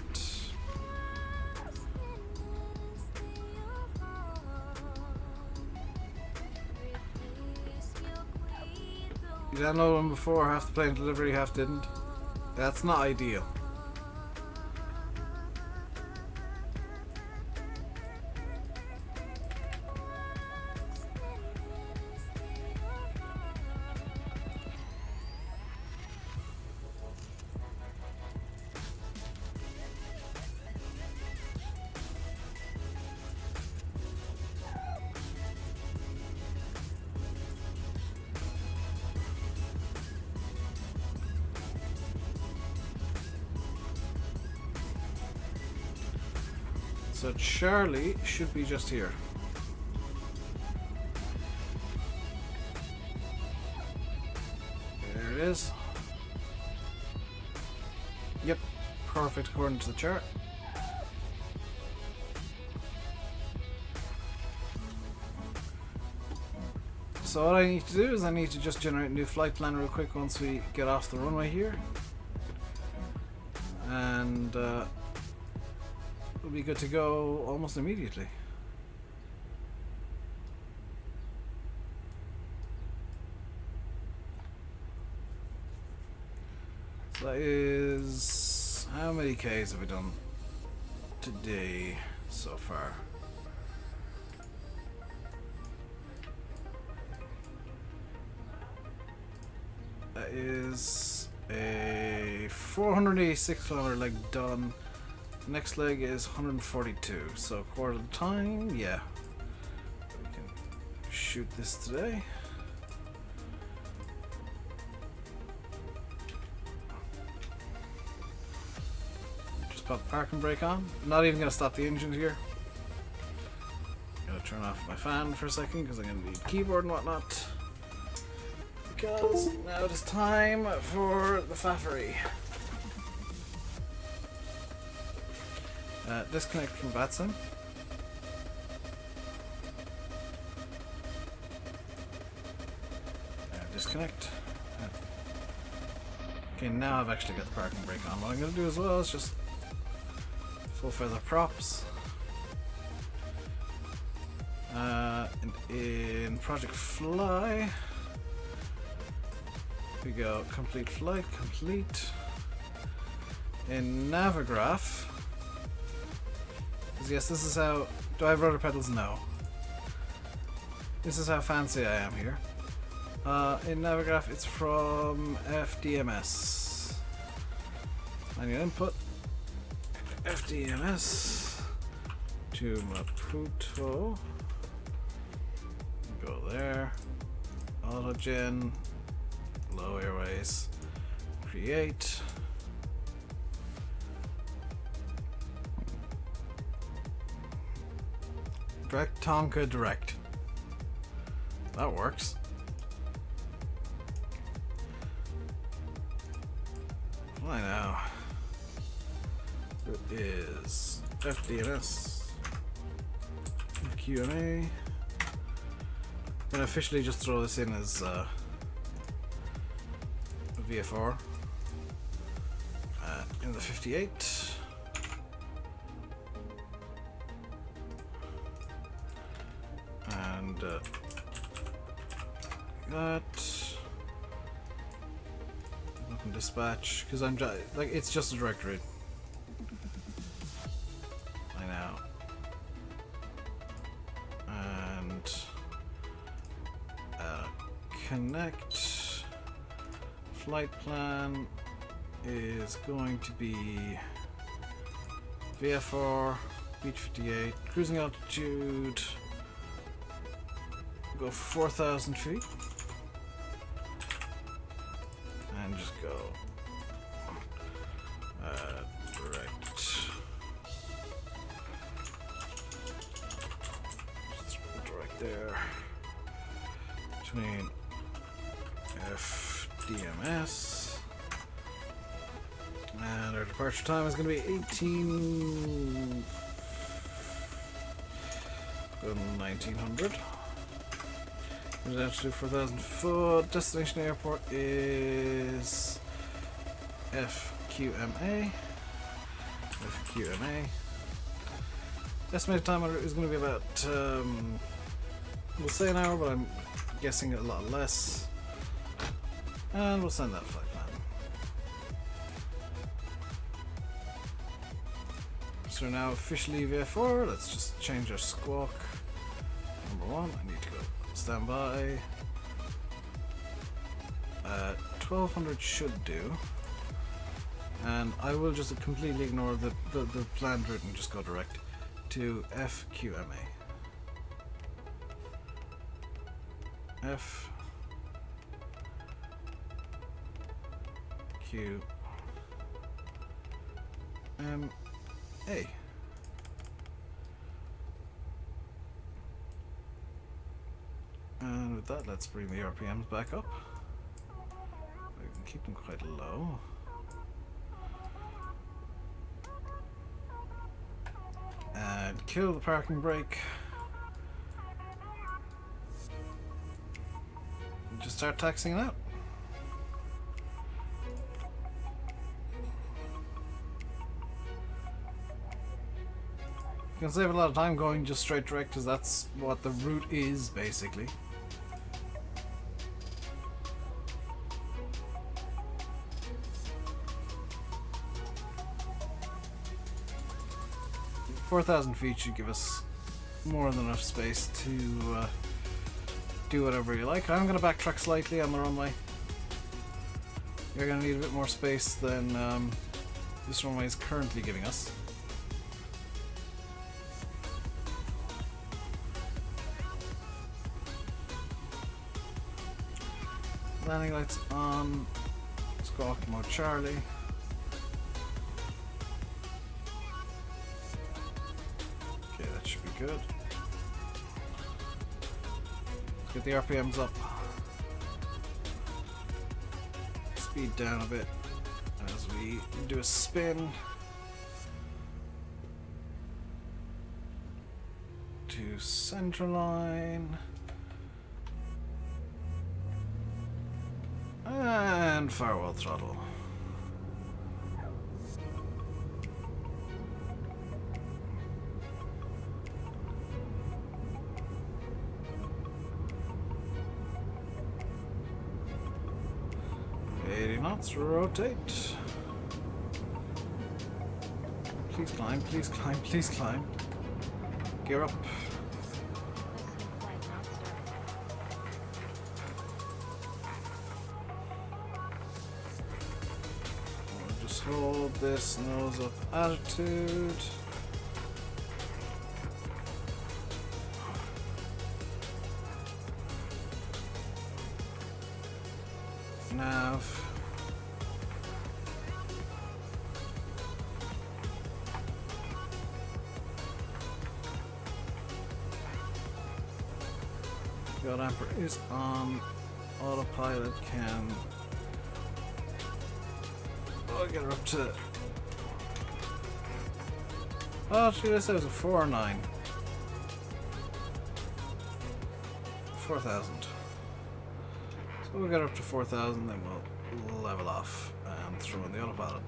You downloaded one before, half the plane delivery, half didn't. That's not ideal. So Charlie should be just here. There it is. Yep, perfect according to the chart. So what I need to do is I need to just generate a new flight plan real quick once we get off the runway here. And we'll be good to go almost immediately. So that is... how many Ks have we done today so far? That is a 486 kilometer leg done. Next leg is 142, so quarter of the time, yeah. We can shoot this today. Just pop the parking brake on. Not even going to stop the engine here. Gonna turn off my fan for a second because I'm going to need keyboard and whatnot. Because now it is time for the faffery. Disconnect from VATSIM. Disconnect. Okay, now I've actually got the parking brake on. What I'm going to do as well is just full feather props. And in Project Fly, we go complete flight, complete. In Navigraph, because yes, this is how. Do I have rudder pedals? No. This is how fancy I am here. In Navigraph, it's from FDMS. Manual input. FDMS to Maputo. Go there. Autogen. Low airways. Create. Direct Tonka direct. That works. Fly now. It is FDNS. QMA. I'm gonna officially just throw this in as VFR in the 58. And that open dispatch because I'm like it's just a direct route. I know. And connect. Flight plan is going to be VFR, Beach 58, cruising altitude, go 4,000 feet, and just go direct. Just direct there between DMS, and our departure time is going to be 1900. We're down to 4,000 foot. Destination airport is FQMA. FQMA. Estimated time is going to be about, we'll say an hour, but I'm guessing a lot less. And we'll send that flight plan. So we're now officially VFR. Let's just change our squawk. Number 1, I need to go standby. 1200 should do. And I will just completely ignore the planned route and just go direct to FQMA. FQMA. with that, let's bring the RPMs back up. We can keep them quite low. And kill the parking brake. And just start taxing it out. You can save a lot of time going just straight direct, because that's what the route is, basically. $4,000 feet should give us more than enough space to do whatever you like. I'm going to backtrack slightly on the runway. You're going to need a bit more space than this runway is currently giving us. Landing lights on. Squawk mode Charlie. Okay, that should be good. Let's get the RPMs up. Speed down a bit as we do a spin. To center line. And firewall throttle. Knots, rotate. Please climb, please climb, please climb. Gear up. We'll just hold this nose up attitude. Nav. God Amper is on autopilot. Can get her up to. Oh, should I say it was a 4.9? 4,000. So we'll get her up to 4,000, then we'll level off and throw in the autopilot.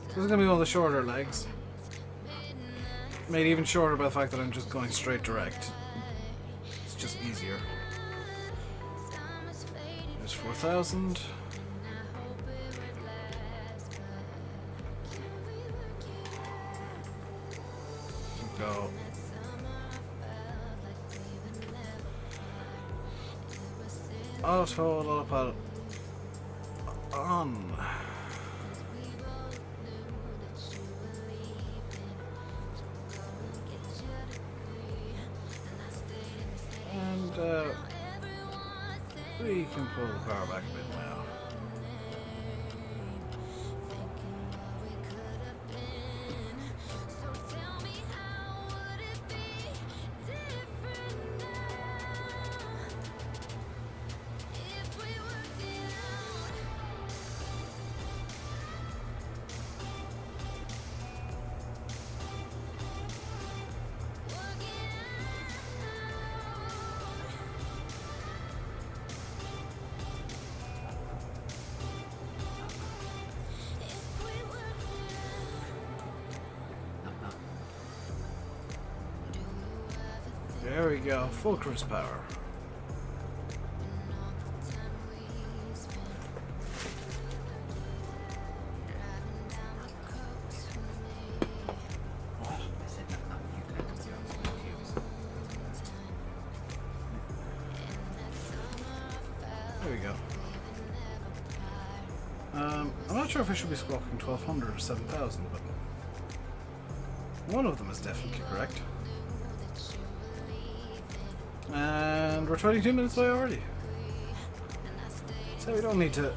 This is going to be one of the shorter legs. Made even shorter by the fact that I'm just going straight direct. It's just easier. There's 4,000. Go. Auto autopilot on. We can pull the power back a bit now. There we go, full cruise power. There we go. I'm not sure if I should be squawking 1200 or 7000, but one of them is definitely correct. And we're 22 minutes away already. So we don't need to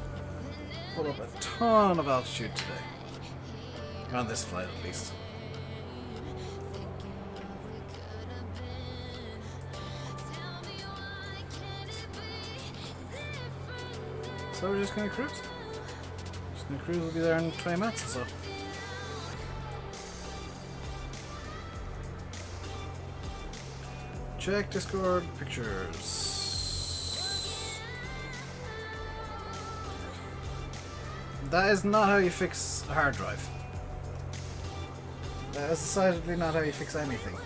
pull up a ton of altitude today. On this flight at least. So we're just gonna cruise. Just gonna cruise, we'll be there in 20 minutes or so. Check Discord pictures. That is not how you fix a hard drive. That is decidedly not how you fix anything.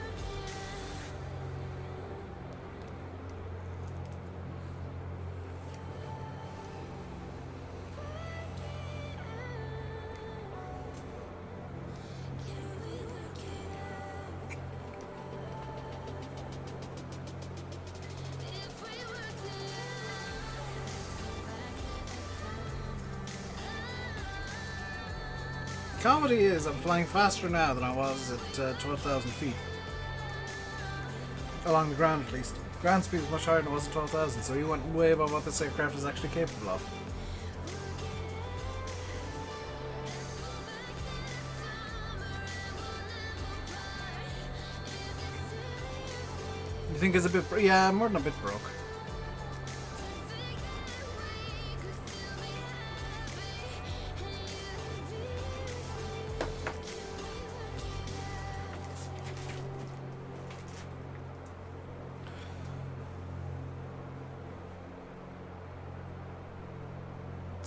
Comedy is I'm flying faster now than I was at 12,000 feet. Along the ground at least. Ground speed is much higher than it was at 12,000, so you went way above what this aircraft is actually capable of. You think it's a bit... yeah, more than a bit broke.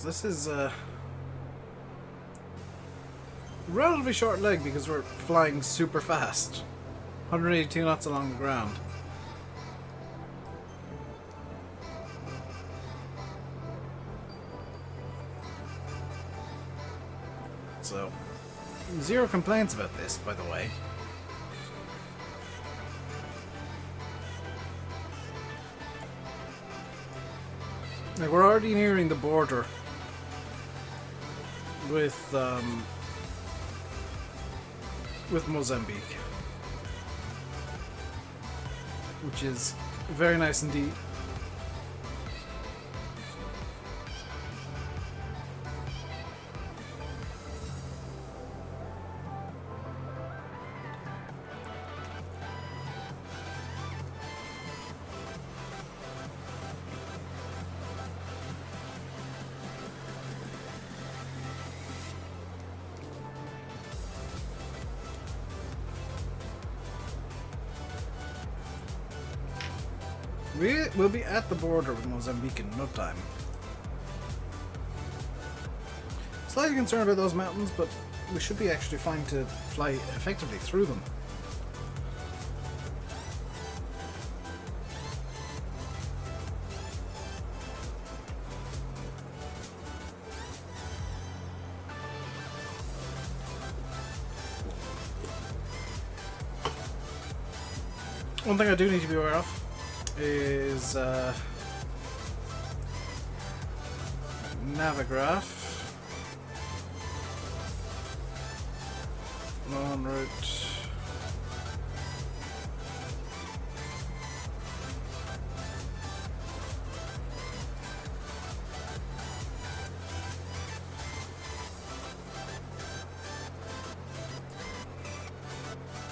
This is a relatively short leg because we're flying super fast. 182 knots along the ground. So, zero complaints about this, by the way. Like, we're already nearing the border with Mozambique, which is very nice indeed. We'll be at the border with Mozambique in no time. Slightly concerned about those mountains, but we should be actually fine to fly effectively through them. One thing I do need to be aware of is Navigraph. En route.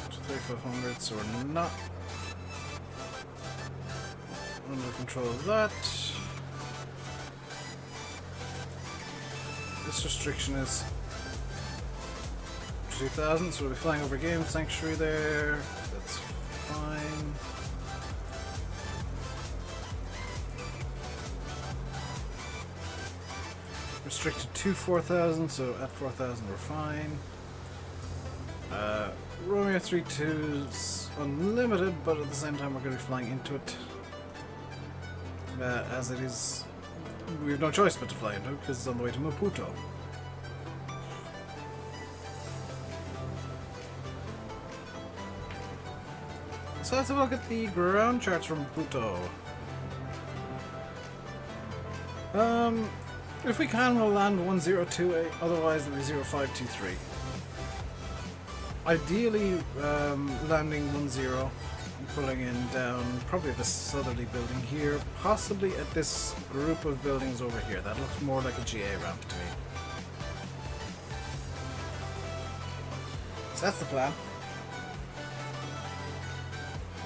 To 3500, so we're not under control of that. This restriction is 2000, so we'll be flying over Game Sanctuary there. That's fine. Restricted to 4000, so at 4000 we're fine. Romeo 32's unlimited, but at the same time we're going to be flying into it. As it is, we have no choice but to fly into it because it's on the way to Maputo. So let's have a look at the ground charts from Maputo. If we can, we'll land 1028, otherwise it'll be 0523. Ideally, landing 10, pulling in down probably the southerly building here, possibly at this group of buildings over here. That looks more like a GA ramp to me. So that's the plan.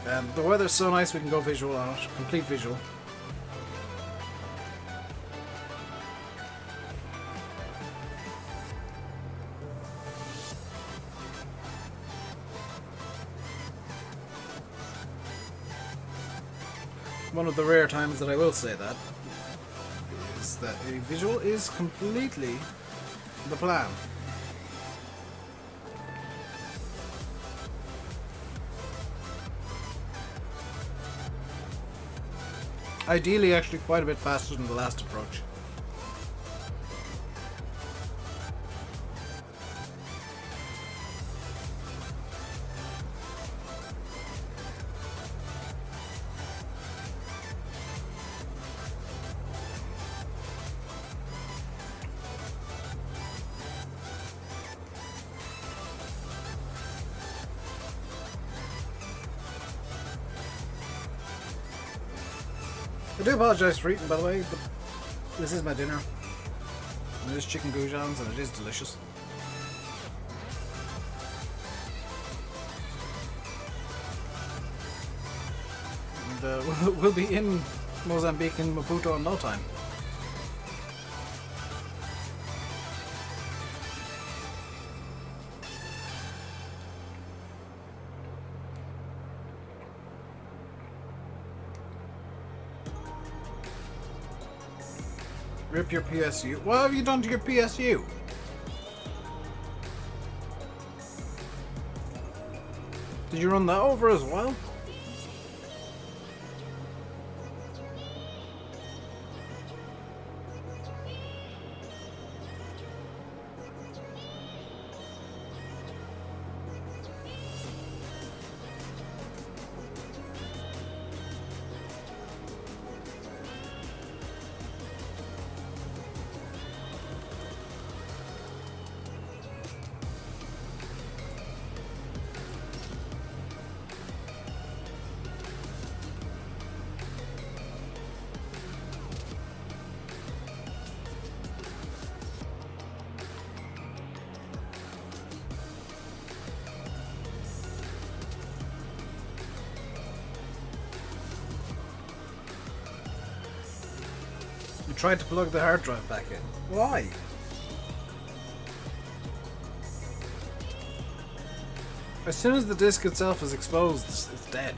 And the weather's so nice we can go visual on it, complete visual. One of the rare times that I will say that is that a visual is completely the plan. Ideally, actually quite a bit faster than the last approach. I do apologise for eating, by the way, but this is my dinner. And it is chicken goujons and it is delicious. And we'll be in Mozambique and Maputo in no time. Rip your PSU. What have you done to your PSU? Did you run that over as well? You tried to plug the hard drive back in. Why? As soon as the disk itself is exposed, it's dead.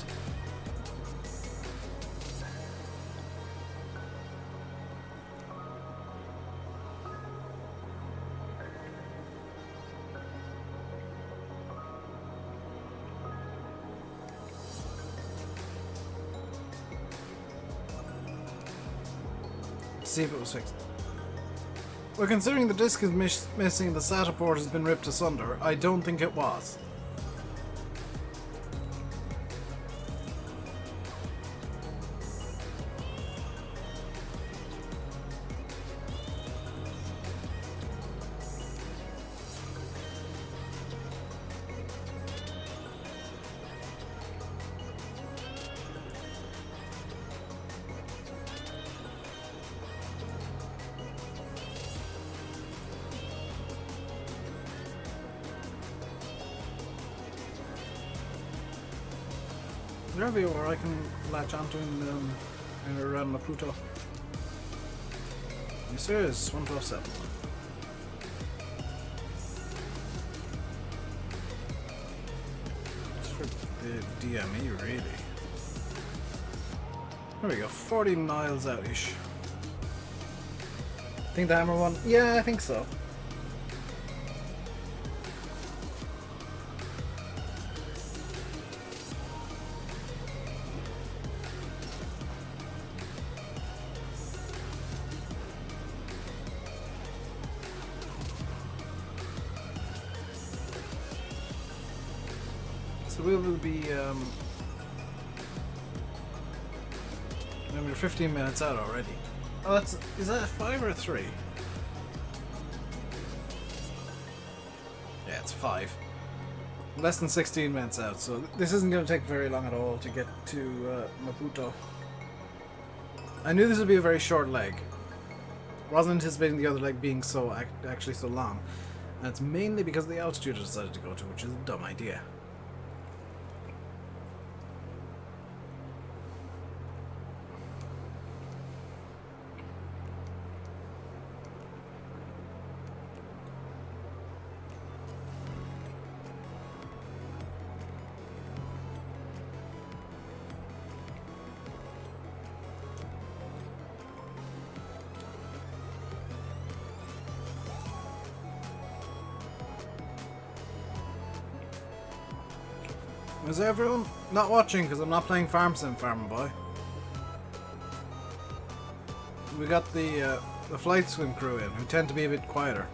See if it was fixed. Well, considering the disk is missing, the SATA port has been ripped asunder, I don't think it was. There'll be where I can latch onto in around Maputo. Yes, there is 127. It's for the DME, really. There we go, 40 miles out-ish. Think the hammer one? Yeah, I think so. So we will be, we're 15 minutes out already. Oh, is that a 5 or a 3? Yeah, it's 5. Less than 16 minutes out, so this isn't going to take very long at all to get to Maputo. I knew this would be a very short leg. Wasn't anticipating the other leg being so actually so long. And it's mainly because of the altitude I decided to go to, which is a dumb idea. Is everyone not watching because I'm not playing Farm Sim, Farm Boy? We got the flight swim crew in, who tend to be a bit quieter.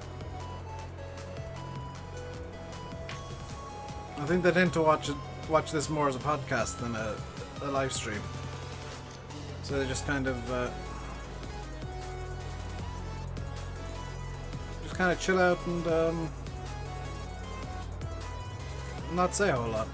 I think they tend to watch this more as a podcast than a live stream. So they just kind of chill out and not say a whole lot.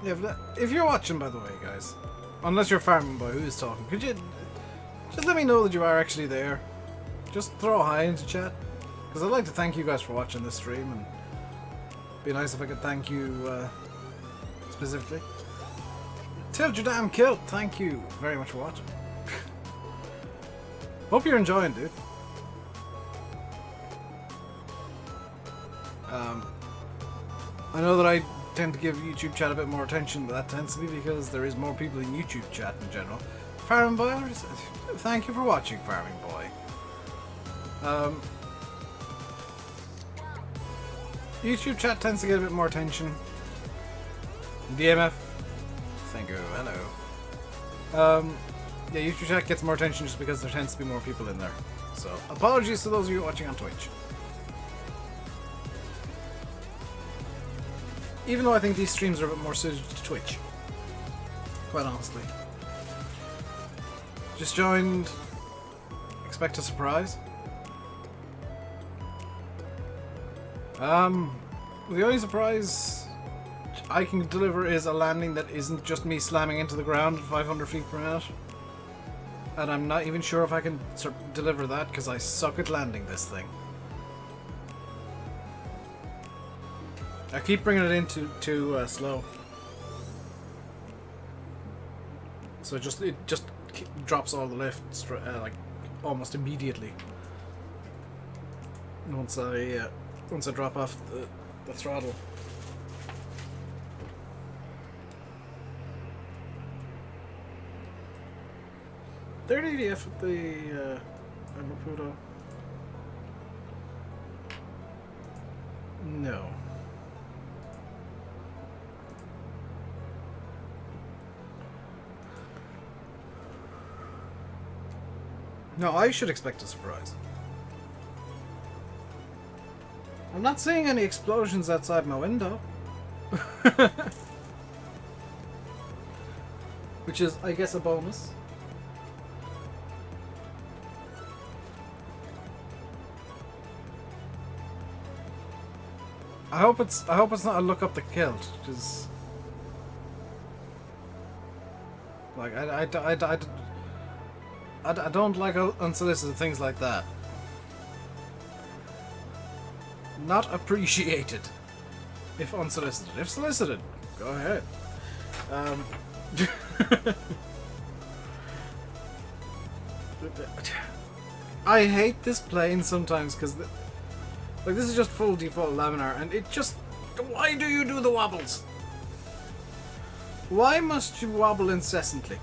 Yeah, if you're watching, by the way, guys, unless you're Farming Boy who is talking, could you just let me know that you are actually there? Just throw a hi into chat, because I'd like to thank you guys for watching this stream, and it'd be nice if I could thank you specifically. Tilt your damn kilt, thank you very much for watching. Hope you're enjoying, dude. I know that I tend to give YouTube chat a bit more attention, but that tends to be because there is more people in YouTube chat in general. Farming Boy, thank you for watching, Farming Boy. YouTube chat tends to get a bit more attention. DMF, thank you, hello. Yeah, YouTube chat gets more attention just because there tends to be more people in there. So, apologies to those of you watching on Twitch. Even though I think these streams are a bit more suited to Twitch. Quite honestly. Just joined. Expect a surprise. The only surprise I can deliver is a landing that isn't just me slamming into the ground at 500 feet per minute. And I'm not even sure if I can deliver that because I suck at landing this thing. I keep bringing it in too slow, so it just drops all the lift like almost immediately. Once I drop off the throttle. Third ADF at the Maputo. No. No, I should expect a surprise. I'm not seeing any explosions outside my window. Which is, I guess, a bonus. I hope it's not a look up the kilt, because like I don't like unsolicited things like that. Not appreciated. If unsolicited. If solicited, go ahead. I hate this plane sometimes because like this is just full default laminar and it just... Why do you do the wobbles? Why must you wobble incessantly?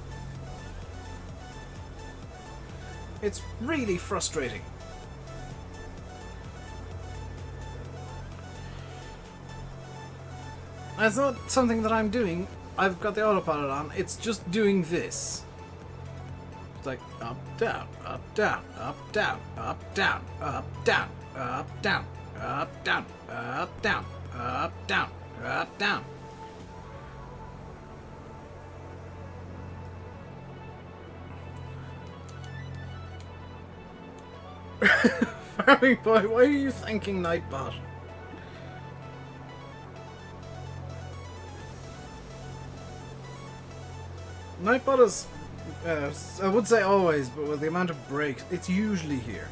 It's really frustrating. And it's not something that I'm doing. I've got the autopilot on. It's just doing this. It's like, Up, down, up, down, up, down, up, down, up, down, up, down, up, down, up, down, up, down, up, down. Farming boy, why are you thanking Nightbot? Nightbot is, I would say always, but with the amount of breaks, it's usually here.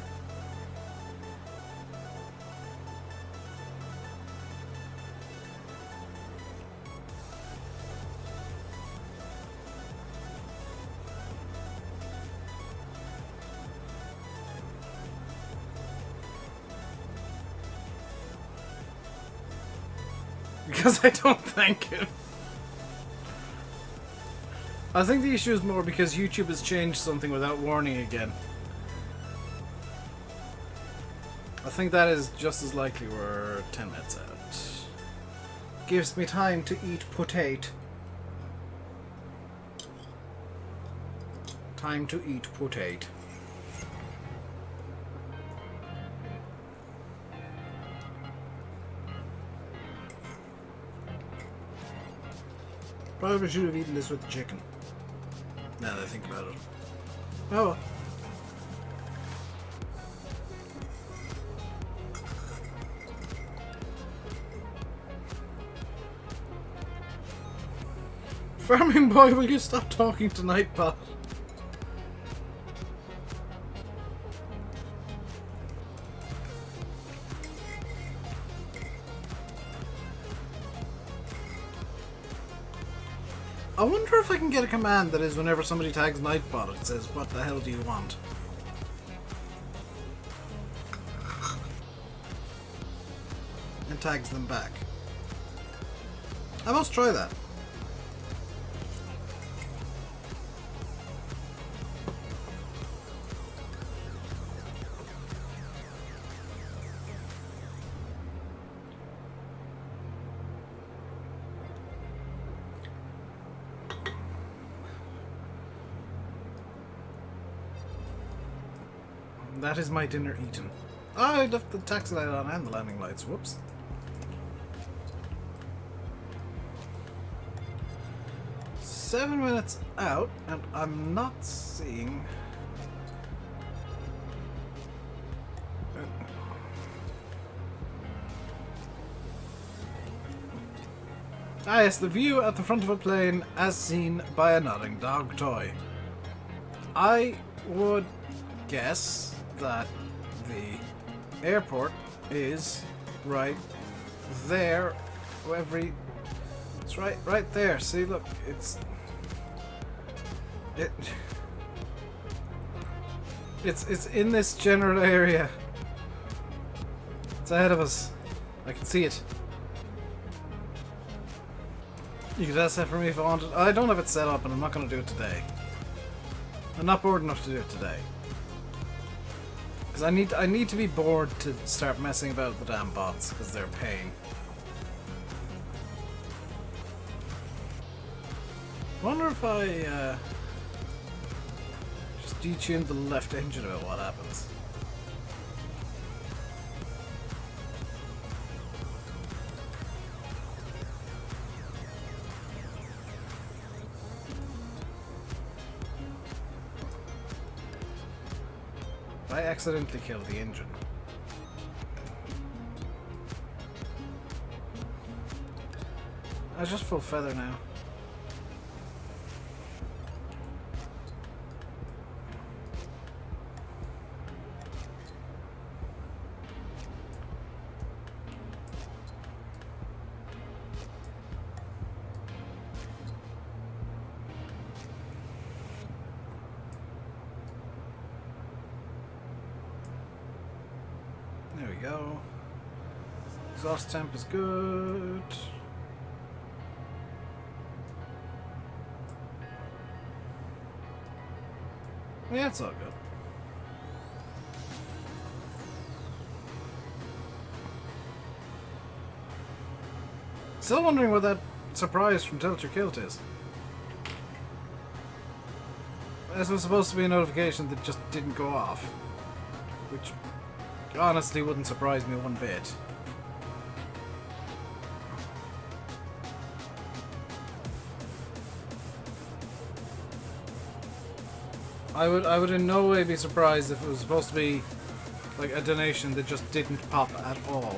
Because I don't thank him. I think the issue is more because YouTube has changed something without warning again. I think that is just as likely. We're 10 minutes out. Gives me time to eat potato. Time to eat potato. Probably should have eaten this with the chicken. Now that I think about it. Oh well. Farming boy, will you stop talking to Nightbot? I wonder if I can get a command that is whenever somebody tags Nightbot, it says, "What the hell do you want?" And tags them back. I must try that. That is my dinner eaten. Oh, I left the taxi light on and the landing lights. Whoops. Seven minutes out, and I'm not seeing... Ah yes, the view at the front of a plane as seen by a nodding dog toy. I would guess that the airport is right there. It's right there. See, look, it's in this general area. It's ahead of us. I can see it. You could ask that for me if I wanted. I don't have it set up, and I'm not going to do it today. I'm not bored enough to do it today. Because I need to be bored to start messing about with the damn bots, because they're a pain. Wonder if I just detune the left engine about what happens. I accidentally killed the engine. I just full feather now. There we go. Exhaust temp is good. Yeah, it's all good. Still wondering what that surprise from Tilt Your Kilt is. this was supposed to be a notification that just didn't go off. Which honestly wouldn't surprise me one bit. I would in no way be surprised if it was supposed to be like a donation that just didn't pop at all.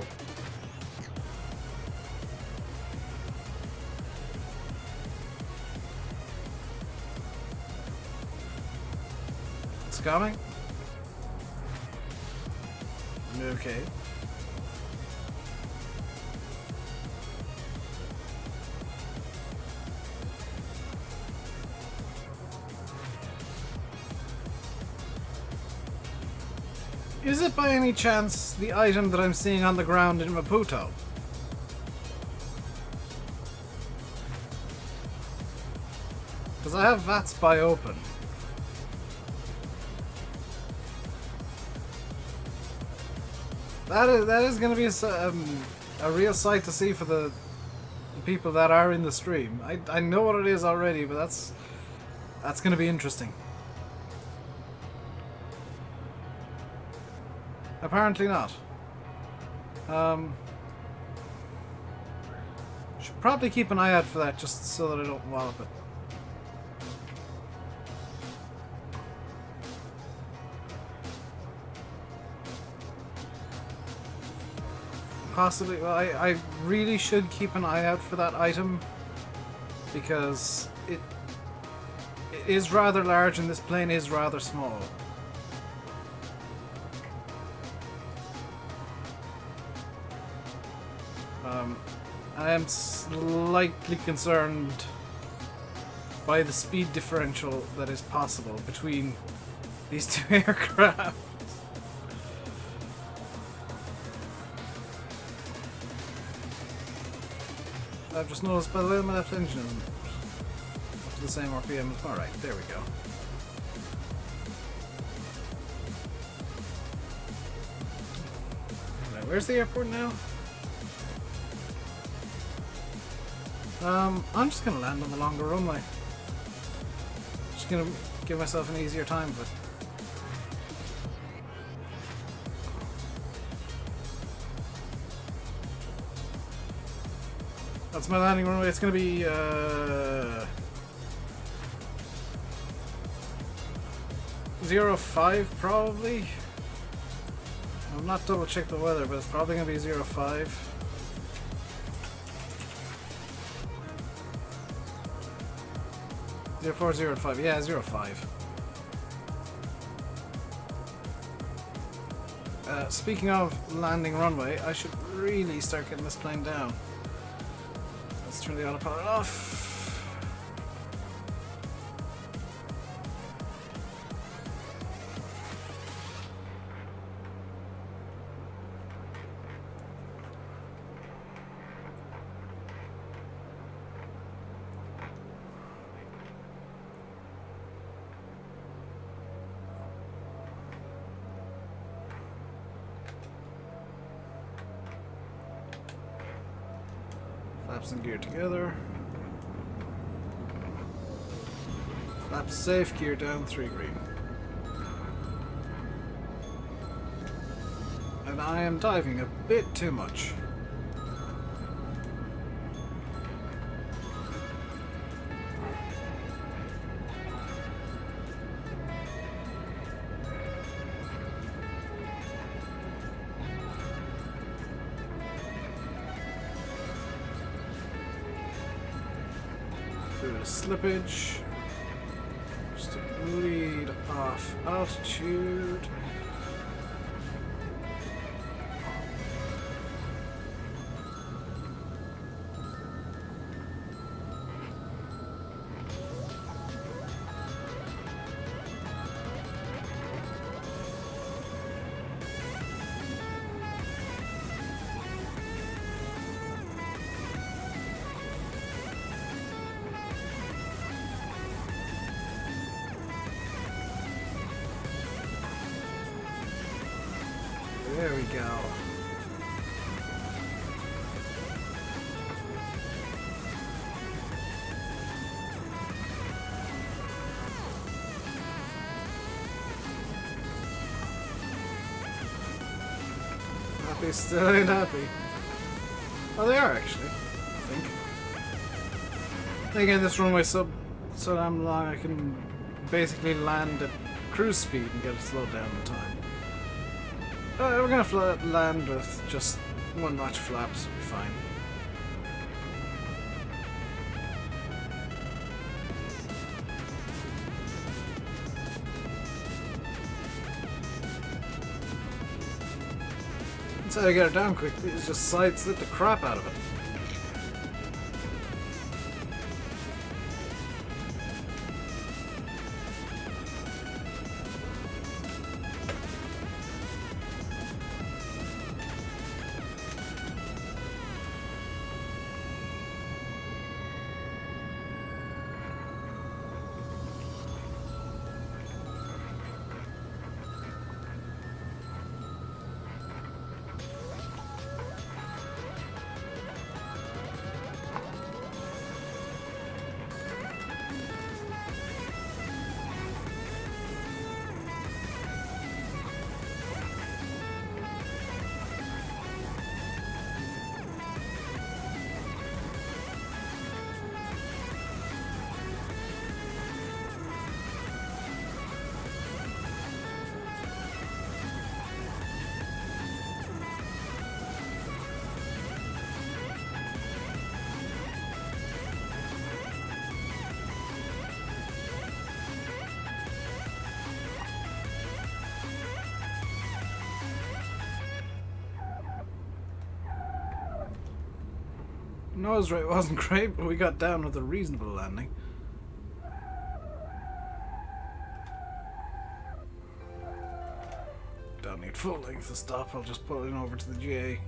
It's coming? Okay. Is it by any chance the item that I'm seeing on the ground in Maputo? Because I have VATS by open. That is going to be a real sight to see for the people that are in the stream. I know what it is already, but that's going to be interesting. Apparently not. Should probably keep an eye out for that just so that I don't wallop it. Possibly, well, I really should keep an eye out for that item because it is rather large and this plane is rather small. I am slightly concerned by the speed differential that is possible between these two aircraft. I've just noticed, by the way, my left engine is up to the same RPM. Alright, there we go. Right, where's the airport now? I'm just gonna land on the longer runway. Just gonna give myself an easier time, but that's my landing runway. It's gonna be 05 probably. I've not double checked the weather, but it's probably gonna be 05. Zero 04, 05. Yeah, 05. Speaking of landing runway, I should really start getting this plane down. Let's turn the autopilot off. Flaps and gear together. Flaps safe, gear down, 3 green. And I am diving a bit too much. Slippage, just to bleed off altitude. There we go. They still ain't happy. Oh, they are actually, I think. Again, this runway so damn long I can basically land at cruise speed and get it slowed down in time. We're gonna land with just one notch of flaps, we'll be fine. That's how to get it down quickly, is just side slip the crap out of it. Nose rate wasn't great, but we got down with a reasonable landing. Don't need full length to stop, I'll just pull in over to the GA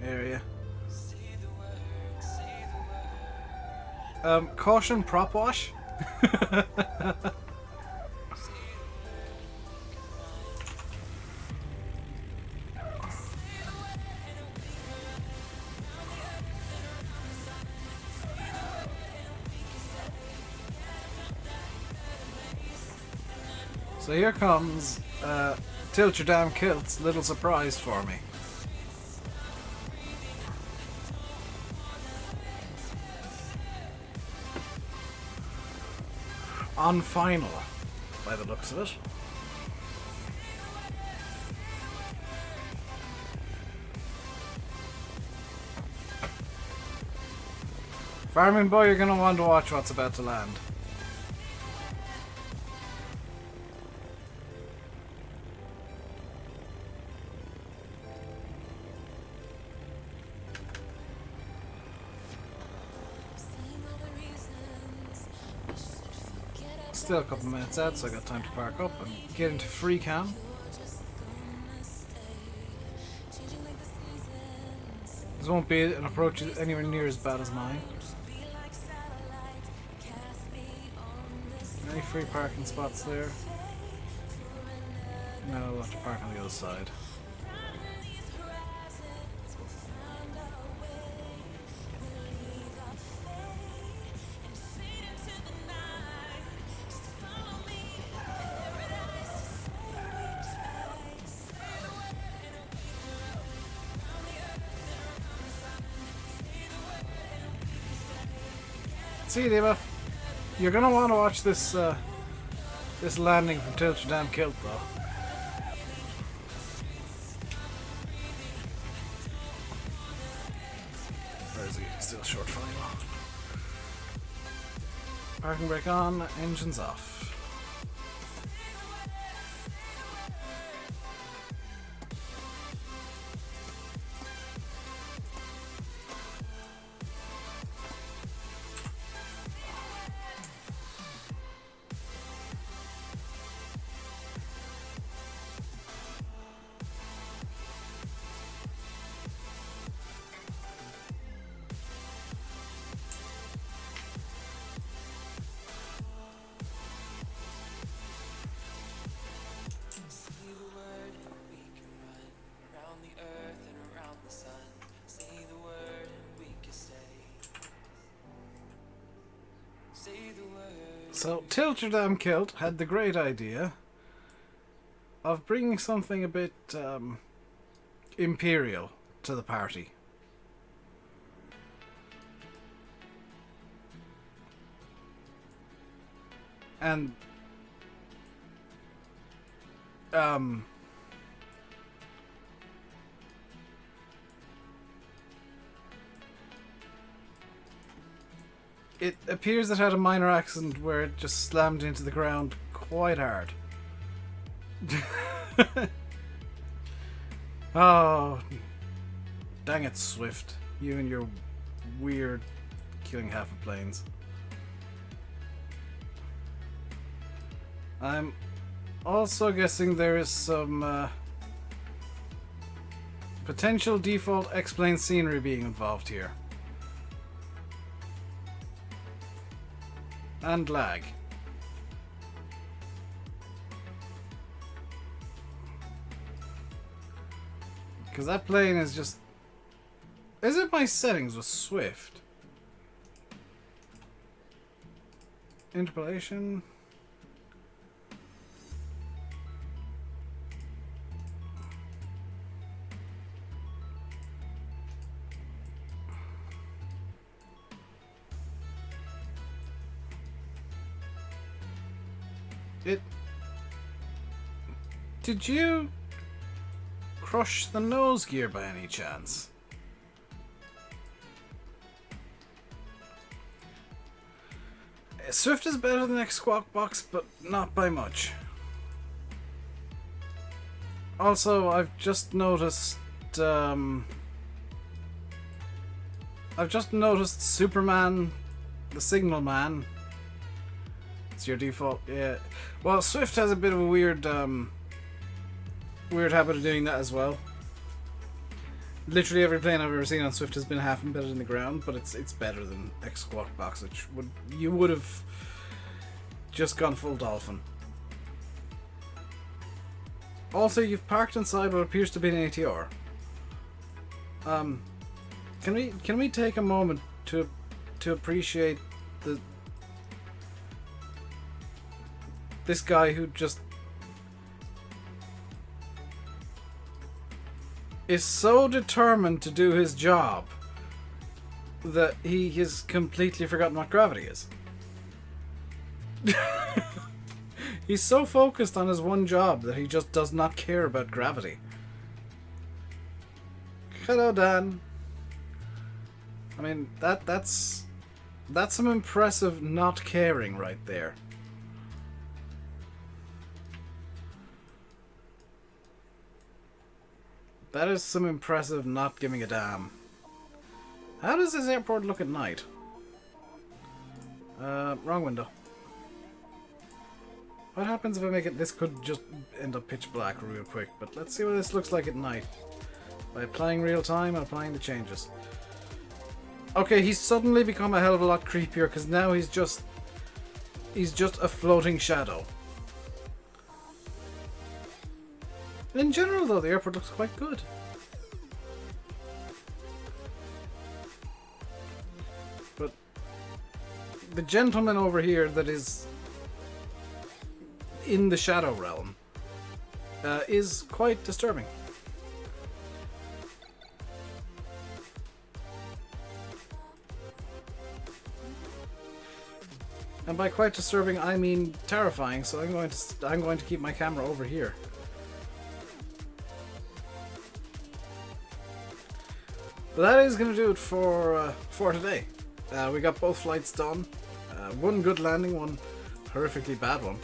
area. Caution prop wash? So here comes Tilt Your Damn Kilt's little surprise for me. On final, by the looks of it. Farming boy, you're gonna want to watch what's about to land. Still a couple minutes out, so I got time to park up and get into free cam. This won't be an approach anywhere near as bad as mine. Any free parking spots there? No, I'll have to park on the other side. See, Deva, you're gonna want to watch this this landing from Tilt Your Damn Kilt, though. Where is he? Still short final. Parking brake on, engines off. So, Tilt Your Damn Kilt had the great idea of bringing something a bit imperial to the party. And it appears it had a minor accident where it just slammed into the ground quite hard. Oh, dang it, Swift. You and your weird killing half of planes. I'm also guessing there is some potential default X-plane scenery being involved here. And lag. Because that plane is just... Is it my settings with Swift? Interpolation... Did you crush the nose gear by any chance? Swift is better than X-Squawk Box, but not by much. Also, I've just noticed Superman, the Signal Man. It's your default, yeah. Well, Swift has a bit of a weird habit of doing that as well. Literally every plane I've ever seen on Swift has been half embedded in the ground, but it's better than X-Squawk Box, which you would have just gone full dolphin. Also, you've parked inside what appears to be an ATR. Can we take a moment to appreciate this guy who just is so determined to do his job that he has completely forgotten what gravity is. He's so focused on his one job that he just does not care about gravity. Hello, Dan. I mean, that's some impressive not caring right there. That is some impressive not giving a damn. How does this airport look at night? Wrong window. What happens if I make it... This could just end up pitch black real quick, but let's see what this looks like at night. By applying real time and applying the changes. Okay, he's suddenly become a hell of a lot creepier because now he's just a floating shadow. In general, though, the airport looks quite good. But the gentleman over here that is in the shadow realm is quite disturbing. And by quite disturbing, I mean terrifying. So I'm going to keep my camera over here. But that is going to do it for today. We got both flights done. One good landing, one horrifically bad one.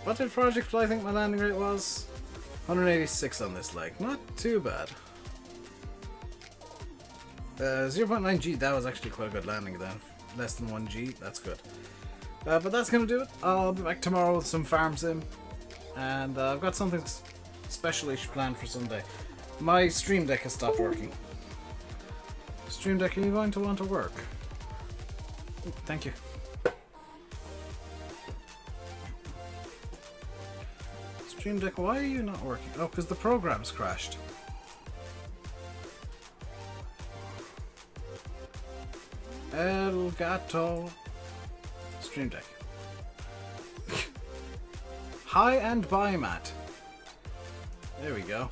What did Project Fly think my landing rate was? 186 on this leg. Not too bad. 0.9 G, that was actually quite a good landing then. Less than 1 G, that's good. But that's going to do it. I'll be back tomorrow with some farm sim. And I've got something special-ish planned for Sunday. My Stream Deck has stopped working. Stream Deck, are you going to want to work? Thank you. Stream Deck, why are you not working? Oh, because the program's crashed. El Gato. Stream Deck. Hi and bye, Matt. There we go.